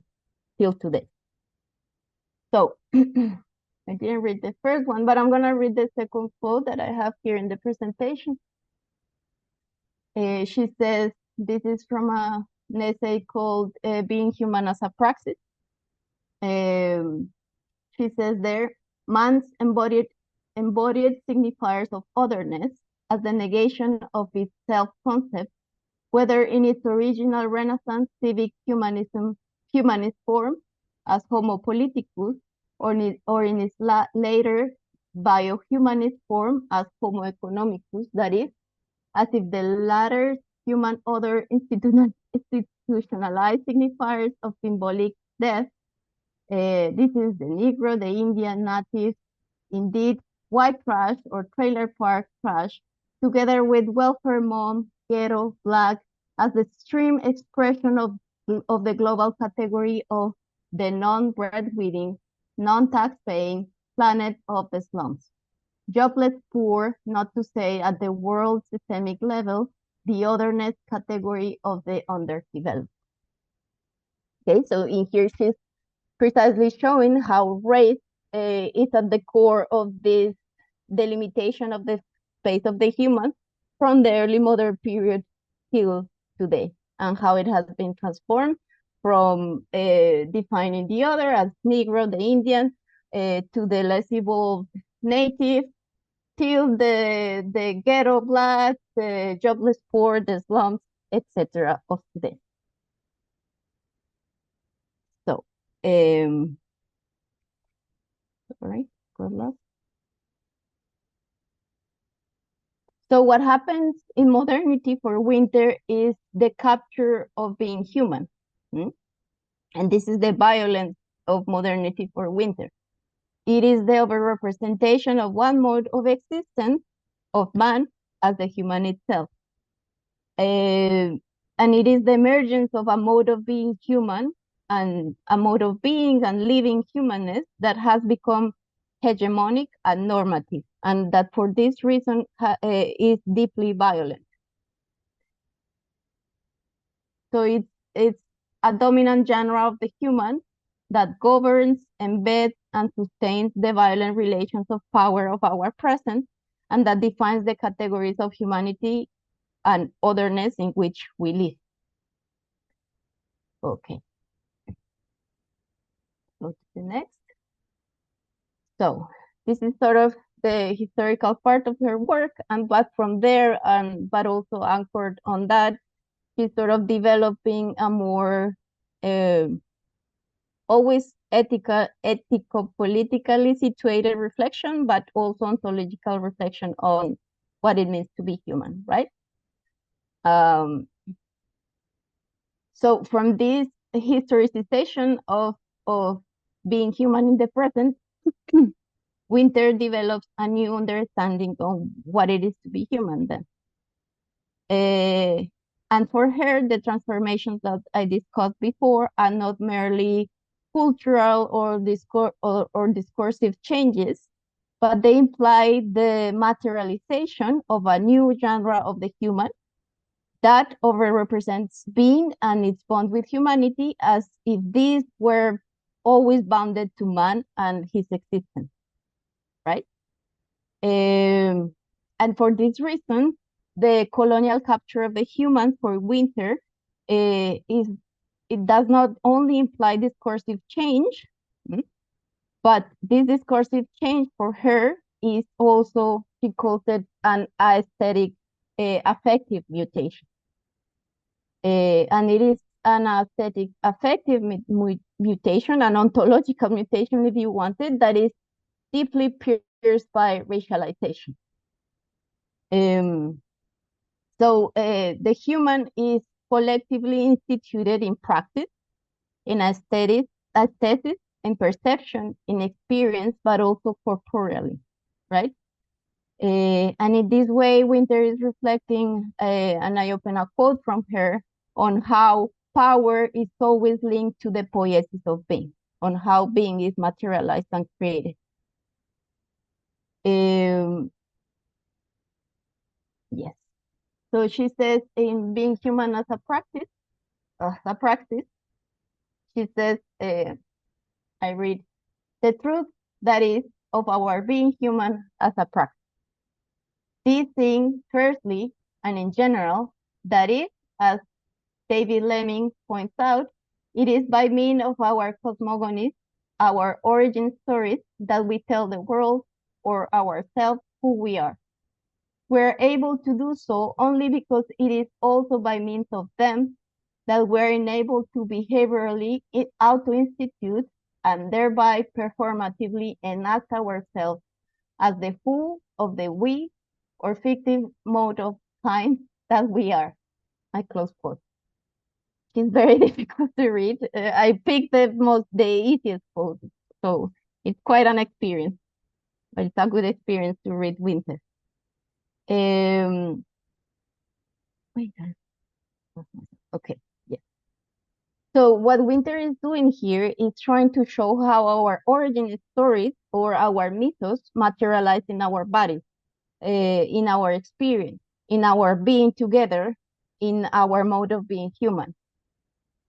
Speaker 4: till today. So I didn't read the first one, but I'm going to read the second quote that I have here in the presentation. She says, this is from an essay called Being Human as a Praxis. she says there, man's embodied signifiers of otherness as the negation of its self-concept, whether in its original Renaissance civic humanist form as Homo politicus, or in its later biohumanist form as Homo economicus, that is, as if the latter's human other institutionalized signifiers of symbolic death. This is the Negro, the Indian, native, indeed, white trash or trailer park trash, together with welfare mom, ghetto, black, as the extreme expression of the global category of the non-breadwinning, non-tax-paying planet of the slums. Jobless poor, not to say at the world systemic level, the otherness category of the underdeveloped. Okay, so in here she's precisely showing how race is at the core of this delimitation of the space of the human from the early modern period till today, and how it has been transformed from defining the other as Negro, the Indian, to the less evolved native, till the ghetto black, the jobless poor, the slums, etc. of today. So, all right, good luck. So what happens in modernity for Winter is the capture of being human. And this is the violence of modernity for Winter. It is the overrepresentation of one mode of existence of man as the human itself. And it is the emergence of a mode of being human and a mode of being and living humanness that has become hegemonic and normative, and that for this reason is deeply violent. So it's a dominant genre of the human that governs, embeds, and sustains the violent relations of power of our present, and that defines the categories of humanity and otherness in which we live. Okay. Go to the next. So this is sort of the historical part of her work, and but from there, but also anchored on that, she's sort of developing a more always ethico-politically situated reflection, but also ontological reflection on what it means to be human, right? So from this historicization of being human in the present, Winter develops a new understanding of what it is to be human then. And for her, the transformations that I discussed before are not merely cultural or discursive changes, but they imply the materialization of a new genre of the human that overrepresents being and its bond with humanity, as if these were always bounded to man and his existence, right? And for this reason, the colonial capture of the human for Winter it does not only imply discursive change, but this discursive change for her is also, she calls it an aesthetic affective mutation. And it is an aesthetic affective mutation, an ontological mutation, if you wanted, that is deeply pierced by racialization. So the human is collectively instituted in practice, in aesthesis, in perception, in experience, but also corporeally, right? And in this way, Winter is reflecting, and I open a quote from her, on how power is always linked to the poiesis of being, on how being is materialized and created. Yes. So she says in Being Human as a practice, she says, I read, the truth that is of our being human as a practice. This thing, firstly, and in general, that is, as David Lemming points out, it is by means of our cosmogonies our origin stories that we tell the world or ourselves who we are. We're able to do so only because it is also by means of them that we're enabled to behaviorally auto-institute and thereby performatively enact ourselves as the who of the we or fictive mode of time that we are. I close quote. It's very difficult to read. I picked the easiest quote, so it's quite an experience, but it's a good experience to read Winter. Wait, okay, yeah. So what Winter is doing here is trying to show how our origin stories or our mythos materialize in our bodies, in our experience, in our being together, in our mode of being human.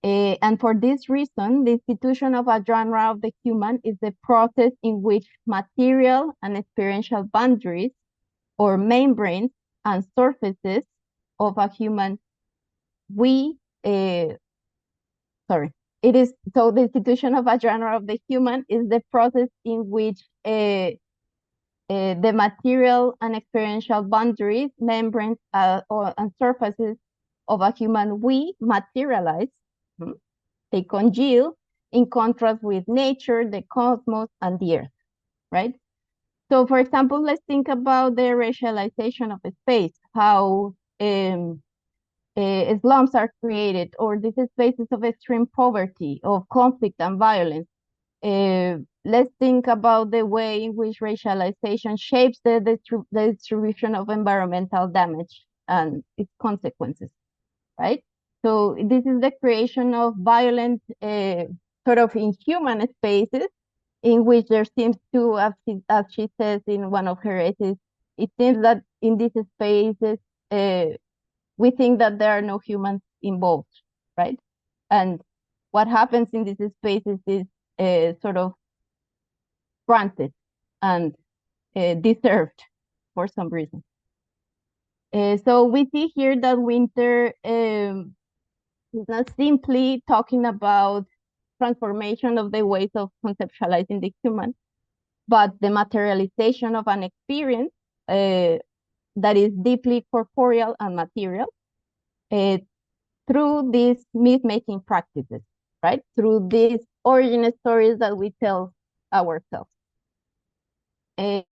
Speaker 4: And for this reason, the institution of a genre of the human is the process in which material and experiential boundaries or membranes and surfaces of a human so the institution of a genre of the human is the process in which the material and experiential boundaries, membranes, and surfaces of a human we materialize. They congeal in contrast with nature, the cosmos, and the earth, right? So, for example, let's think about the racialization of space, how slums are created, or these spaces of extreme poverty, of conflict and violence. Let's think about the way in which racialization shapes the distribution of environmental damage and its consequences, right? So this is the creation of violent, sort of inhuman spaces in which there seems to, as she says in one of her essays, it seems that in these spaces, we think that there are no humans involved, right? And what happens in these spaces is sort of granted and deserved for some reason. So we see here that Winter is not simply talking about transformation of the ways of conceptualizing the human, but the materialization of an experience that is deeply corporeal and material through these myth-making practices, right? Through these origin stories that we tell ourselves. And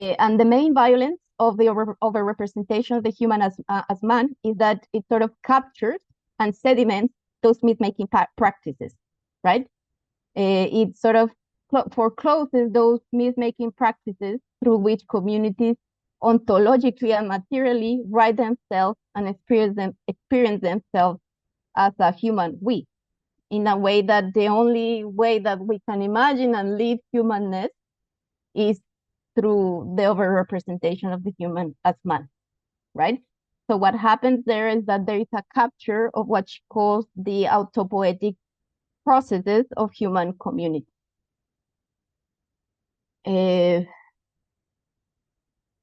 Speaker 4: the main violence of the over-representation of the human as man is that it sort of captures and sediments those myth-making practices, right? It sort of forecloses those myth-making practices through which communities ontologically and materially write themselves and experience themselves as a human we, in a way that the only way that we can imagine and live humanness is through the overrepresentation of the human as man, right? So what happens there is that there is a capture of what she calls the autopoetic processes of human community.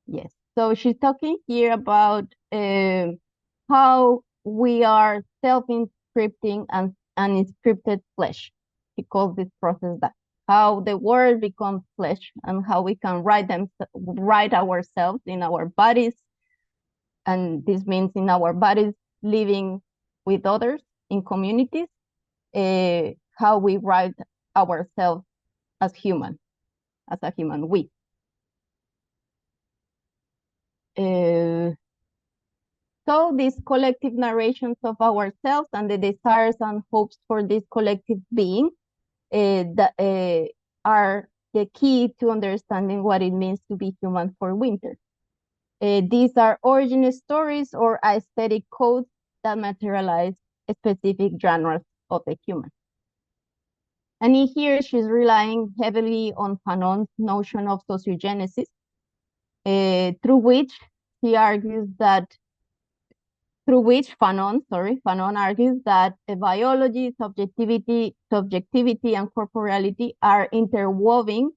Speaker 4: Yes, so she's talking here about how we are self-inscripting and unscripted flesh. She calls this process that. How the world becomes flesh and how we can write ourselves in our bodies. And this means in our bodies living with others in communities, how we write ourselves as a human we. So these collective narrations of ourselves and the desires and hopes for this collective being that are the key to understanding what it means to be human for Winter. These are origin stories or aesthetic codes that materialize specific genres of the human. And in here, she's relying heavily on Fanon's notion of sociogenesis, through which Fanon argues that biology, subjectivity, and corporeality are interwoven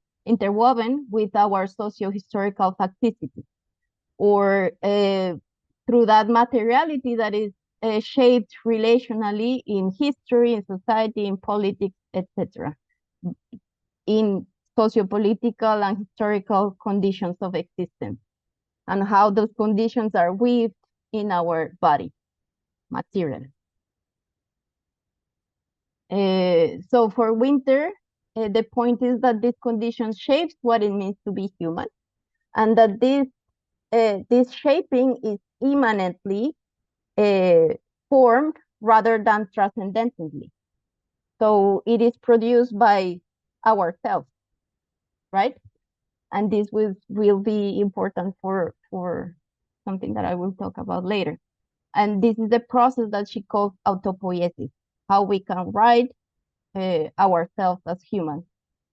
Speaker 4: with our socio-historical facticity, or through that materiality that is shaped relationally in history, in society, in politics, etc., in sociopolitical and historical conditions of existence, and how those conditions are weaved in our body, material. So for Winter, the point is that this condition shapes what it means to be human, and that this shaping is immanently formed rather than transcendently. So it is produced by ourselves, right? And this will be important for something that I will talk about later. And this is the process that she calls autopoiesis, how we can write ourselves as humans,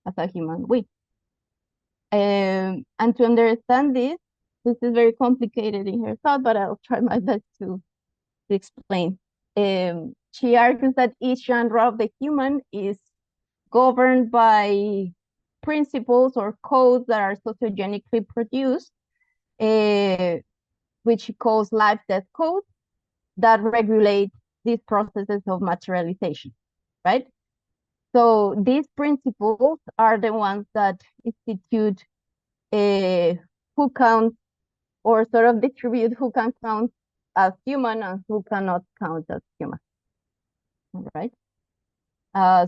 Speaker 4: as a human we. And to understand this is very complicated in her thought, but I'll try my best to explain. She argues that each genre of the human is governed by principles or codes that are sociogenically produced, which she calls life-death codes, that regulate these processes of materialization, right? So these principles are the ones that institute who counts, or sort of distribute who can count as human and who cannot count as human, right?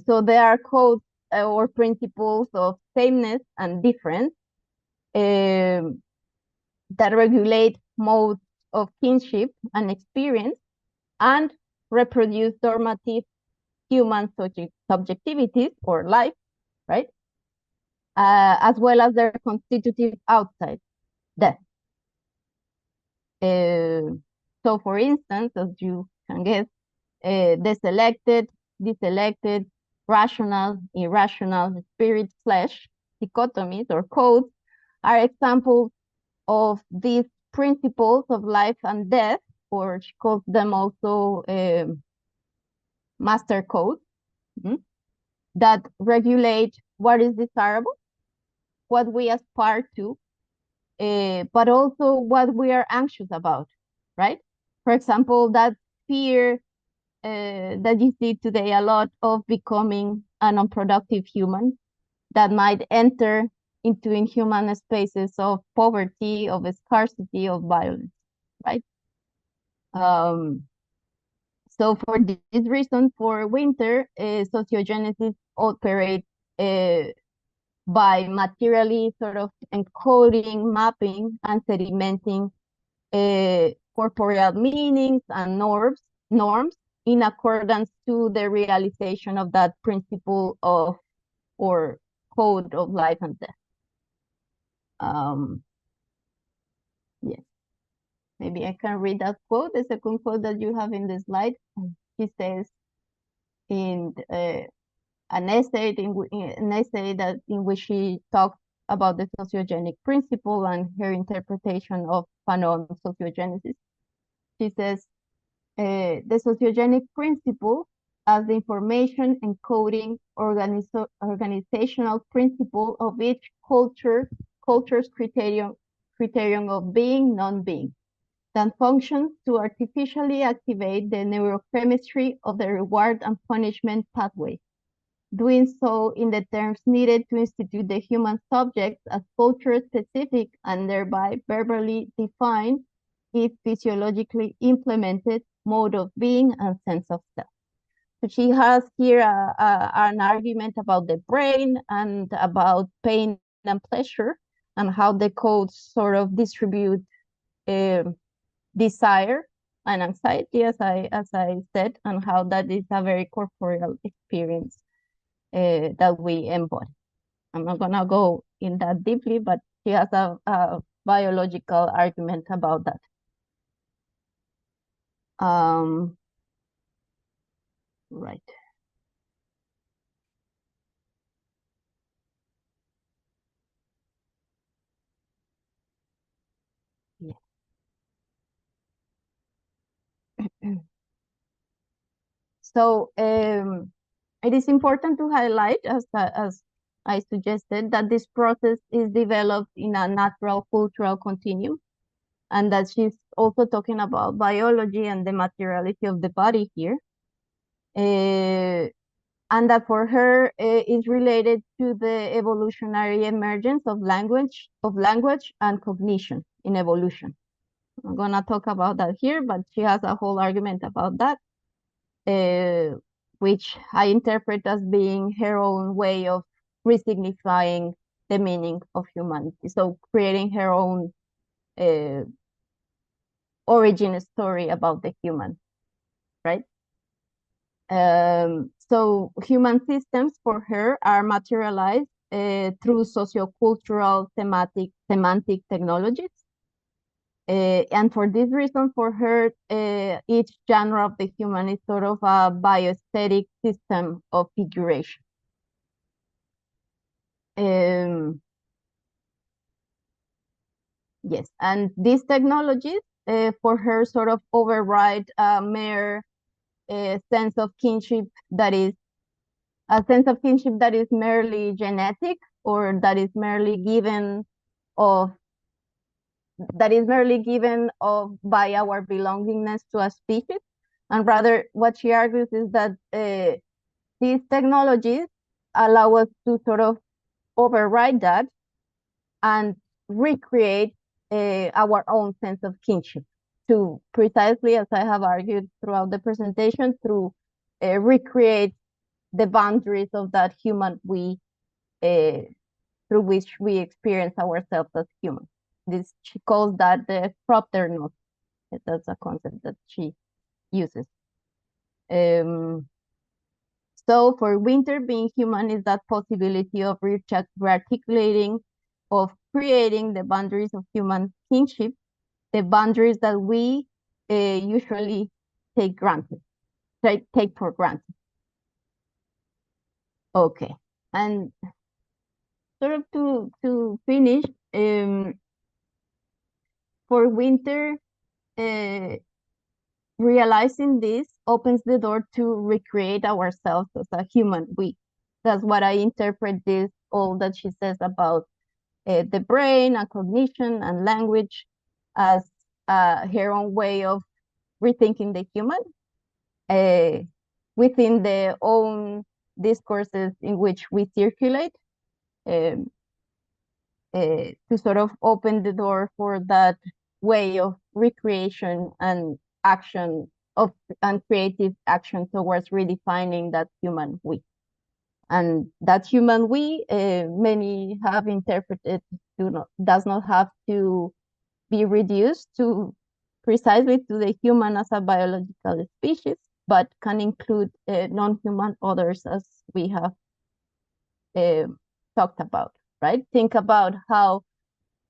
Speaker 4: So there are codes or principles of sameness and difference that regulate modes of kinship and experience and reproduce normative human subjectivities or life, right? As well as their constitutive outside, death. So for instance, as you can guess, the selected, deselected, rational, irrational, spirit, flesh dichotomies or codes are examples of these principles of life and death, or she calls them also master codes, that regulate what is desirable, what we aspire to, but also what we are anxious about, right? For example, that fear that you see today a lot of becoming an unproductive human that might enter into inhuman spaces of poverty, of scarcity, of violence, right? So for this reason, for Winter, sociogenesis operates by materially sort of encoding, mapping, and sedimenting corporeal meanings and norms in accordance to the realization of that principle of or code of life and death. Yes, maybe I can read that quote, the second quote that you have in the slide. He says in an essay in which she talks about the sociogenic principle and her interpretation of Fanon sociogenesis. She says, the sociogenic principle as the information encoding organizational principle of each culture's criterion of being, non-being, that functions to artificially activate the neurochemistry of the reward and punishment pathway, doing so in the terms needed to institute the human subject as culture-specific and thereby verbally define its physiologically implemented mode of being and sense of self. So she has here an argument about the brain and about pain and pleasure and how the codes sort of distribute desire and anxiety, as I said, and how that is a very corporeal experience that we embody. I'm not gonna go in that deeply, but she has a biological argument about that. Right. Yeah. So it is important to highlight, as I suggested, that this process is developed in a natural cultural continuum, and that she's also talking about biology and the materiality of the body here. And that for her is related to the evolutionary emergence of language and cognition in evolution. I'm gonna talk about that here, but she has a whole argument about that, which I interpret as being her own way of resignifying the meaning of humanity. So creating her own origin story about the human, right? So human systems for her are materialized through sociocultural semantic technologies. And for this reason, for her, each genre of the human is sort of a bioaesthetic system of figuration. Yes, and these technologies for her sort of override a mere sense of kinship that is merely genetic, or that is merely given of by our belongingness to a species. And rather, what she argues is that these technologies allow us to sort of override that and recreate our own sense of kinship, to precisely, as I have argued throughout the presentation, through recreate the boundaries of that human we through which we experience ourselves as humans. This, she calls that the propterness. That's a concept that she uses. So for Winter, being human is that possibility of rearticulating, of creating the boundaries of human kinship, the boundaries that we usually take for granted. Okay, and sort of to finish, for Winter, realizing this opens the door to recreate ourselves as a human we. That's what I interpret this, all that she says about the brain and cognition and language as her own way of rethinking the human within their own discourses in which we circulate, to sort of open the door for that way of recreation and action and creative action towards redefining that human we. And that human we, many have interpreted, does not have to be reduced to precisely to the human as a biological species, but can include non-human others, as we have talked about, right? Think about how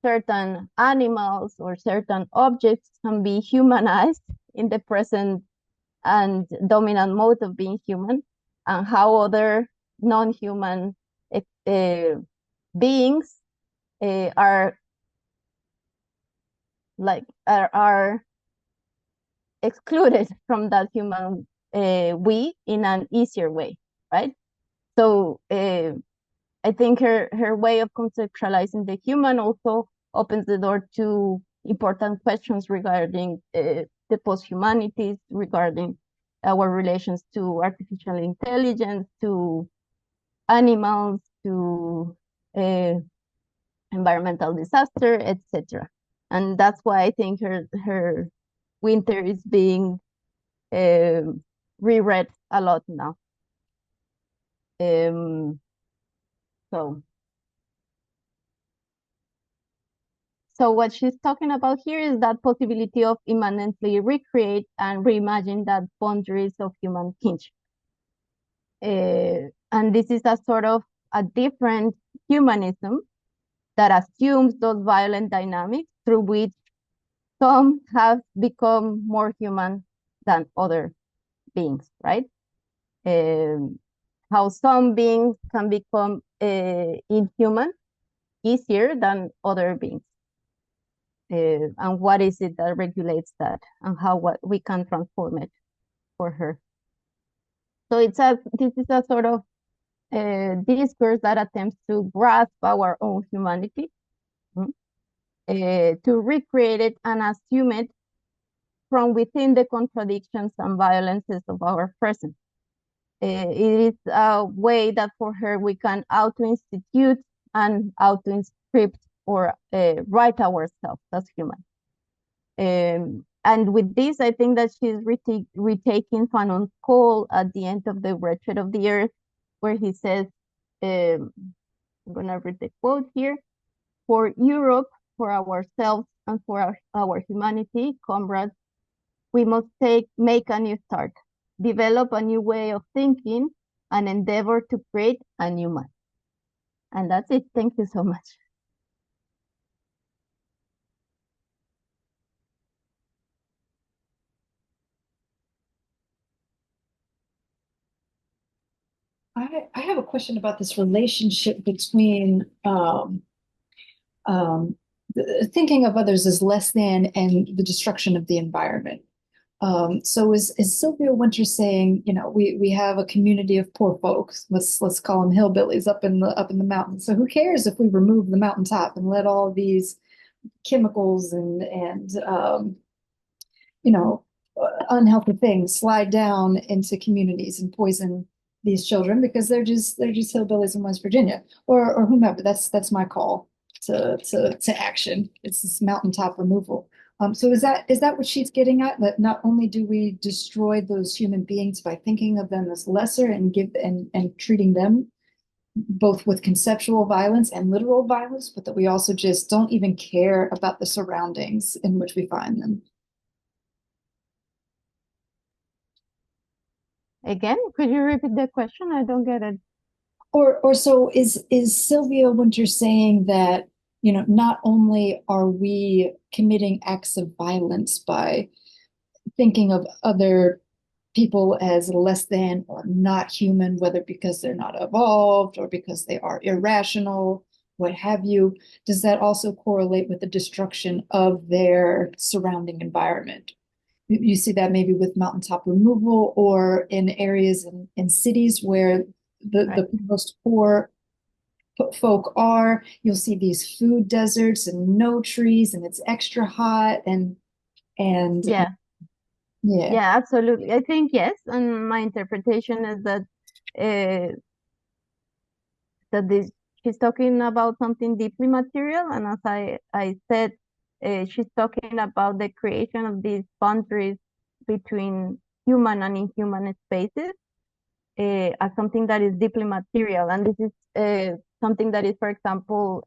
Speaker 4: certain animals or certain objects can be humanized in the present and dominant mode of being human, and how other non-human beings are excluded from that human we in an easier way, right? So I think her way of conceptualizing the human also opens the door to important questions regarding the post-humanities, regarding our relations to artificial intelligence, to animals, to environmental disaster, etc. And that's why I think her Winter is being reread a lot now. So what she's talking about here is that possibility of immanently recreate and reimagine that boundaries of human kinship. And this is a sort of a different humanism that assumes those violent dynamics through which some have become more human than other beings, right? How some beings can become inhuman easier than other beings. And what is it that regulates that, and how we can transform it for her. So this is a sort of discourse that attempts to grasp our own humanity, to recreate it and assume it from within the contradictions and violences of our present. It is a way that for her we can auto-institute and auto-inscript or write ourselves as human. And with this, I think that she's retaking Fanon's call at the end of The Wretched of the Earth, where he says, I'm going to read the quote here, "For Europe, for ourselves, and for our humanity, comrades, we must make a new start, develop a new way of thinking, and endeavor to create a new man." And that's it. Thank you so much.
Speaker 1: I have a question about this relationship between thinking of others as less than and the destruction of the environment. So is Sylvia Wynters saying, you know, we have a community of poor folks, let's call them hillbillies up in the mountains. So who cares if we remove the mountaintop and let all these chemicals and you know, unhealthy things slide down into communities and poison these children because they're just hillbillies in West Virginia or whomever. That's my call to action. It's this mountaintop removal. So is that what she's getting at? That not only do we destroy those human beings by thinking of them as lesser and treating them both with conceptual violence and literal violence, but that we also just don't even care about the surroundings in which we find them.
Speaker 4: Again, could you repeat the question? I don't get it.
Speaker 1: Or so is Sylvia Wynters saying that, you know, not only are we committing acts of violence by thinking of other people as less than or not human, whether because they're not evolved or because they are irrational, what have you, does that also correlate with the destruction of their surrounding environment? You see that maybe with mountaintop removal or in areas in cities where the most poor folk are, you'll see these food deserts and no trees and it's extra hot and
Speaker 4: yeah, absolutely. I think yes, and my interpretation is that she's talking about something deeply material, and as I said, she's talking about the creation of these boundaries between human and inhuman spaces as something that is deeply material. And this is something that is, for example,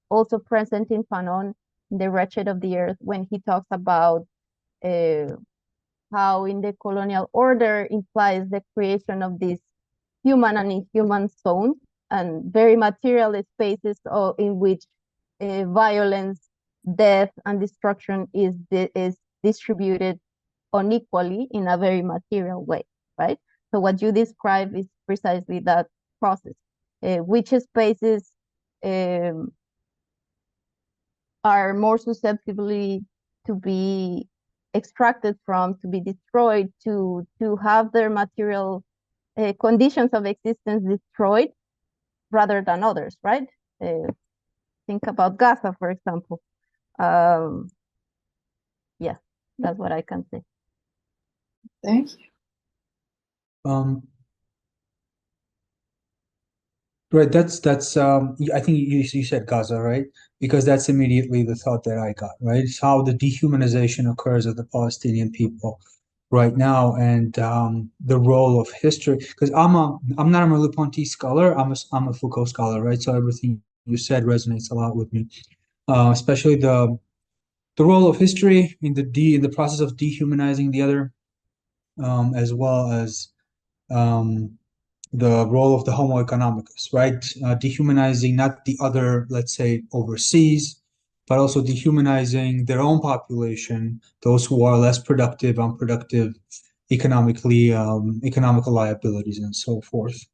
Speaker 4: also present in Fanon, The Wretched of the Earth, when he talks about how in the colonial order implies the creation of these human and inhuman zones and very material spaces in which violence, death, and destruction is distributed unequally in a very material way, right? So what you describe is precisely that process. Which spaces are more susceptible to be extracted from, to be destroyed, to have their material conditions of existence destroyed rather than others, right? Think about Gaza, for example. Yeah, that's what I can say.
Speaker 1: Thank you.
Speaker 3: Right, that's I think you said Gaza, right? Because that's immediately the thought that I got, right? It's how the dehumanization occurs of the Palestinian people right now, and the role of history. Because I'm not a Merleau-Ponty scholar, I'm a Foucault scholar, right? So everything you said resonates a lot with me, especially the role of history in the process of dehumanizing the other, as well as the role of the Homo economicus, right? Dehumanizing not the other, let's say, overseas, but also dehumanizing their own population, those who are less productive, unproductive, economically, economical liabilities, and so forth.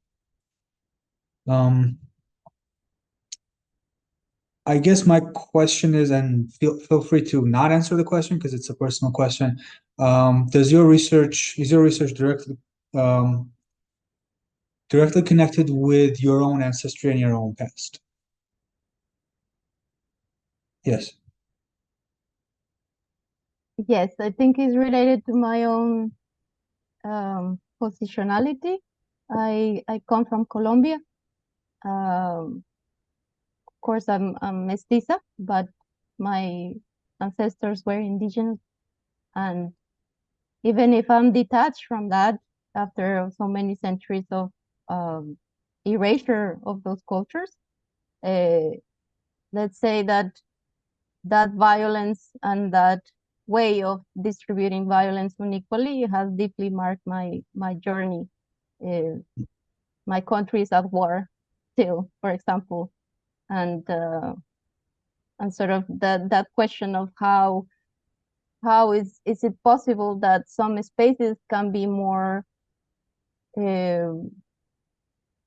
Speaker 3: I guess my question is, and feel free to not answer the question because it's a personal question. Is your research directly connected with your own ancestry and your own past? Yes.
Speaker 4: Yes, I think it's related to my own positionality. I come from Colombia. Of course, I'm mestiza, but my ancestors were indigenous, and even if I'm detached from that after so many centuries of erasure of those cultures, let's say that violence and that way of distributing violence unequally has deeply marked my journey. My country is at war still, for example, and sort of that question of how is it possible that some spaces can be more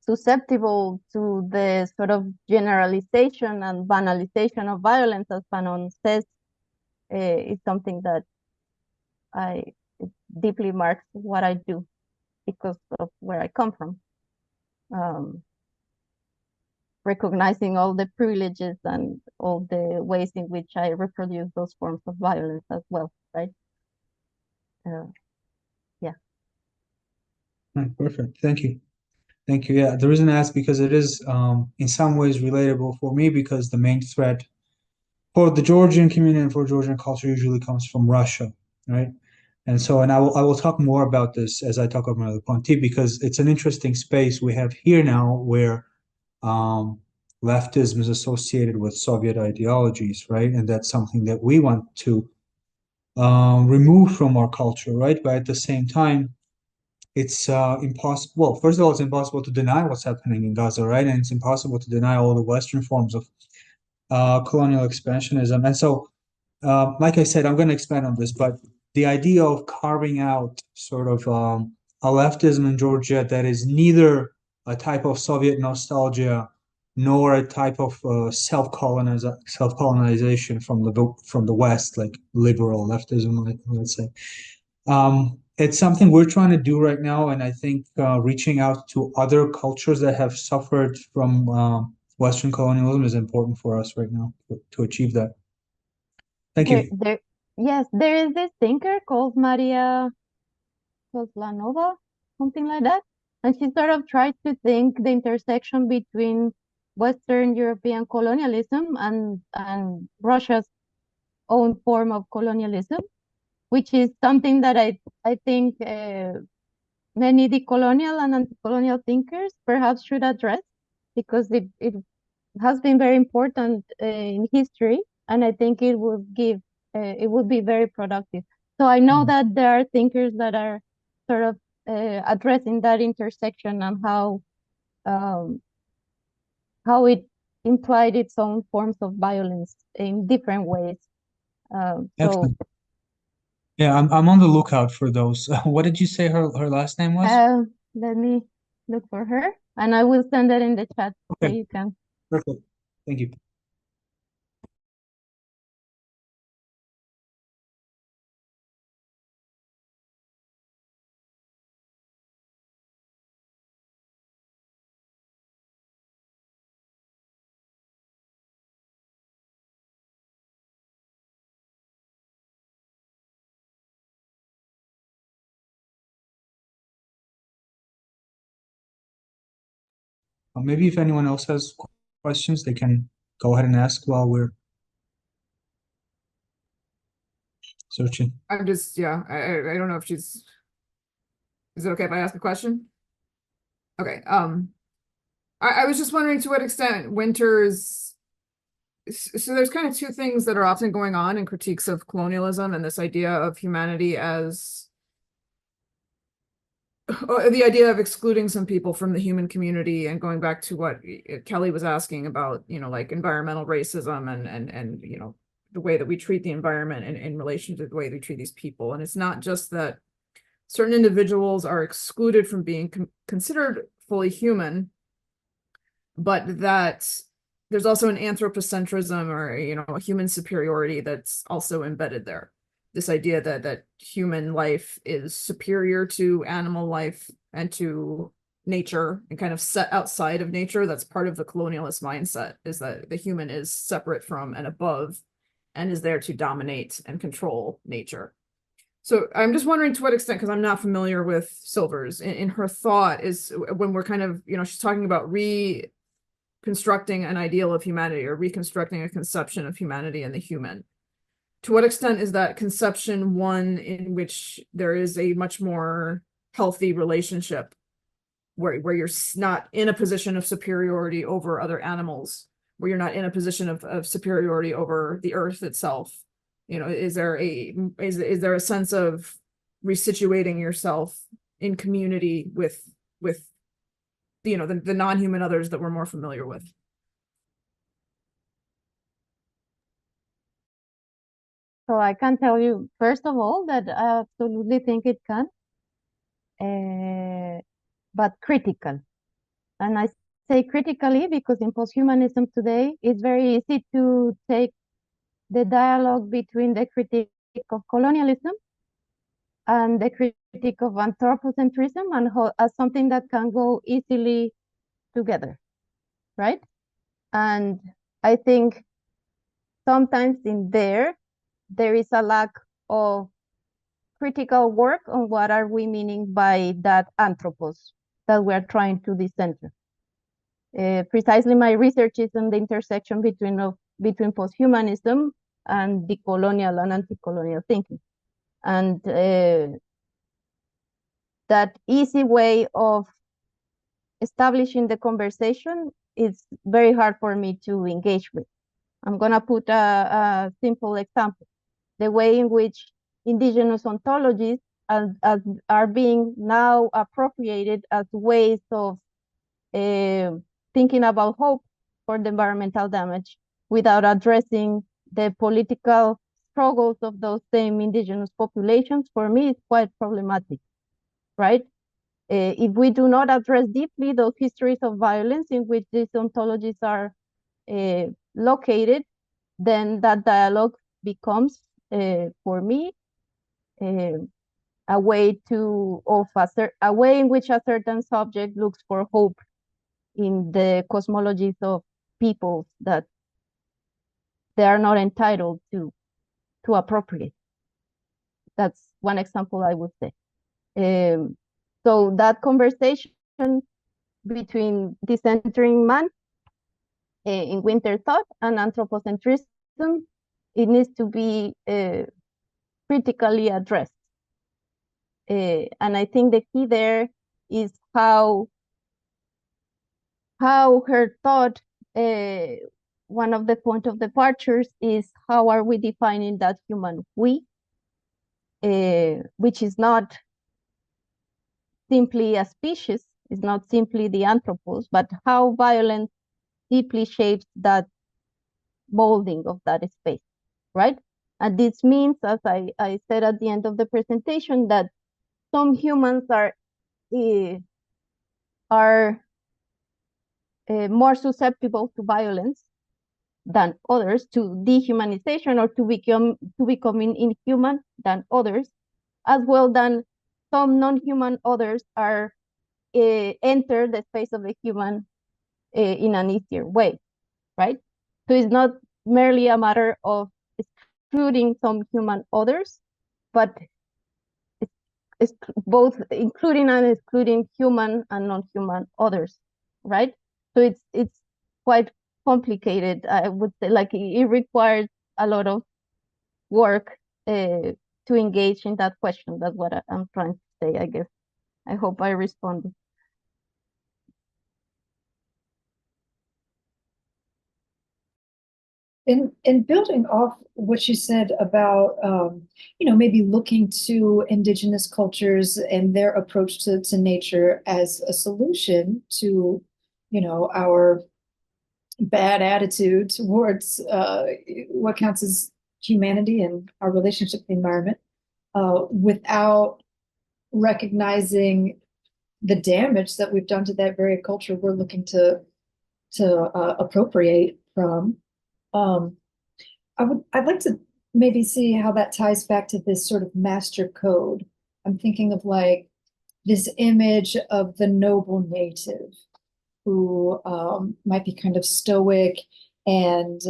Speaker 4: susceptible to the sort of generalization and banalization of violence, as Fanon says, is something that it deeply marks what I do because of where I come from. Recognizing all the privileges and all the ways in which I reproduce those forms of violence as well, right? Yeah.
Speaker 3: Right, perfect. Thank you. Thank you. Yeah, the reason I ask because it is in some ways relatable for me because the main threat for the Georgian community and for Georgian culture usually comes from Russia, right? And so, and I will talk more about this as I talk about Merleau-Ponty because it's an interesting space we have here now where leftism is associated with Soviet ideologies, right? And that's something that we want to remove from our culture, right? But at the same time, it's impossible. Well, first of all, it's impossible to deny what's happening in Gaza, right? And it's impossible to deny all the Western forms of colonial expansionism. And so, like I said, I'm going to expand on this, but the idea of carving out sort of a leftism in Georgia that is neither a type of Soviet nostalgia nor a type of self-colonization from the West, like liberal leftism, let's say. It's something we're trying to do right now, and I think reaching out to other cultures that have suffered from Western colonialism is important for us right now to achieve that. Thank you.
Speaker 4: Yes, there is this thinker called Maria Kozlanova, something like that. And she sort of tried to think the intersection between Western European colonialism and Russia's own form of colonialism, which is something that I think many decolonial and anti-colonial thinkers perhaps should address because it has been very important in history, and I think it would be very productive. So I know that there are thinkers that are sort of addressing that intersection and how it implied its own forms of violence in different ways.
Speaker 3: Excellent. Yeah, I'm on the lookout for those. What did you say her last name was?
Speaker 4: Let me look for her, and I will send it in the chat so
Speaker 3: Okay.
Speaker 4: you can.
Speaker 3: Perfect. Thank you. Maybe if anyone else has questions, they can go ahead and ask while we're searching.
Speaker 2: I'm just, yeah, I don't know if is it okay if I ask a question? Okay, I was just wondering to what extent Winters, so there's kind of two things that are often going on in critiques of colonialism and this idea of humanity as the idea of excluding some people from the human community and going back to what Keli was asking about, like environmental racism and the way that we treat the environment in relation to the way we treat these people. And it's not just that certain individuals are excluded from being considered fully human, but that there's also an anthropocentrism or, a human superiority that's also embedded there. This idea that human life is superior to animal life and to nature and kind of set outside of nature. That's part of the colonialist mindset, is that the human is separate from and above and is there to dominate and control nature. So I'm just wondering to what extent, because I'm not familiar with Silvers, in her thought is when we're kind of, she's talking about reconstructing an ideal of humanity or reconstructing a conception of humanity and the human. To what extent is that conception one in which there is a much more healthy relationship where you're not in a position of superiority over other animals, where you're not in a position of superiority over the earth itself? Is there a sense of resituating yourself in community with the non-human others that we're more familiar with?
Speaker 4: So I can tell you, first of all, that I absolutely think it can, but critical. And I say critically because in posthumanism today, it's very easy to take the dialogue between the critique of colonialism and the critique of anthropocentrism and as something that can go easily together, right? And I think sometimes in there is a lack of critical work on what are we meaning by that anthropos that we're trying to decenter. Precisely my research is on the intersection between posthumanism and decolonial and anti-colonial thinking. And that easy way of establishing the conversation is very hard for me to engage with. I'm going to put a simple example. The way in which indigenous ontologies are being now appropriated as ways of thinking about hope for the environmental damage without addressing the political struggles of those same indigenous populations, for me, is quite problematic, right? If we do not address deeply those histories of violence in which these ontologies are located, then that dialogue becomes, for me, a way in which a certain subject looks for hope in the cosmologies of peoples that they are not entitled to appropriate. That's one example I would say. So that conversation between decentering man in Winter thought and anthropocentrism, it needs to be critically addressed. And I think the key there is how her thought, one of the point of departures is how are we defining that human we, which is not simply a species, is not simply the anthropos, but how violence deeply shapes that molding of that space, right? And this means, as I said at the end of the presentation, that some humans are more susceptible to violence than others, to dehumanization or to becoming inhuman than others, as well than some non-human others are enter the space of the human in an easier way, right? So it's not merely a matter of excluding some human others, but it's both including and excluding human and non-human others, right? So it's quite complicated. I would say, like, it requires a lot of work to engage in that question. That's what I'm trying to say, I guess. I hope I responded.
Speaker 1: In building off what you said about, maybe looking to indigenous cultures and their approach to nature as a solution to, our bad attitude towards what counts as humanity and our relationship to the environment, without recognizing the damage that we've done to that very culture we're looking to appropriate from. I'd like to maybe see how that ties back to this sort of master code. I'm thinking of like this image of the noble native who might be kind of stoic and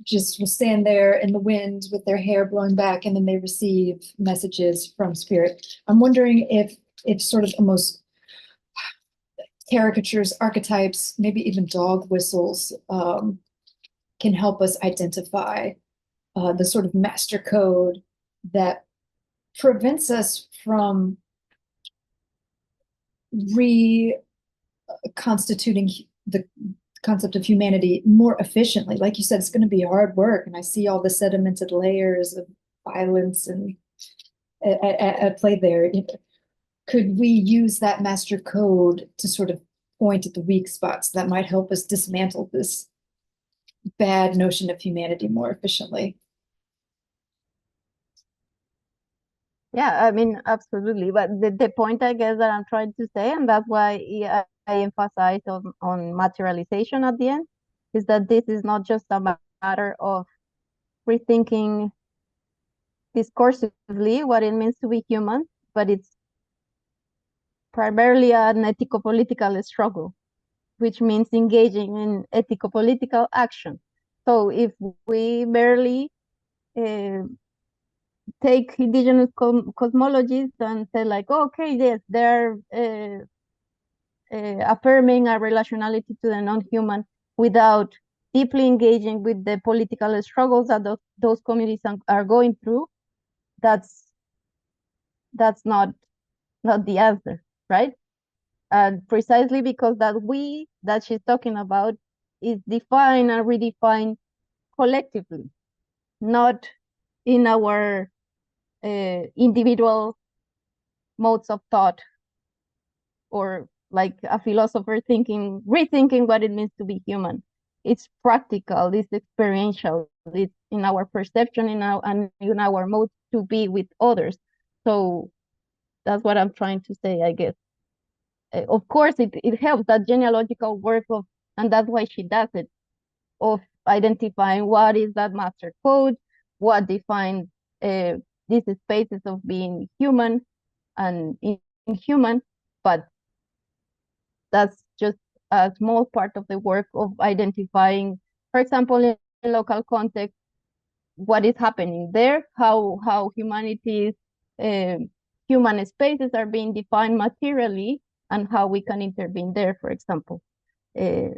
Speaker 1: just will stand there in the wind with their hair blowing back, and then they receive messages from spirit. I'm wondering if sort of almost caricatures, archetypes, maybe even dog whistles can help us identify the sort of master code that prevents us from reconstituting the concept of humanity more efficiently. Like you said, it's going to be hard work, and I see all the sedimented layers of violence and at play there. Could we use that master code to sort of point at the weak spots that might help us dismantle this bad notion of humanity more efficiently?
Speaker 4: Yeah, I mean, absolutely. But the point, I guess, that I'm trying to say, and that's why I emphasize on materialization at the end, is that this is not just a matter of rethinking discursively what it means to be human, but it's primarily an ethico-political struggle, which means engaging in ethico-political action. So if we merely take indigenous cosmologies and say like, oh, okay, yes, they're affirming a relationality to the non-human without deeply engaging with the political struggles that those communities are going through, that's not the answer, right? And precisely because that we that she's talking about is defined and redefined collectively, not in our individual modes of thought, or like a philosopher rethinking what it means to be human. It's practical, it's experiential, it's in our perception, and in our mode to be with others. So that's what I'm trying to say, I guess. Of course, it helps, that genealogical work and that's why she does it, of identifying what is that master code, what defines these spaces of being human and inhuman, but that's just a small part of the work of identifying, for example, in local context, what is happening there, how humanity's human spaces are being defined materially, and how we can intervene there, for example. So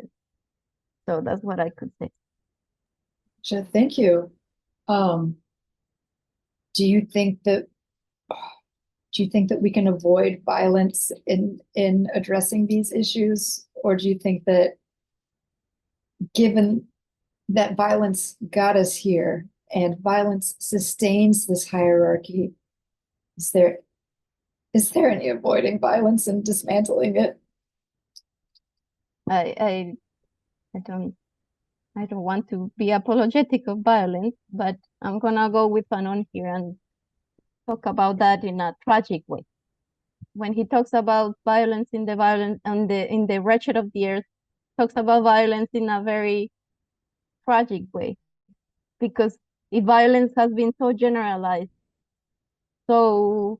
Speaker 4: that's what I could say.
Speaker 1: Thank you. Do you think that we can avoid violence in addressing these issues? Or do you think that, given that violence got us here and violence sustains this hierarchy, is there any avoiding violence and dismantling it?
Speaker 4: I don't want to be apologetic of violence, but I'm gonna go with Fanon here and talk about that in a tragic way. When he talks about violence in the wretched of the earth, talks about violence in a very tragic way, because if violence has been so generalized, so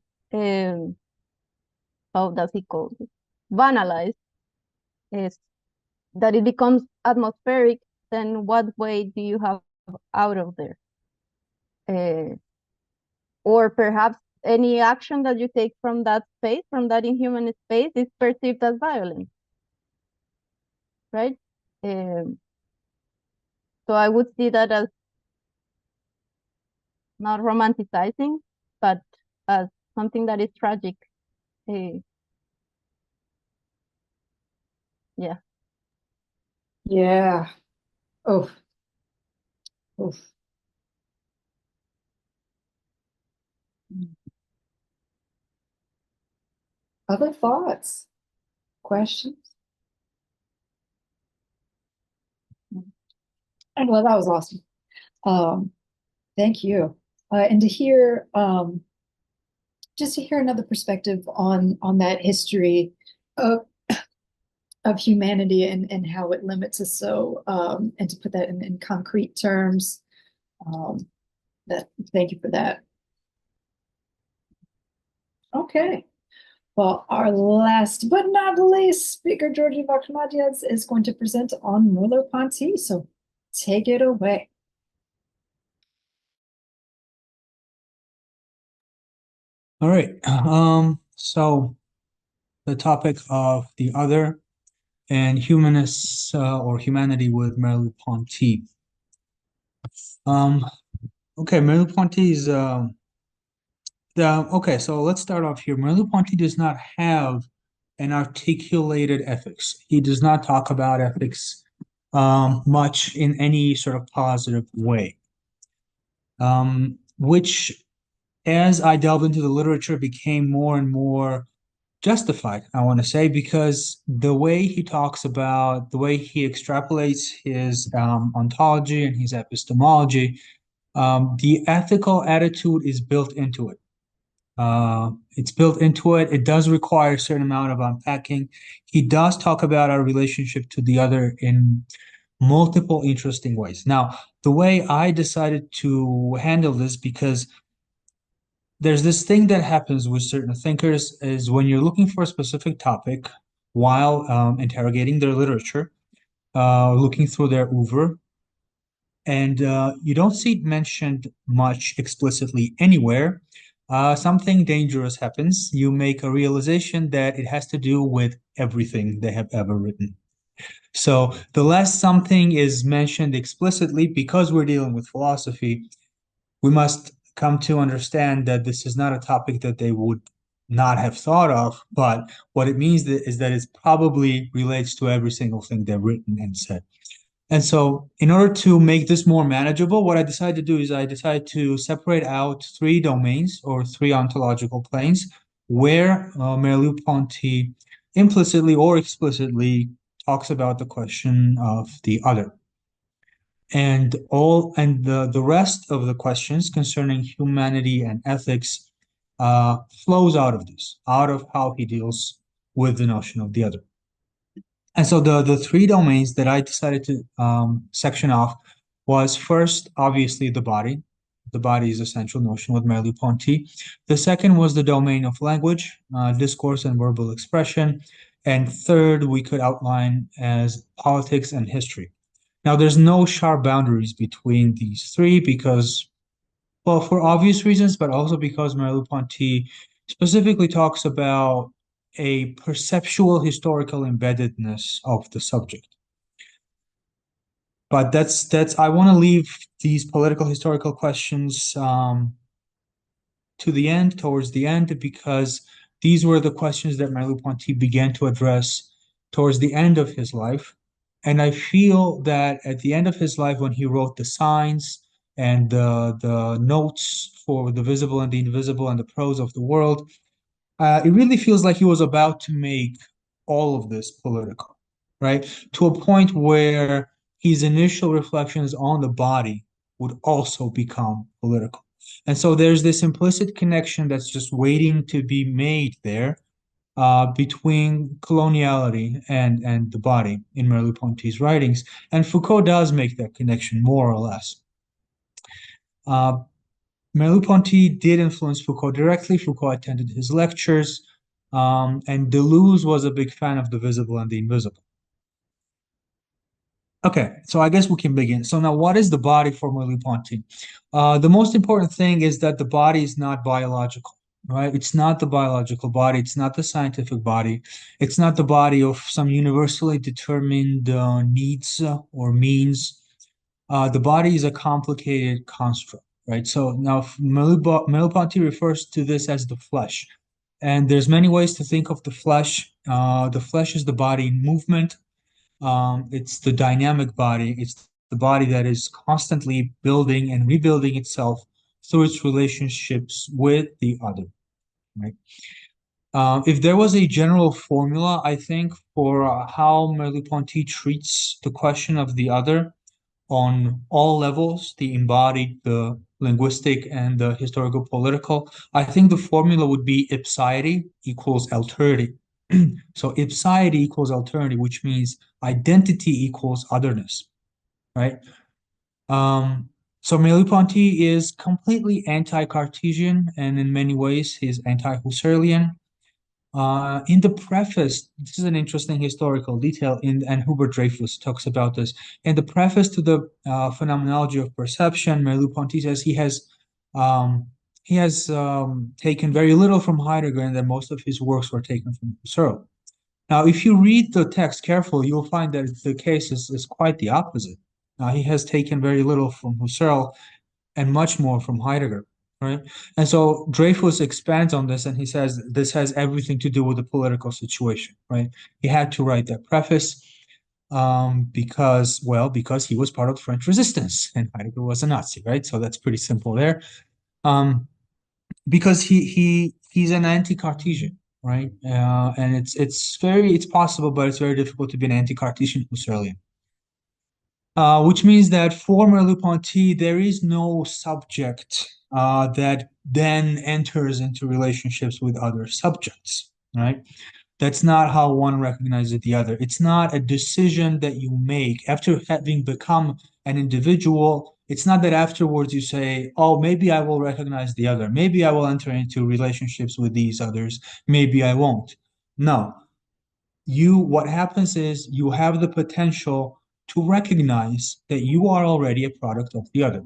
Speaker 4: how does he call it, banalized, is that it becomes atmospheric, then what way do you have out of there? Or perhaps any action that you take from that space, from that inhuman space, is perceived as violence, right? So I would see that as not romanticizing, but as something that is tragic. Yeah.
Speaker 1: Yeah. Oh. Oof. Other thoughts? Questions? Well, that was awesome. Thank you. And to hear just to hear another perspective on that history of humanity and how it limits us so, and to put that in concrete terms. Thank you for that. Okay. Well, our last but not least speaker, Giorgi Vachnadze, is going to present on Merleau-Ponty. So take it away.
Speaker 3: All right. So the topic of the other and humanists or humanity with Merleau-Ponty. Okay, Merleau-Ponty is okay, so let's start off here. Merleau-Ponty does not have an articulated ethics. He does not talk about ethics much in any sort of positive way. Which, as I delved into the literature, became more and more justified, I want to say, because the way he talks about, the way he extrapolates his ontology and his epistemology, the ethical attitude is built into it. It's built into it. It does require a certain amount of unpacking. He does talk about our relationship to the other in multiple interesting ways. Now, the way I decided to handle this, because there's this thing that happens with certain thinkers, is when you're looking for a specific topic while interrogating their literature, looking through their oeuvre, and you don't see it mentioned much explicitly anywhere, something dangerous happens. You make a realization that it has to do with everything they have ever written. So the less something is mentioned explicitly, because we're dealing with philosophy, we must come to understand that this is not a topic that they would not have thought of, but what it means is that it probably relates to every single thing they've written and said. And so in order to make this more manageable, what I decided to do is I decided to separate out three domains or three ontological planes where Merleau-Ponty implicitly or explicitly talks about the question of the other. And the rest of the questions concerning humanity and ethics flows out of this, out of how he deals with the notion of the other. And so the three domains that I decided to section off was first, obviously, the body. The body is a central notion with Merleau-Ponty. The second was the domain of language, discourse and verbal expression. And third, we could outline as politics and history. Now, there's no sharp boundaries between these three because, well, for obvious reasons, but also because Merleau-Ponty specifically talks about a perceptual historical embeddedness of the subject. But that's I want to leave these political historical questions to the end, towards the end, because these were the questions that Merleau-Ponty began to address towards the end of his life. And I feel that at the end of his life, when he wrote the signs and the notes for the visible and the invisible and the prose of the world, it really feels like he was about to make all of this political, right? To a point where his initial reflections on the body would also become political. And so there's this implicit connection that's just waiting to be made there between coloniality and the body in Merleau-Ponty's writings. And Foucault does make that connection more or less. Merleau-Ponty did influence Foucault directly. Foucault attended his lectures, and Deleuze was a big fan of the visible and the invisible. Okay, so I guess we can begin. So now, what is the body for Merleau-Ponty? The most important thing is that the body is not biological, right? It's not the biological body. It's not the scientific body. It's not the body of some universally determined needs or means. The body is a complicated construct, right? So now Merleau-Ponty refers to this as the flesh. And there's many ways to think of the flesh. The flesh is the body in movement. It's the dynamic body. It's the body that is constantly building and rebuilding itself through its relationships with the other, right? If there was a general formula, I think, for how Merleau-Ponty treats the question of the other on all levels, the embodied, the linguistic, and the historical political, I think the formula would be ipsiety equals alterity. So ipsiety equals alterity, which means identity equals otherness, right? So Merleau-Ponty is completely anti-Cartesian, and in many ways he's anti-Husserlian. In the preface, this is an interesting historical detail, and Hubert Dreyfus talks about this. In the preface to the Phenomenology of Perception, Merleau-Ponty says he has taken very little from Heidegger, and that most of his works were taken from Husserl. Now, if you read the text carefully, you'll find that the case is quite the opposite. He has taken very little from Husserl and much more from Heidegger, right? And so Dreyfus expands on this, and he says this has everything to do with the political situation, right? He had to write that preface because he was part of the French resistance, and Heidegger was a Nazi, right? So that's pretty simple there. Because he's an anti-Cartesian, right? And it's possible, but it's very difficult to be an anti-Cartesian Husserlian. Which means that for Merleau-Ponty, there is no subject that then enters into relationships with other subjects, right? That's not how one recognizes the other. It's not a decision that you make after having become an individual. It's not that afterwards you say, oh, maybe I will recognize the other. Maybe I will enter into relationships with these others. Maybe I won't. No. What happens is you have the potential to recognize that you are already a product of the other.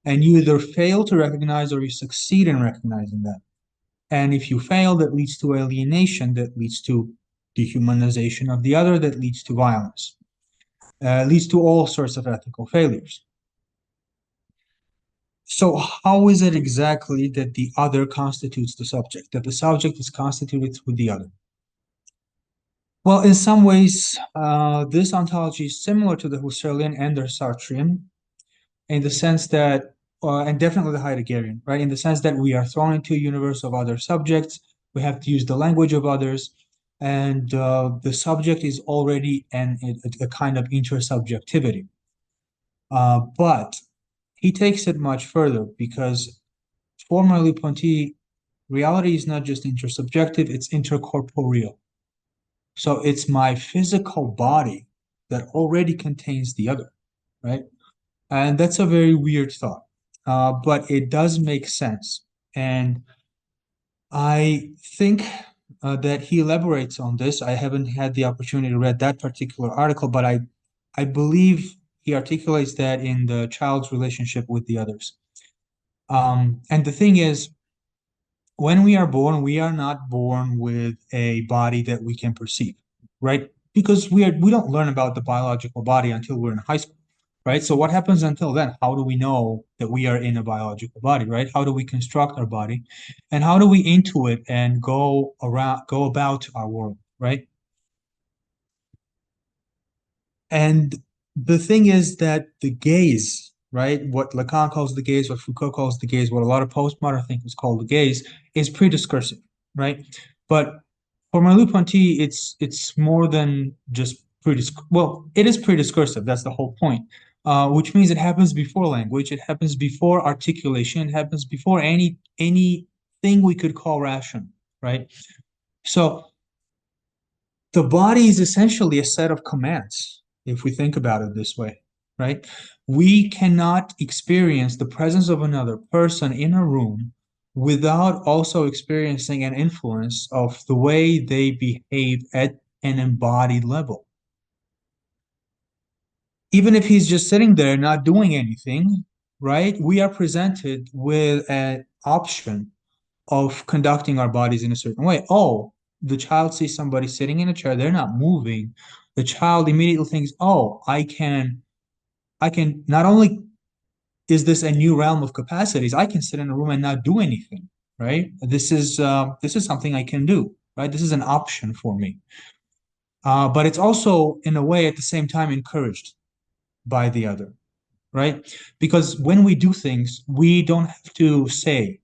Speaker 3: And you either fail to recognize or you succeed in recognizing that. And if you fail, that leads to alienation, that leads to dehumanization of the other, that leads to violence, leads to all sorts of ethical failures. So how is it exactly that the other constitutes the subject, that the subject is constituted through the other? Well, in some ways, this ontology is similar to the Husserlian and the Sartrean in the sense that, and definitely the Heideggerian, right? In the sense that we are thrown into a universe of other subjects, we have to use the language of others, and the subject is already a kind of intersubjectivity. But he takes it much further because for Merleau-Ponty, reality is not just intersubjective, it's intercorporeal. So it's my physical body that already contains the other, right? And that's a very weird thought, but it does make sense. And I think that he elaborates on this. I haven't had the opportunity to read that particular article, but I believe he articulates that in the child's relationship with the others. And the thing is, when we are born, we are not born with a body that we can perceive, right? Because we don't learn about the biological body until we're in high school, right? So what happens until then? How do we know that we are in a biological body, right? How do we construct our body? And how do we intuit and go about our world, right? And the thing is that the gaze, right? What Lacan calls the gaze, what Foucault calls the gaze, what a lot of postmodern thinkers call the gaze, is pre-discursive, right? But for Merleau-Ponty, it's more than just it is pre-discursive. That's the whole point. Which means it happens before language, it happens before articulation, it happens before anything we could call rational, right? So the body is essentially a set of commands, if we think about it this way, right? We cannot experience the presence of another person in a room without also experiencing an influence of the way they behave at an embodied level. Even if he's just sitting there not doing anything, right? We are presented with an option of conducting our bodies in a certain way. Oh, the child sees somebody sitting in a chair, they're not moving. The child immediately thinks, oh, I can not only is this a new realm of capacities, I can sit in a room and not do anything, right? This is something I can do, right? This is an option for me. But it's also, in a way, at the same time, encouraged by the other, right? Because when we do things, we don't have to say,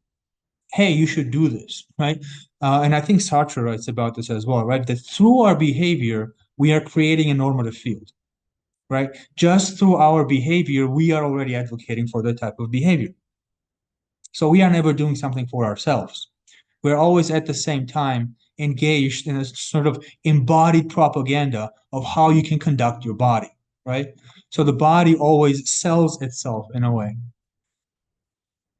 Speaker 3: hey, you should do this, right? And I think Sartre writes about this as well, right? That through our behavior, we are creating a normative field, right? Just through our behavior, we are already advocating for that type of behavior. So we are never doing something for ourselves. We're always at the same time engaged in a sort of embodied propaganda of how you can conduct your body, right? So the body always sells itself in a way.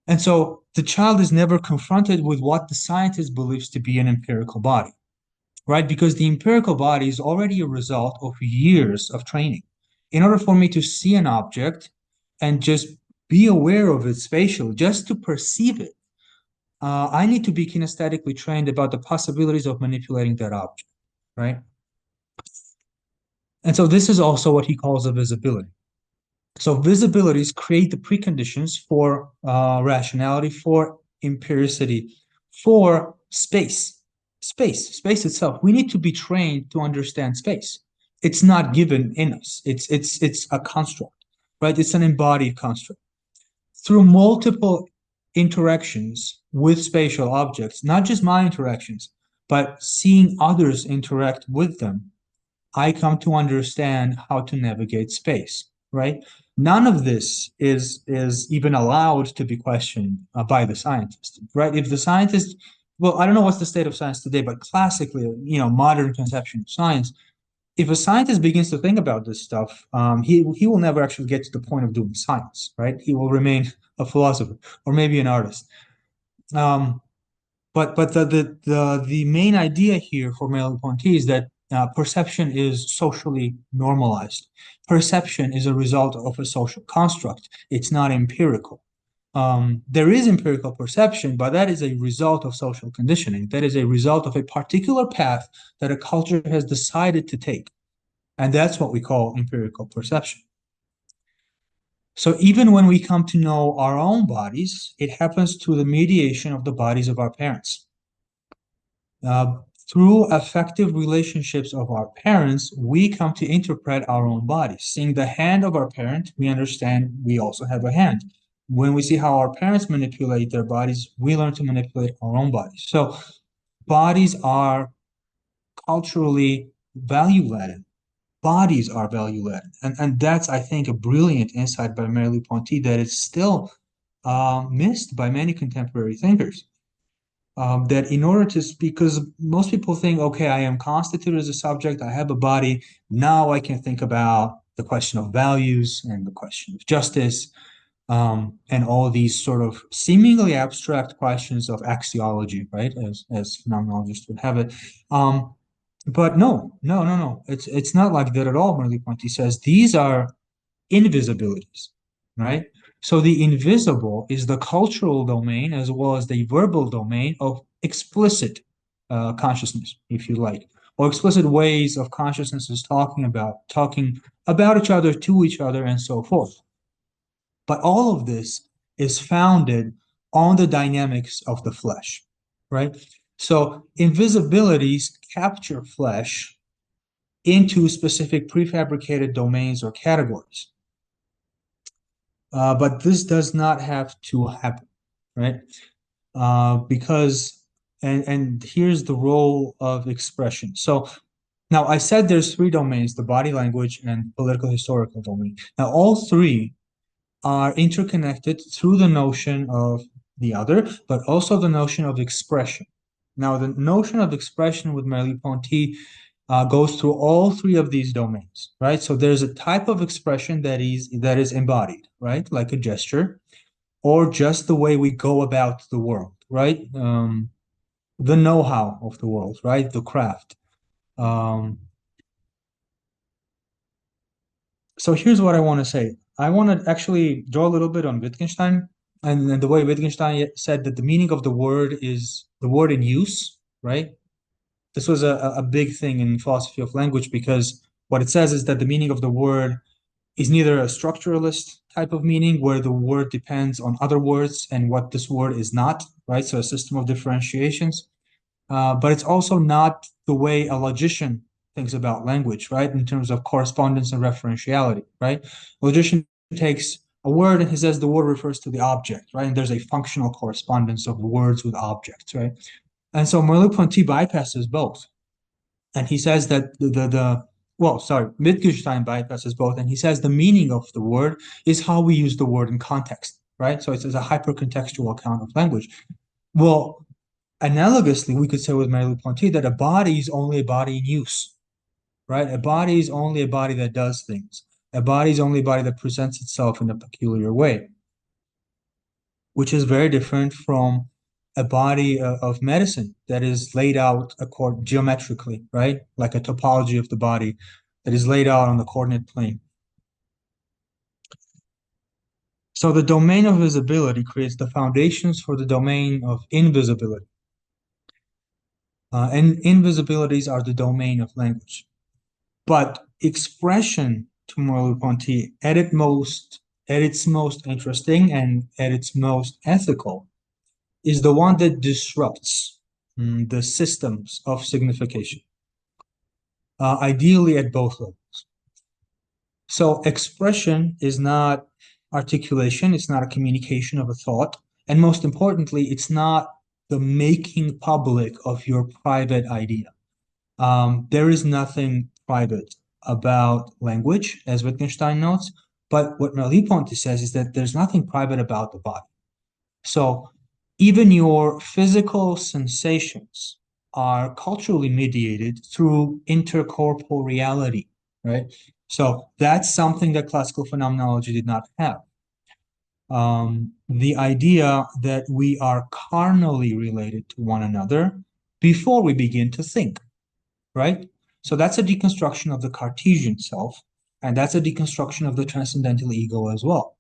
Speaker 3: And so the child is never confronted with what the scientist believes to be an empirical body, right? Because the empirical body is already a result of years of training. In order for me to see an object and just be aware of it spatially, just to perceive it, I need to be kinesthetically trained about the possibilities of manipulating that object, right? And so this is also what he calls a visibility. So visibilities create the preconditions for rationality, for empiricity, for space. Space itself. We need to be trained to understand space. It's not given in us. It's a construct, right? It's an embodied construct. Through multiple interactions with spatial objects, not just my interactions, but seeing others interact with them, I come to understand how to navigate space, right? None of this is even allowed to be questioned by the scientist, right? If the scientist, well, I don't know what's the state of science today, but classically, modern conception of science, if a scientist begins to think about this stuff, he will never actually get to the point of doing science, right? He will remain a philosopher or maybe an artist. But the main idea here for Merleau-Ponty is that perception is socially normalized. Perception is a result of a social construct. It's not empirical. There is empirical perception, but that is a result of social conditioning. That is a result of a particular path that a culture has decided to take. And that's what we call empirical perception. So even when we come to know our own bodies, it happens through the mediation of the bodies of our parents. Through affective relationships of our parents, we come to interpret our own bodies. Seeing the hand of our parent, we understand we also have a hand. When we see how our parents manipulate their bodies, we learn to manipulate our own bodies. So bodies are culturally value-laden. Bodies are value-laden. And that's, I think, a brilliant insight by Merleau-Ponty that is still missed by many contemporary thinkers. That in order to speak, because most people think, okay, I am constituted as a subject, I have a body, now I can think about the question of values and the question of justice, and all these sort of seemingly abstract questions of axiology, right, as phenomenologists would have it. But no, it's not like that at all. Merleau-Ponty says these are invisibilities, right? So the invisible is the cultural domain as well as the verbal domain of explicit consciousness, if you like, or explicit ways of consciousnesses talking about each other, to each other, and so forth. But all of this is founded on the dynamics of the flesh, right? So invisibilities capture flesh into specific prefabricated domains or categories. But this does not have to happen, right? Because, and here's the role of expression. So now I said there's three domains, the body language and political historical domain. Now all three are interconnected through the notion of the other, but also the notion of expression. Now the notion of expression with Merleau-Ponty goes through all three of these domains, right? So there's a type of expression that is embodied, right? Like a gesture, or just the way we go about the world, right? The know-how of the world, right? The craft. So here's what I want to say. I want to actually draw a little bit on Wittgenstein and the way Wittgenstein said that the meaning of the word is the word in use, right? This was a big thing in philosophy of language because what it says is that the meaning of the word is neither a structuralist type of meaning where the word depends on other words and what this word is not, right? So a system of differentiations. But it's also not the way a logician thinks about language, right? In terms of correspondence and referentiality, right? A logician takes a word and he says the word refers to the object, right? And there's a functional correspondence of words with objects, right? And so Merleau-Ponty bypasses both. And he says that Wittgenstein bypasses both. And he says the meaning of the word is how we use the word in context, right? So it's a hyper-contextual account of language. Well, analogously, we could say with Merleau-Ponty that a body is only a body in use, right? A body is only a body that does things. A body is only a body that presents itself in a peculiar way. which is very different from a body of medicine that is laid out geometrically, right? Like a topology of the body that is laid out on the coordinate plane. So the domain of visibility creates the foundations for the domain of invisibility. And invisibilities are the domain of language. But expression, to Merleau-Ponty, at its most interesting and at its most ethical, is the one that disrupts the systems of signification, ideally at both levels. So expression is not articulation, it's not a communication of a thought, and most importantly, it's not the making public of your private idea. There is nothing private about language, as Wittgenstein notes, but what Merleau-Ponty says is that there's nothing private about the body. So even your physical sensations are culturally mediated through intercorporeality, right? So that's something that classical phenomenology did not have. The idea that we are carnally related to one another before we begin to think, right? So that's a deconstruction of the Cartesian self, and that's a deconstruction of the transcendental ego as well.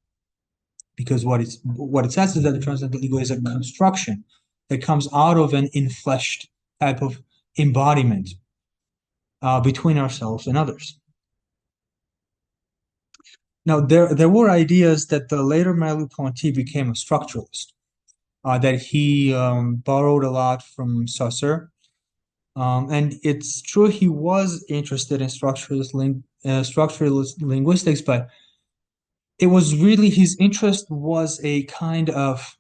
Speaker 3: Because what it says is that the transcendental ego is a construction that comes out of an infleshed type of embodiment between ourselves and others. Now, there were ideas that the later Merleau-Ponty became a structuralist, that he borrowed a lot from Saussure. And it's true he was interested in structuralist linguistics, but it was really, his interest was a kind of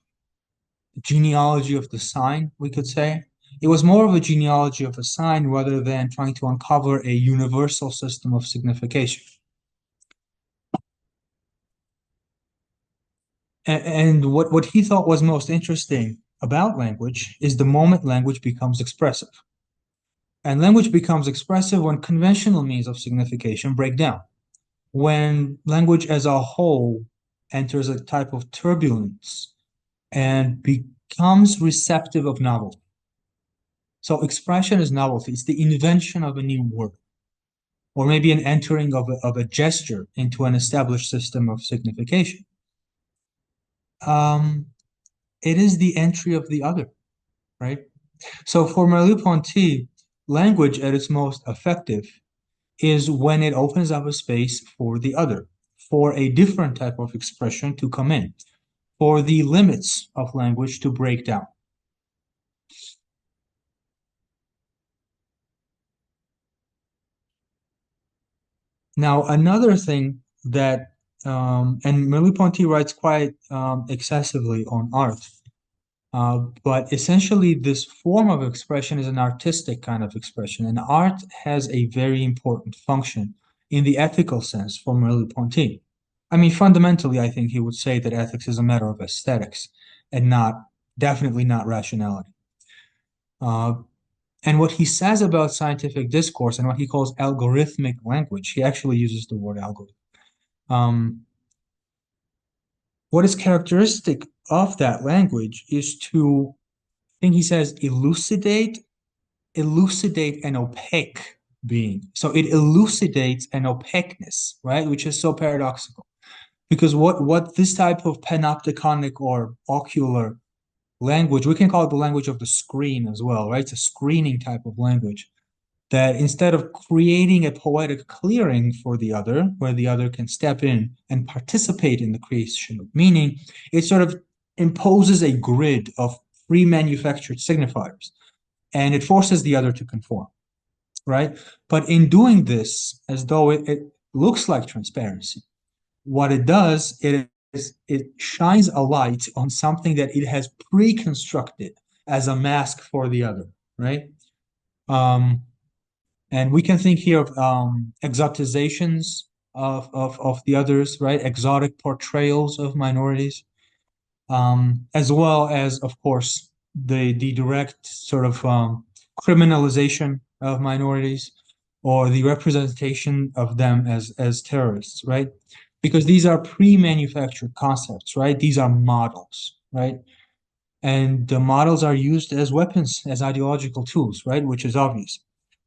Speaker 3: genealogy of the sign, we could say. It was more of a genealogy of a sign rather than trying to uncover a universal system of signification. And what he thought was most interesting about language is the moment language becomes expressive. And language becomes expressive when conventional means of signification break down. When language as a whole enters a type of turbulence and becomes receptive of novelty. So expression is novelty. It's the invention of a new word, or maybe an entering of a gesture into an established system of signification. It is the entry of the other, right? So for Merleau-Ponty, language at its most effective is when it opens up a space for the other, for a different type of expression to come in, for the limits of language to break down. Now, another thing that, and Merleau-Ponty writes quite excessively on art, but essentially this form of expression is an artistic kind of expression, and art has a very important function in the ethical sense for Merleau-Ponty. I mean, fundamentally, I think he would say that ethics is a matter of aesthetics and definitely not rationality. And what he says about scientific discourse and what he calls algorithmic language, he actually uses the word algorithm. What is characteristic of that language is to, I think he says, elucidate an opaque being. So it elucidates an opaqueness, right? Which is so paradoxical. Because what this type of panopticonic or ocular language, we can call it the language of the screen as well, right? It's a screening type of language that instead of creating a poetic clearing for the other, where the other can step in and participate in the creation of meaning, it sort of imposes a grid of pre-manufactured signifiers, and it forces the other to conform, right? But in doing this, as though it looks like transparency, what it does, it shines a light on something that it has pre-constructed as a mask for the other, right? And we can think here of exotizations of the others, right? Exotic portrayals of minorities, as well as, of course, the direct sort of criminalization of minorities, or the representation of them as terrorists, right? Because these are pre-manufactured concepts, right? These are models. right? And the models are used as weapons, as ideological tools, right? Which is obvious.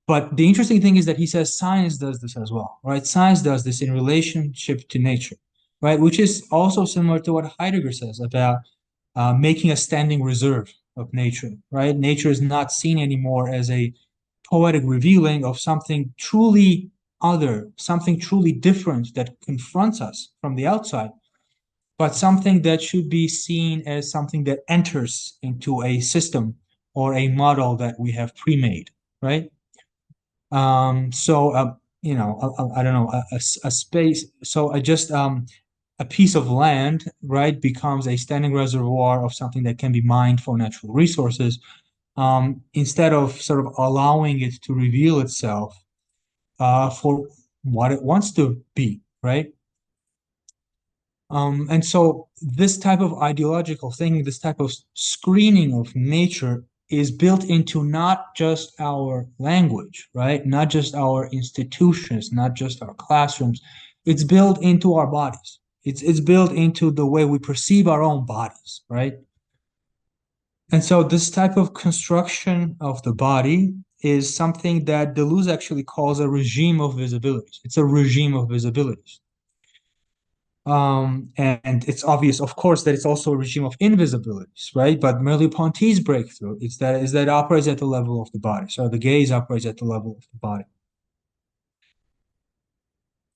Speaker 3: But the interesting thing is that he says science does this as well, right? Science does this in relationship to nature, right? Which is also similar to what Heidegger says about making a standing reserve of nature, right? Nature is not seen anymore as a poetic revealing of something truly other, something truly different that confronts us from the outside, but something that should be seen as something that enters into a system or a model that we have pre-made, right? I don't know, a space. So I just a piece of land, right, becomes a standing reservoir of something that can be mined for natural resources, instead of sort of allowing it to reveal itself for what it wants to be, right? And so this type of ideological thinking, this type of screening of nature is built into not just our language, right? Not just our institutions, not just our classrooms. It's built into our bodies. It's built into the way we perceive our own bodies, right? And so this type of construction of the body is something that Deleuze actually calls a regime of visibilities. It's a regime of visibilities. And it's obvious, of course, that it's also a regime of invisibilities, right? But Merleau-Ponty's breakthrough is that it operates at the level of the body. So the gaze operates at the level of the body,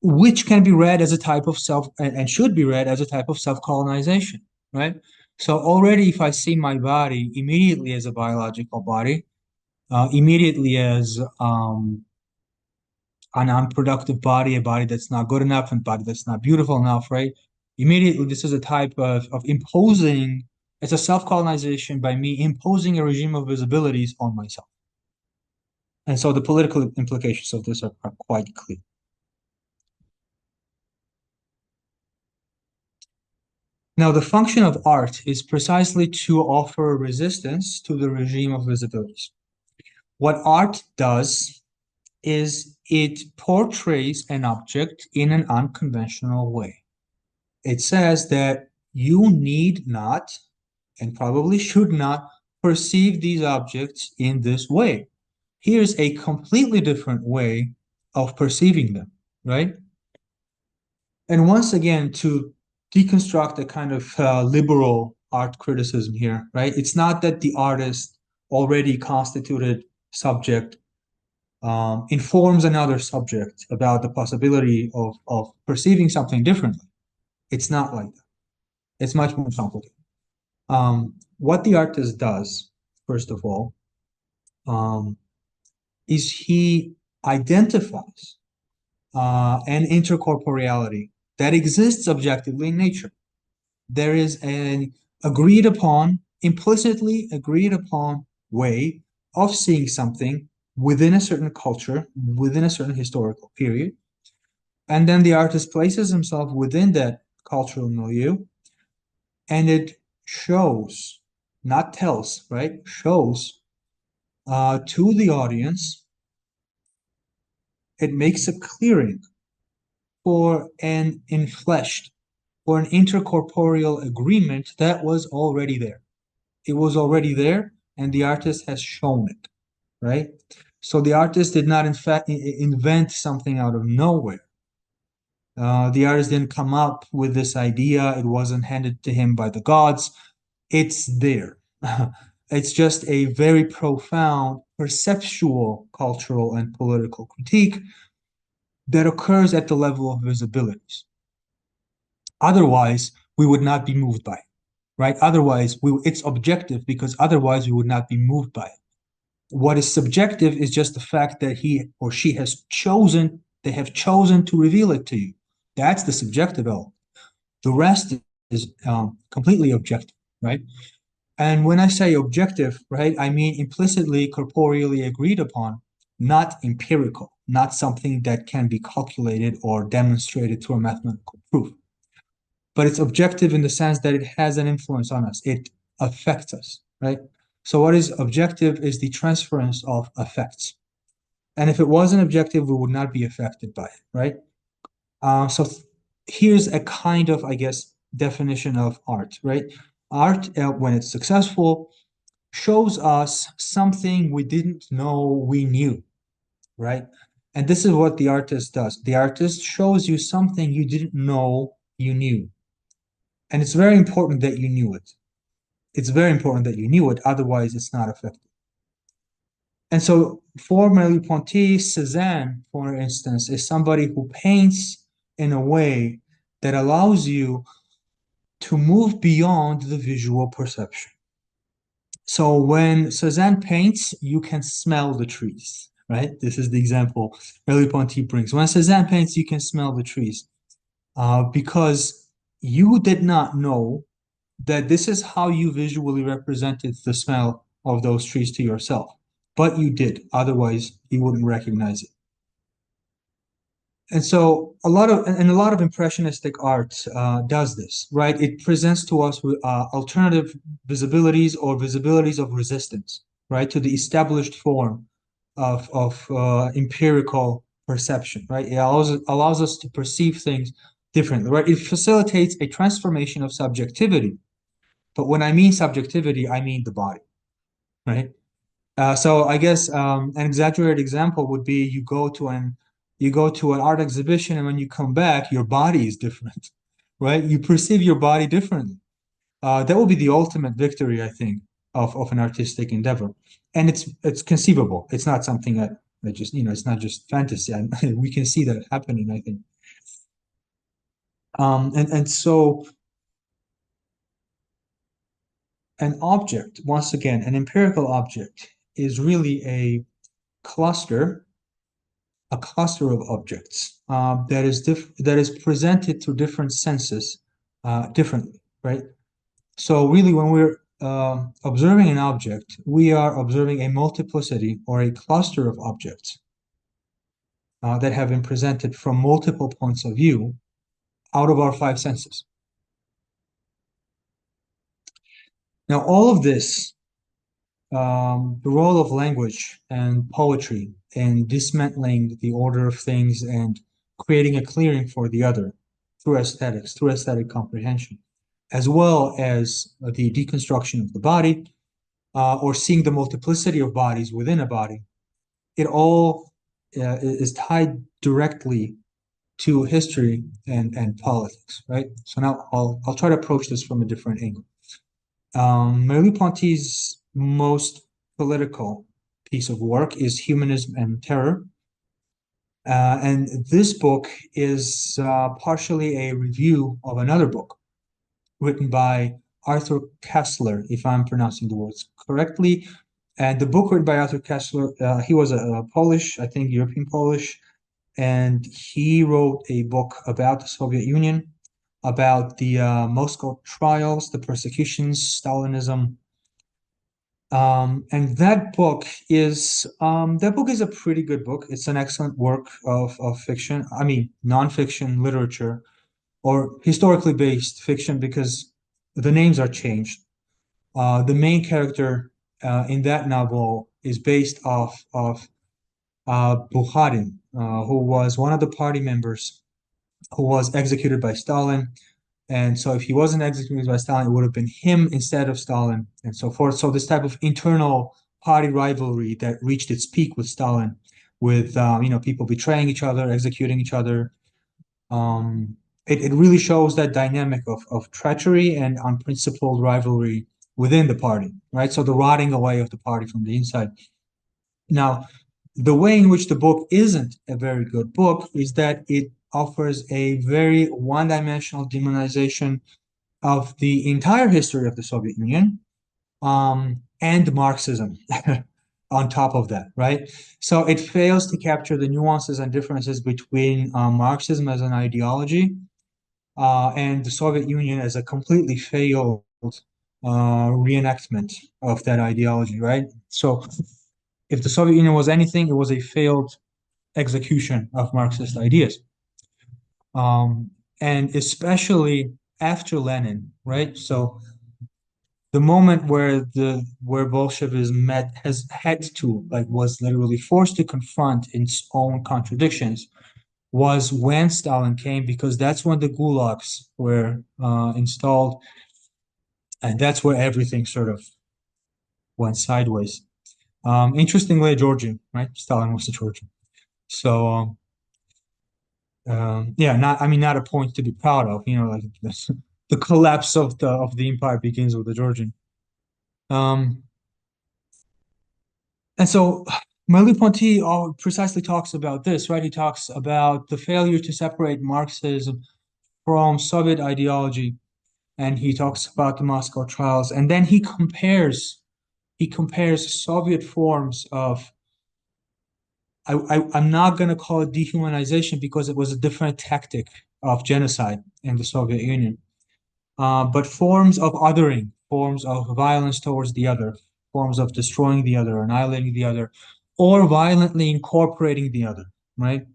Speaker 3: which can be read as a type of self, and should be read as a type of self-colonization, right? So already, if I see my body immediately as a biological body, immediately as an unproductive body, a body that's not good enough, and body that's not beautiful enough, right? Immediately, this is a type of imposing, it's a self-colonization by me imposing a regime of visibilities on myself. And so the political implications of this are quite clear. Now, the function of art is precisely to offer resistance to the regime of visibilities. What art does is it portrays an object in an unconventional way. It says that you need not, and probably should not, perceive these objects in this way. Here's a completely different way of perceiving them, right? And once again, to deconstruct a kind of liberal art criticism here, right? It's not that the artist, already constituted subject, informs another subject about the possibility of perceiving something differently. It's not like that. It's much more complicated. What the artist does, first of all, is he identifies an intercorporeality that exists objectively in nature. There is an agreed upon, implicitly agreed upon way of seeing something within a certain culture, within a certain historical period. And then the artist places himself within that cultural milieu, and it shows, not tells, right? Shows to the audience, it makes a clearing for an enfleshed, for an intercorporeal agreement that was already there. It was already there, and the artist has shown it, right? So the artist did not, in fact, invent something out of nowhere. The artist didn't come up with this idea. It wasn't handed to him by the gods. It's there. It's just a very profound perceptual, cultural, and political critique that occurs at the level of visibilities. Otherwise, we would not be moved by it, right? Otherwise, it's objective, because otherwise we would not be moved by it. What is subjective is just the fact that he or she has chosen, they have chosen to reveal it to you. That's the subjective element. The rest is completely objective, right? And when I say objective, right, I mean implicitly, corporeally agreed upon, not empirical, not something that can be calculated or demonstrated through a mathematical proof. But it's objective in the sense that it has an influence on us. It affects us, right? So what is objective is the transference of effects. And if it wasn't objective, we would not be affected by it, right? So here's a kind of, I guess, definition of art, right? art, when it's successful, shows us something we didn't know we knew, right? And this is what the artist does. The artist shows you something you didn't know you knew. And it's very important that you knew it. It's very important that you knew it, otherwise it's not effective. And so for Merleau-Ponty, Cézanne, for instance, is somebody who paints in a way that allows you to move beyond the visual perception. So when Cézanne paints, you can smell the trees, right? This is the example Merleau-Ponty brings. When Cézanne paints, you can smell the trees because you did not know that this is how you visually represented the smell of those trees to yourself. But you did, otherwise you wouldn't recognize it. And so a lot of impressionistic art does this, right? It presents to us alternative visibilities or visibilities of resistance, right, to the established form of empirical perception, right? It allows us to perceive things differently, right? It facilitates a transformation of subjectivity. But when I mean subjectivity, I mean the body, right? So I guess an exaggerated example would be you go to an art exhibition, and when you come back, your body is different, right? You perceive your body differently. That will be the ultimate victory, I think, of an artistic endeavor. And it's conceivable. It's not something that just, it's not just fantasy. We can see that happening, I think. And so an object, once again, an empirical object, is really a cluster of objects that is presented to different senses differently, right? So really, when we're observing an object, we are observing a multiplicity or a cluster of objects that have been presented from multiple points of view out of our five senses. Now, all of this, the role of language and poetry in dismantling the order of things and creating a clearing for the other through aesthetics, through aesthetic comprehension, as well as the deconstruction of the body, or seeing the multiplicity of bodies within a body, it all is tied directly to history and politics, right? So now I'll try to approach this from a different angle. Merleau-Ponty's most political piece of work is Humanism and Terror. And this book is partially a review of another book written by Arthur Koestler, if I'm pronouncing the words correctly. And the book written by Arthur Koestler, he was a Polish, I think European Polish, and he wrote a book about the Soviet Union, about the Moscow trials, the persecutions, Stalinism. And that book is a pretty good book. It's an excellent work of fiction. I mean, nonfiction literature, or historically based fiction, because the names are changed. The main character in that novel is based off of Bukharin, who was one of the party members who was executed by Stalin. And so if he wasn't executed by Stalin, it would have been him instead of Stalin, and so forth. So this type of internal party rivalry that reached its peak with Stalin, with people betraying each other, executing each other. It really shows that dynamic of treachery and unprincipled rivalry within the party, right? So the rotting away of the party from the inside. Now, the way in which the book isn't a very good book is that it offers a very one-dimensional demonization of the entire history of the Soviet Union, and Marxism on top of that, right? So it fails to capture the nuances and differences between Marxism as an ideology and the Soviet Union as a completely failed reenactment of that ideology, right? So if the Soviet Union was anything, it was a failed execution of Marxist ideas. And especially after Lenin, right? So the moment where Bolshevism was literally forced to confront its own contradictions was when Stalin came, because that's when the gulags were installed. And that's where everything sort of went sideways. Interestingly, a Georgian, right? Stalin was a Georgian. So, yeah, not a point to be proud of, like the collapse of the empire begins with the Georgian. And so Merleau-Ponty precisely talks about this, right? He talks about the failure to separate Marxism from Soviet ideology, and he talks about the Moscow trials, and then he compares Soviet forms of, I'm not going to call it dehumanization because it was a different tactic of genocide in the Soviet Union, but forms of othering, forms of violence towards the other, forms of destroying the other, annihilating the other, or violently incorporating the other, right?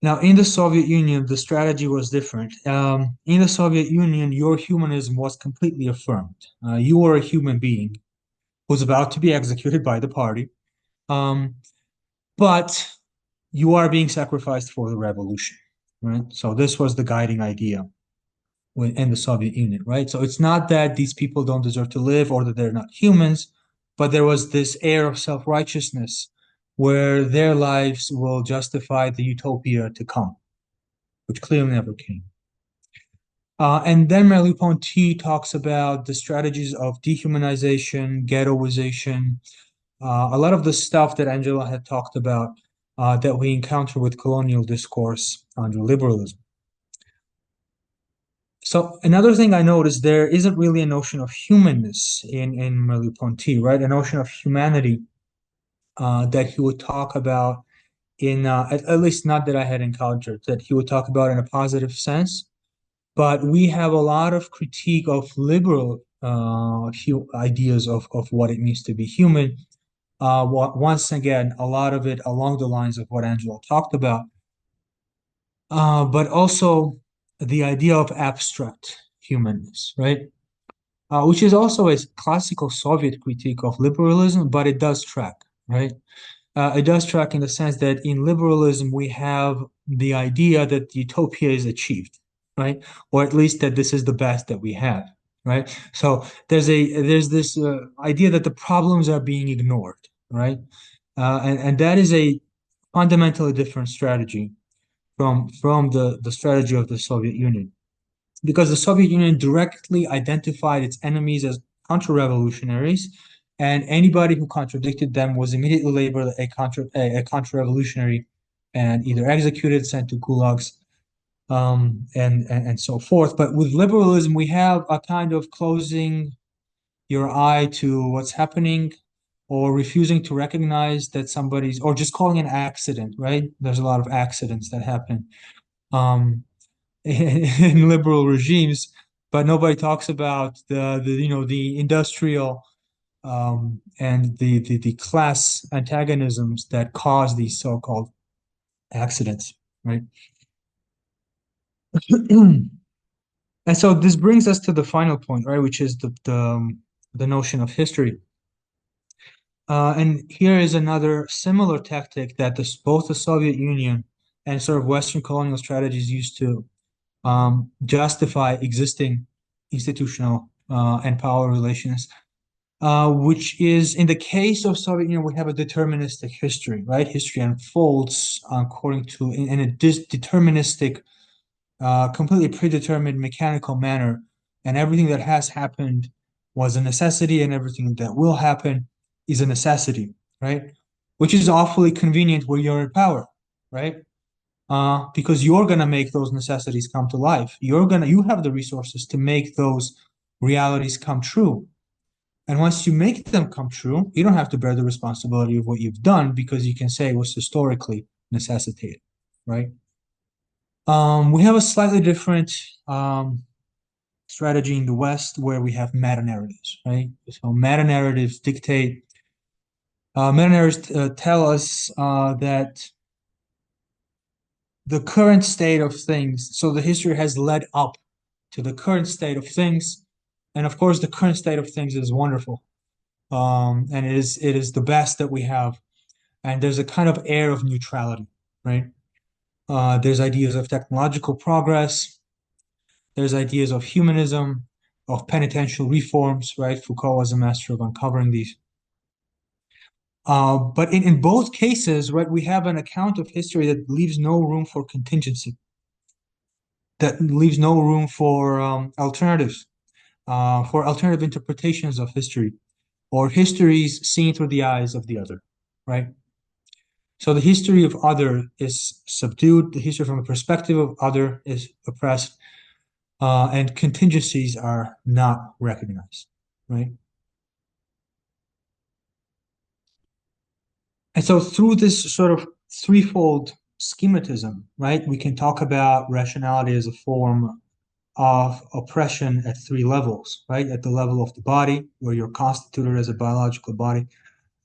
Speaker 3: Now, in the Soviet Union, the strategy was different. In the Soviet Union, your humanism was completely affirmed. You were a human being who's about to be executed by the party, but you are being sacrificed for the revolution, right? So this was the guiding idea in the Soviet Union, right? So it's not that these people don't deserve to live or that they're not humans, but there was this air of self-righteousness where their lives will justify the utopia to come, which clearly never came. And then Merleau-Ponty talks about the strategies of dehumanization, ghettoization, a lot of the stuff that Angela had talked about that we encounter with colonial discourse under liberalism. So another thing I noticed, there isn't really a notion of humanness in Merleau-Ponty, right? A notion of humanity that he would talk about in, at least not that I had encountered, that he would talk about in a positive sense. But we have a lot of critique of liberal ideas of what it means to be human. Once again, a lot of it along the lines of what Angela talked about. But also the idea of abstract humanness, right? Which is also a classical Soviet critique of liberalism, but it does track, right? It does track in the sense that in liberalism, we have the idea that utopia is achieved, right? Or at least that this is the best that we have, right? So there's this idea that the problems are being ignored, right? And that is a fundamentally different strategy from the strategy of the Soviet Union, because the Soviet Union directly identified its enemies as counter-revolutionaries, and anybody who contradicted them was immediately labeled a counter-revolutionary and either executed, sent to gulags, and so forth. But with liberalism, we have a kind of closing your eye to what's happening, or refusing to recognize that somebody's, or just calling an accident, right? There's a lot of accidents that happen in liberal regimes, but nobody talks about the industrial and the class antagonisms that cause these so-called accidents, right? And so this brings us to the final point, right, which is the notion of history. And here is another similar tactic that both the Soviet Union and sort of Western colonial strategies used to justify existing institutional and power relations, which is, in the case of Soviet Union, we have a deterministic history, right? History unfolds according to, in a deterministic, completely predetermined mechanical manner, and everything that has happened was a necessity, and everything that will happen is a necessity, right? Which is awfully convenient where you're in power, right? Because you're gonna make those necessities come to life. You have the resources to make those realities come true. And once you make them come true, you don't have to bear the responsibility of what you've done, because you can say it was historically necessitated, right? We have a slightly different strategy in the West, where we have meta-narratives, right? So meta-narratives tell us that the current state of things, so the history has led up to the current state of things, and of course the current state of things is wonderful, and it is the best that we have, and there's a kind of air of neutrality, right? There's ideas of technological progress, there's ideas of humanism, penitential reforms, right? Foucault was a master of uncovering these. But in both cases, right, we have an account of history that leaves no room for contingency, that leaves no room for alternatives, for alternative interpretations of history, or histories seen through the eyes of the other, right? So the history of other is subdued, the history from the perspective of other is oppressed, and contingencies are not recognized, right? And so through this sort of threefold schematism, right, we can talk about rationality as a form of oppression at three levels, right? At the level of the body, where you're constituted as a biological body.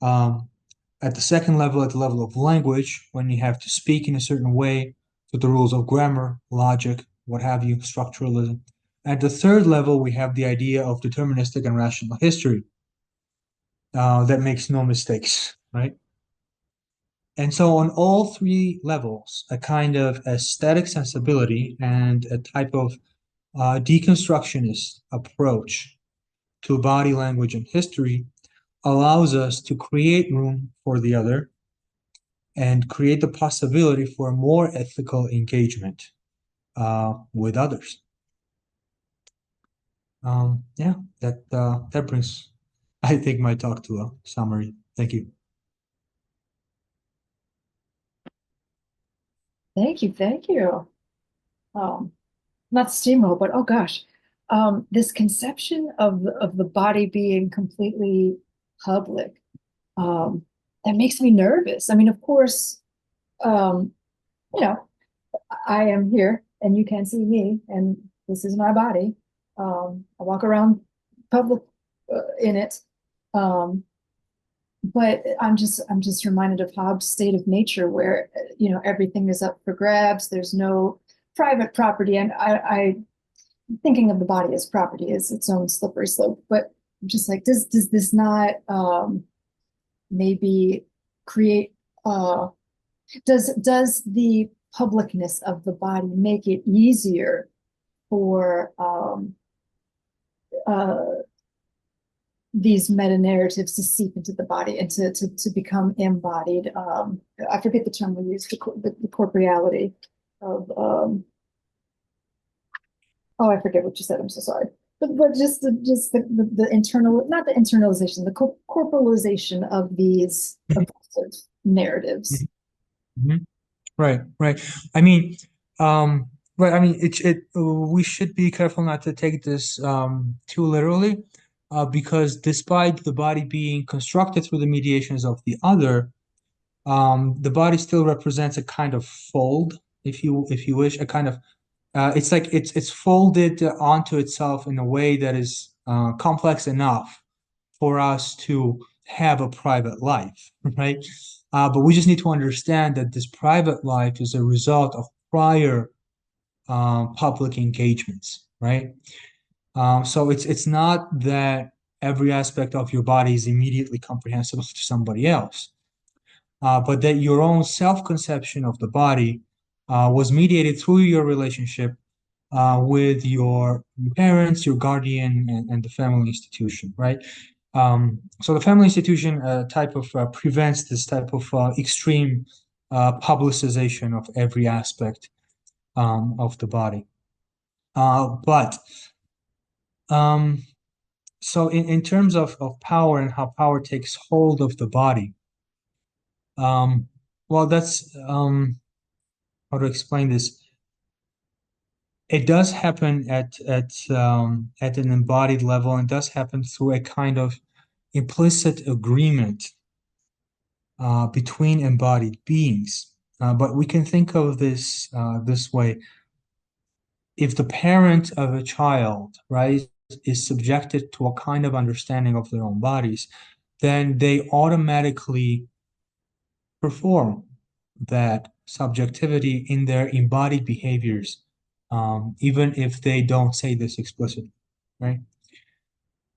Speaker 3: At the second level, at the level of language, when you have to speak in a certain way, with the rules of grammar, logic, what have you, structuralism. At the third level, we have the idea of deterministic and rational history that makes no mistakes, right? And so on all three levels, a kind of aesthetic sensibility and a type of deconstructionist approach to body, language, and history allows us to create room for the other and create the possibility for more ethical engagement with others. Yeah, that brings, I think, my talk to a summary. Thank you.
Speaker 1: Thank you, thank you. Not steamroll, but oh gosh, this conception of the body being completely public, that makes me nervous. I mean, of course, you know, I am here and you can see me, and this is my body. I walk around public in it. But I'm just reminded of Hobbes' state of nature, where everything is up for grabs. There's no private property, and I thinking of the body as property is its own slippery slope. But I'm just like, does this not maybe create? Does the publicness of the body make it easier for these meta narratives to seep into the body and to become embodied? I forget the term we use, the corporeality of oh, I forget what you said. I'm so sorry. But just the internal, not the internalization, the corporalization of these oppressive narratives.
Speaker 3: Mm-hmm. Right. I mean, right. I mean, we should be careful not to take this too literally, because despite the body being constructed through the mediations of the other, the body still represents a kind of fold, if you wish, a kind of it's like it's folded onto itself in a way that is complex enough for us to have a private life, right? But we just need to understand that this private life is a result of prior public engagements, right? So it's not that every aspect of your body is immediately comprehensible to somebody else, but that your own self-conception of the body was mediated through your relationship with your parents, your guardian, and the family institution, right? So the family institution type of prevents this type of extreme publicization of every aspect of the body. So in terms of power and how power takes hold of the body, well, that's how to explain this. It does happen at an embodied level, and does happen through a kind of implicit agreement between embodied beings. But we can think of this this way. If the parent of a child, right, is subjected to a kind of understanding of their own bodies, then they automatically perform that subjectivity in their embodied behaviors, even if they don't say this explicitly, right?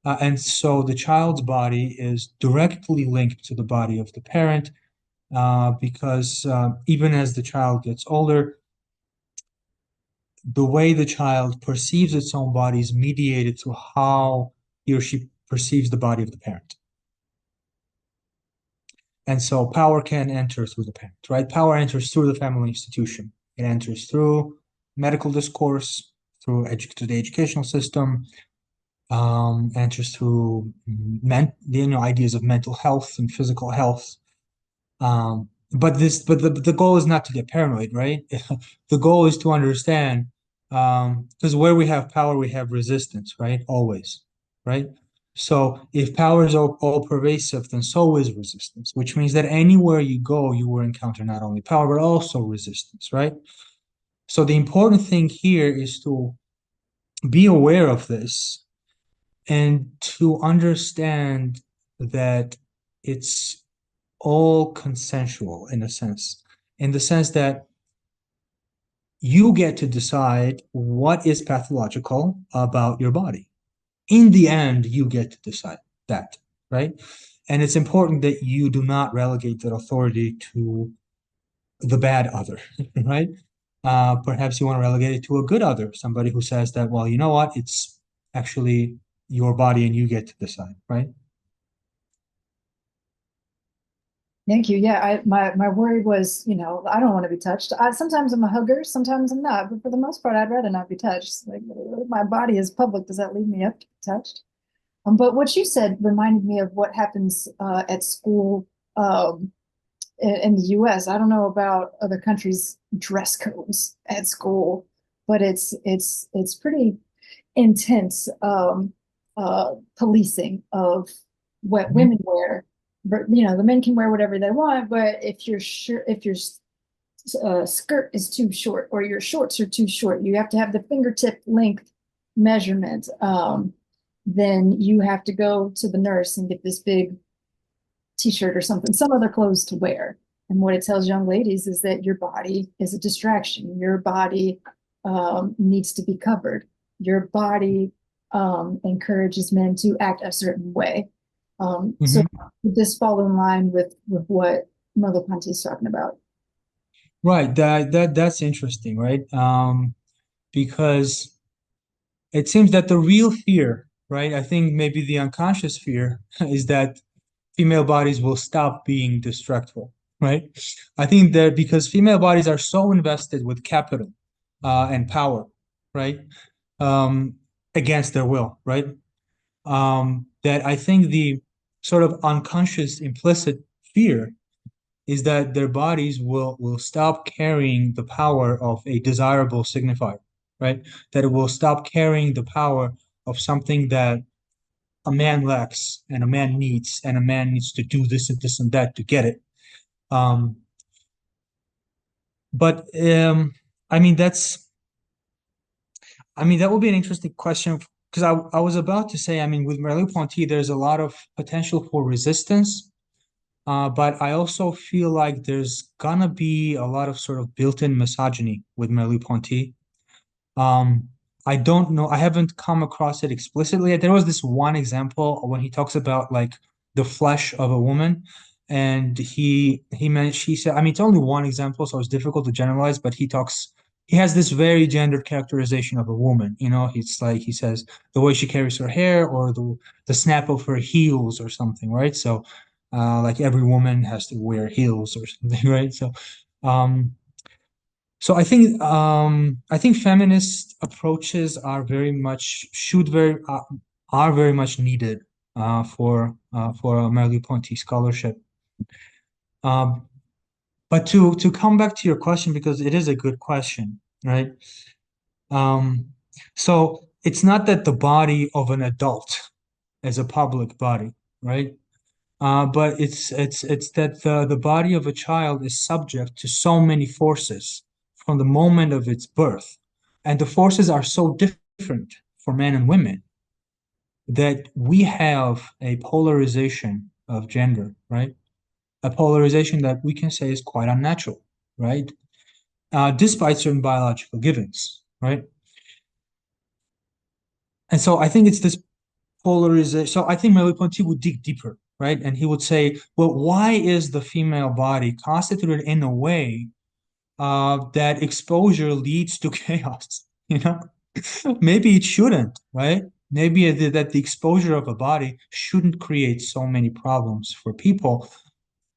Speaker 3: And so the child's body is directly linked to the body of the parent, because even as the child gets older, the way the child perceives its own body is mediated through how he or she perceives the body of the parent. And so power can enter through the parent, right? Power enters through the family institution. It enters through medical discourse, through the educational system, enters through ideas of mental health and physical health. But the goal is not to get paranoid, right? The goal is to understand, because where we have power, we have resistance, right? Always, right? So if power is all pervasive, then so is resistance, which means that anywhere you go, you will encounter not only power, but also resistance, right? So the important thing here is to be aware of this and to understand that it's all consensual in the sense that you get to decide what is pathological about your body. In the end, you get to decide that, right? And it's important that you do not relegate that authority to the bad other, right? Perhaps you want to relegate it to a good other, somebody who says that, well, you know what, it's actually your body and you get to decide, right?
Speaker 1: Thank you. Yeah, my worry was, I don't want to be touched. Sometimes I'm a hugger, sometimes I'm not, but for the most part, I'd rather not be touched. Like, my body is public. Does that leave me up to be touched? But what you said reminded me of what happens at school in the US. I don't know about other countries' dress codes at school, but it's pretty intense policing of what women wear. But the men can wear whatever they want, but if your skirt is too short or your shorts are too short, you have to have the fingertip length measurement. Then you have to go to the nurse and get this big t-shirt or something, some other clothes to wear. And what it tells young ladies is that your body is a distraction. Your body needs to be covered. Your body encourages men to act a certain way. So this fall in line with what Merleau-Ponty is talking about.
Speaker 3: Right. That's interesting, right? Because it seems that the real fear, right? I think maybe the unconscious fear is that female bodies will stop being distractful, right? I think that because female bodies are so invested with capital and power, right? Against their will, right? That I think the sort of unconscious implicit fear is that their bodies will stop carrying the power of a desirable signifier, right? That it will stop carrying the power of something that a man lacks and a man needs, and a man needs to do this and this and that to get it. But I mean that would be an interesting question, because I was about to say, I mean, with Merleau-Ponty, there's a lot of potential for resistance, but I also feel like there's gonna be a lot of sort of built-in misogyny with Merleau-Ponty. I don't know, I haven't come across it explicitly. There was this one example when he talks about like the flesh of a woman, and he said, I mean, it's only one example, so it's difficult to generalize, but he has this very gendered characterization of a woman. It's like he says the way she carries her hair, or the snap of her heels or something, right? So like every woman has to wear heels or something, right? So I think feminist approaches are very much needed for Merleau-Ponty scholarship. But to come back to your question, because it is a good question, right? So it's not that the body of an adult is a public body, right? But it's that the body of a child is subject to so many forces from the moment of its birth, and the forces are so different for men and women that we have a polarization of gender, right? A polarization that we can say is quite unnatural, right? Despite certain biological givens, right? And so I think it's this polarization. So I think Merleau-Ponty would dig deeper, right? And he would say, well, why is the female body constituted in a way that exposure leads to chaos, you know? Maybe it shouldn't, right? Maybe that the exposure of a body shouldn't create so many problems for people.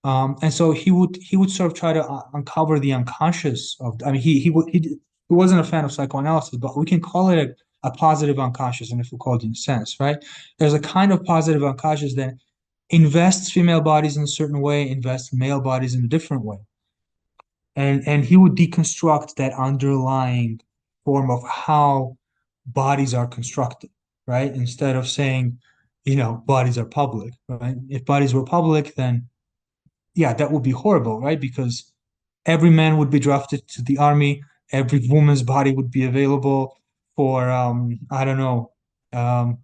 Speaker 3: And so he would sort of try to uncover the unconscious of. I mean, he wasn't a fan of psychoanalysis, but we can call it a positive unconscious in a Foucauldian sense, right? There's a kind of positive unconscious that invests female bodies in a certain way, invests male bodies in a different way, and he would deconstruct that underlying form of how bodies are constructed, right? Instead of saying, bodies are public, right? If bodies were public, then yeah, that would be horrible, right? Because every man would be drafted to the army, every woman's body would be available for, I don't know, um,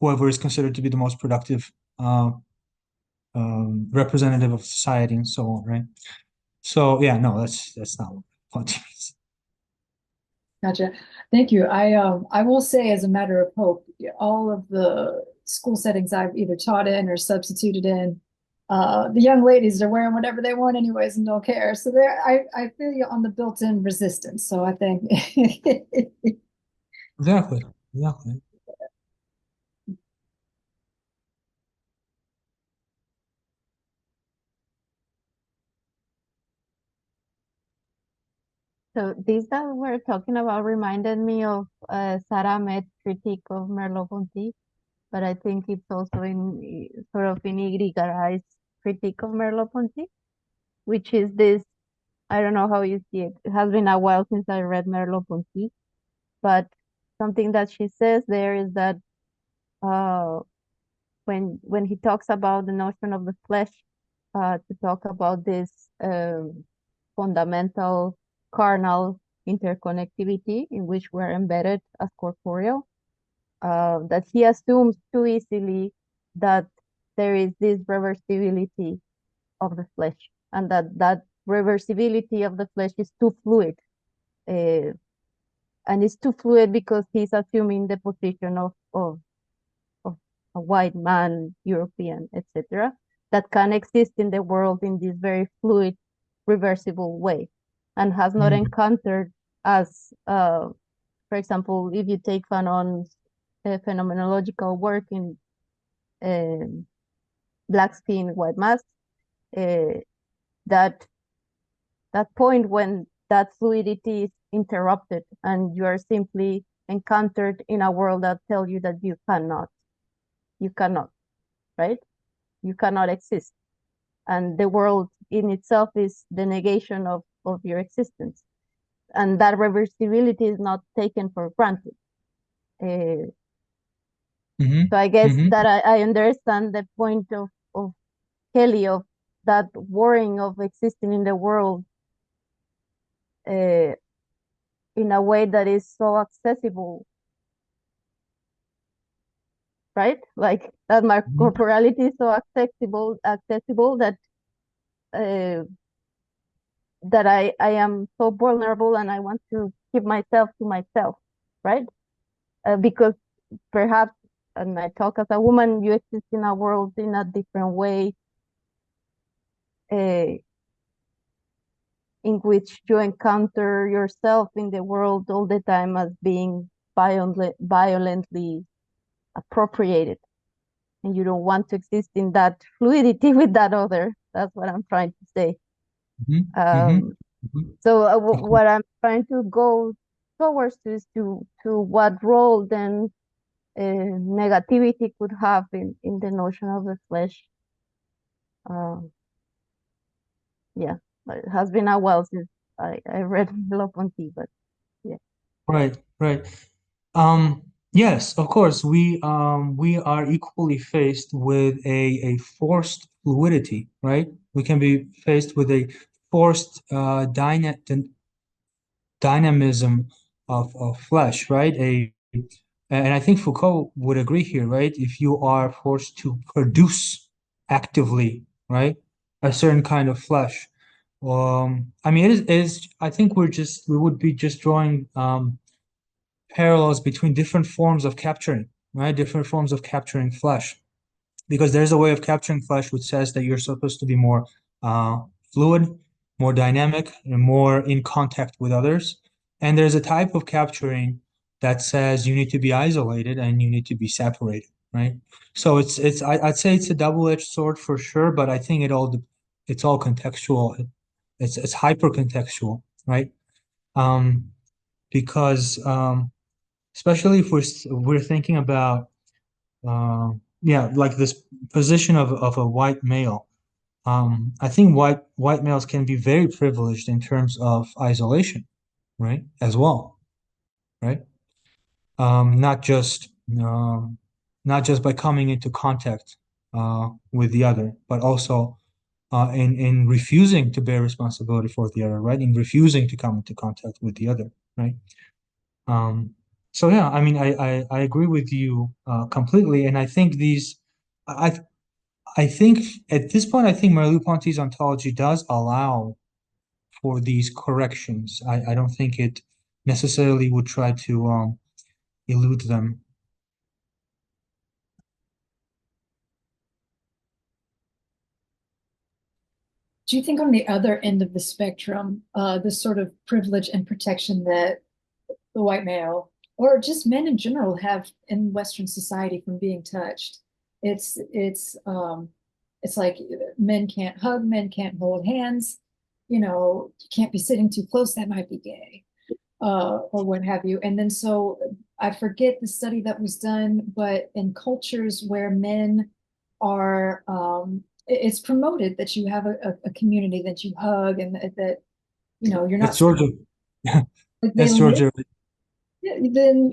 Speaker 3: whoever is considered to be the most productive representative of society and so on, right? So yeah, no, that's not what it means.
Speaker 1: Gotcha. Thank you. I will say, as a matter of hope, all of the school settings I've either taught in or substituted in, the young ladies are wearing whatever they want anyways and don't care. So I feel you on the built-in resistance. So I think
Speaker 3: Exactly. Exactly.
Speaker 4: So this that we're talking about reminded me of Sarah Ahmed's critique of Merleau-Ponty, but I think it's also in sort of in Irigaray's critique of Merleau-Ponty, which is this, I don't know how you see it. It has been a while since I read Merleau-Ponty, but something that she says there is that when he talks about the notion of the flesh, to talk about this fundamental carnal interconnectivity in which we're embedded as corporeal, that he assumes too easily that there is this reversibility of the flesh, and that reversibility of the flesh is too fluid. And it's too fluid because he's assuming the position of a white man, European, etc., that can exist in the world in this very fluid, reversible way, and has not encountered as, for example, if you take Fanon's phenomenological work in Black Skin, White Mask, that point when that fluidity is interrupted and you are simply encountered in a world that tells you that you cannot, right? You cannot exist. And the world in itself is the negation of your existence. And that reversibility is not taken for granted. So I guess that I understand the point of Keli, of that worrying of existing in the world in a way that is so accessible, right? Like that my corporality is so accessible that that I am so vulnerable and I want to keep myself to myself, right? Because perhaps, and I talk as a woman, you exist in a world in a different way, in which you encounter yourself in the world all the time as being violently appropriated, and you don't want to exist in that fluidity with that other. That's what I'm trying to say. So what I'm trying to go towards is to what role then negativity could have in the notion of the flesh. Yeah, it has been a while since I read Merleau-Ponty, but yeah.
Speaker 3: Right. Yes, of course, we are equally faced with a forced fluidity, right? We can be faced with a forced dynamism of flesh, right? And I think Foucault would agree here, right? If you are forced to produce actively, right, a certain kind of flesh. I mean, it is I think we would be just drawing parallels between different forms of capturing, right? Different forms of capturing flesh. Because there's a way of capturing flesh which says that you're supposed to be more fluid, more dynamic, and more in contact with others. And there's a type of capturing that says you need to be isolated and you need to be separated, right? So I'd say it's a double-edged sword for sure, but I think it's all contextual. It's hyper contextual, right? Because especially if we're thinking about like this position of a white male. I think white males can be very privileged in terms of isolation, right? As well, right? Not just by coming into contact with the other, but also in refusing to bear responsibility for the other, right? In refusing to come into contact with the other, right? So yeah, I mean, I agree with you completely, and I think I think at this point, I think Merleau-Ponty's ontology does allow for these corrections. I don't think it necessarily would try to elude them.
Speaker 1: Do you think on the other end of the spectrum, this sort of privilege and protection that the white male or just men in general have in Western society from being touched? It's like men can't hug, men can't hold hands, you can't be sitting too close, that might be gay, or what have you. And then so I forget the study that was done, but in cultures where men are it's promoted that you have a community that you hug and that you're not
Speaker 3: That's Georgia.
Speaker 1: like they
Speaker 3: That's
Speaker 1: live,
Speaker 3: Georgia.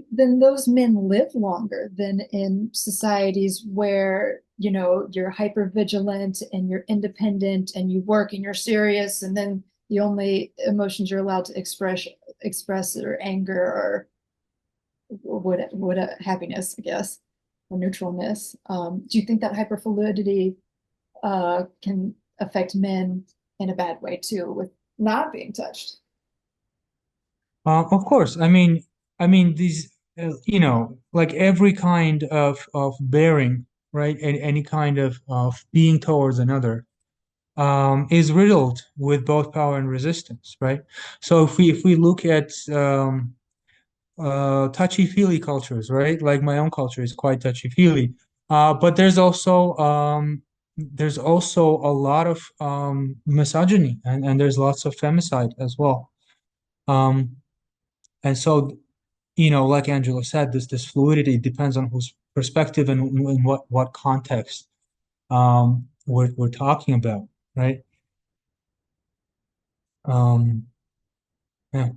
Speaker 1: then those men live longer than in societies where you're hyper vigilant and you're independent and you work and you're serious, and then the only emotions you're allowed to express are anger or what a happiness, I guess, or neutralness. Do you think that hyperfluidity can affect men in a bad way too, with not being touched?
Speaker 3: Of course. I mean these, like every kind of bearing, right, and any kind of being towards another, is riddled with both power and resistance, right? So if we look at touchy-feely cultures, right? Like my own culture is quite touchy-feely. But there's also a lot of misogyny, and there's lots of femicide as well. And so, like Angela said, this fluidity depends on whose perspective and in what context we're talking about, right? Yeah.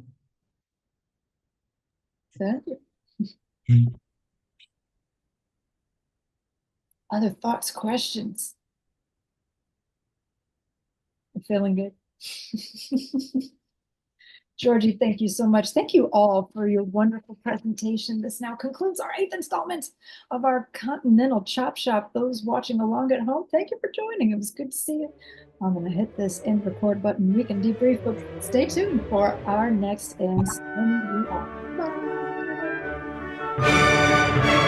Speaker 1: Thank you.
Speaker 3: Mm.
Speaker 1: Other thoughts, questions? I'm feeling good. Giorgi, thank you so much. Thank you all for your wonderful presentation. This now concludes our 8th installment of our Continental Chop Shop. Those watching along at home, thank you for joining. It was good to see you. I'm going to hit this end record button. We can debrief, but stay tuned for our next installment. Bye.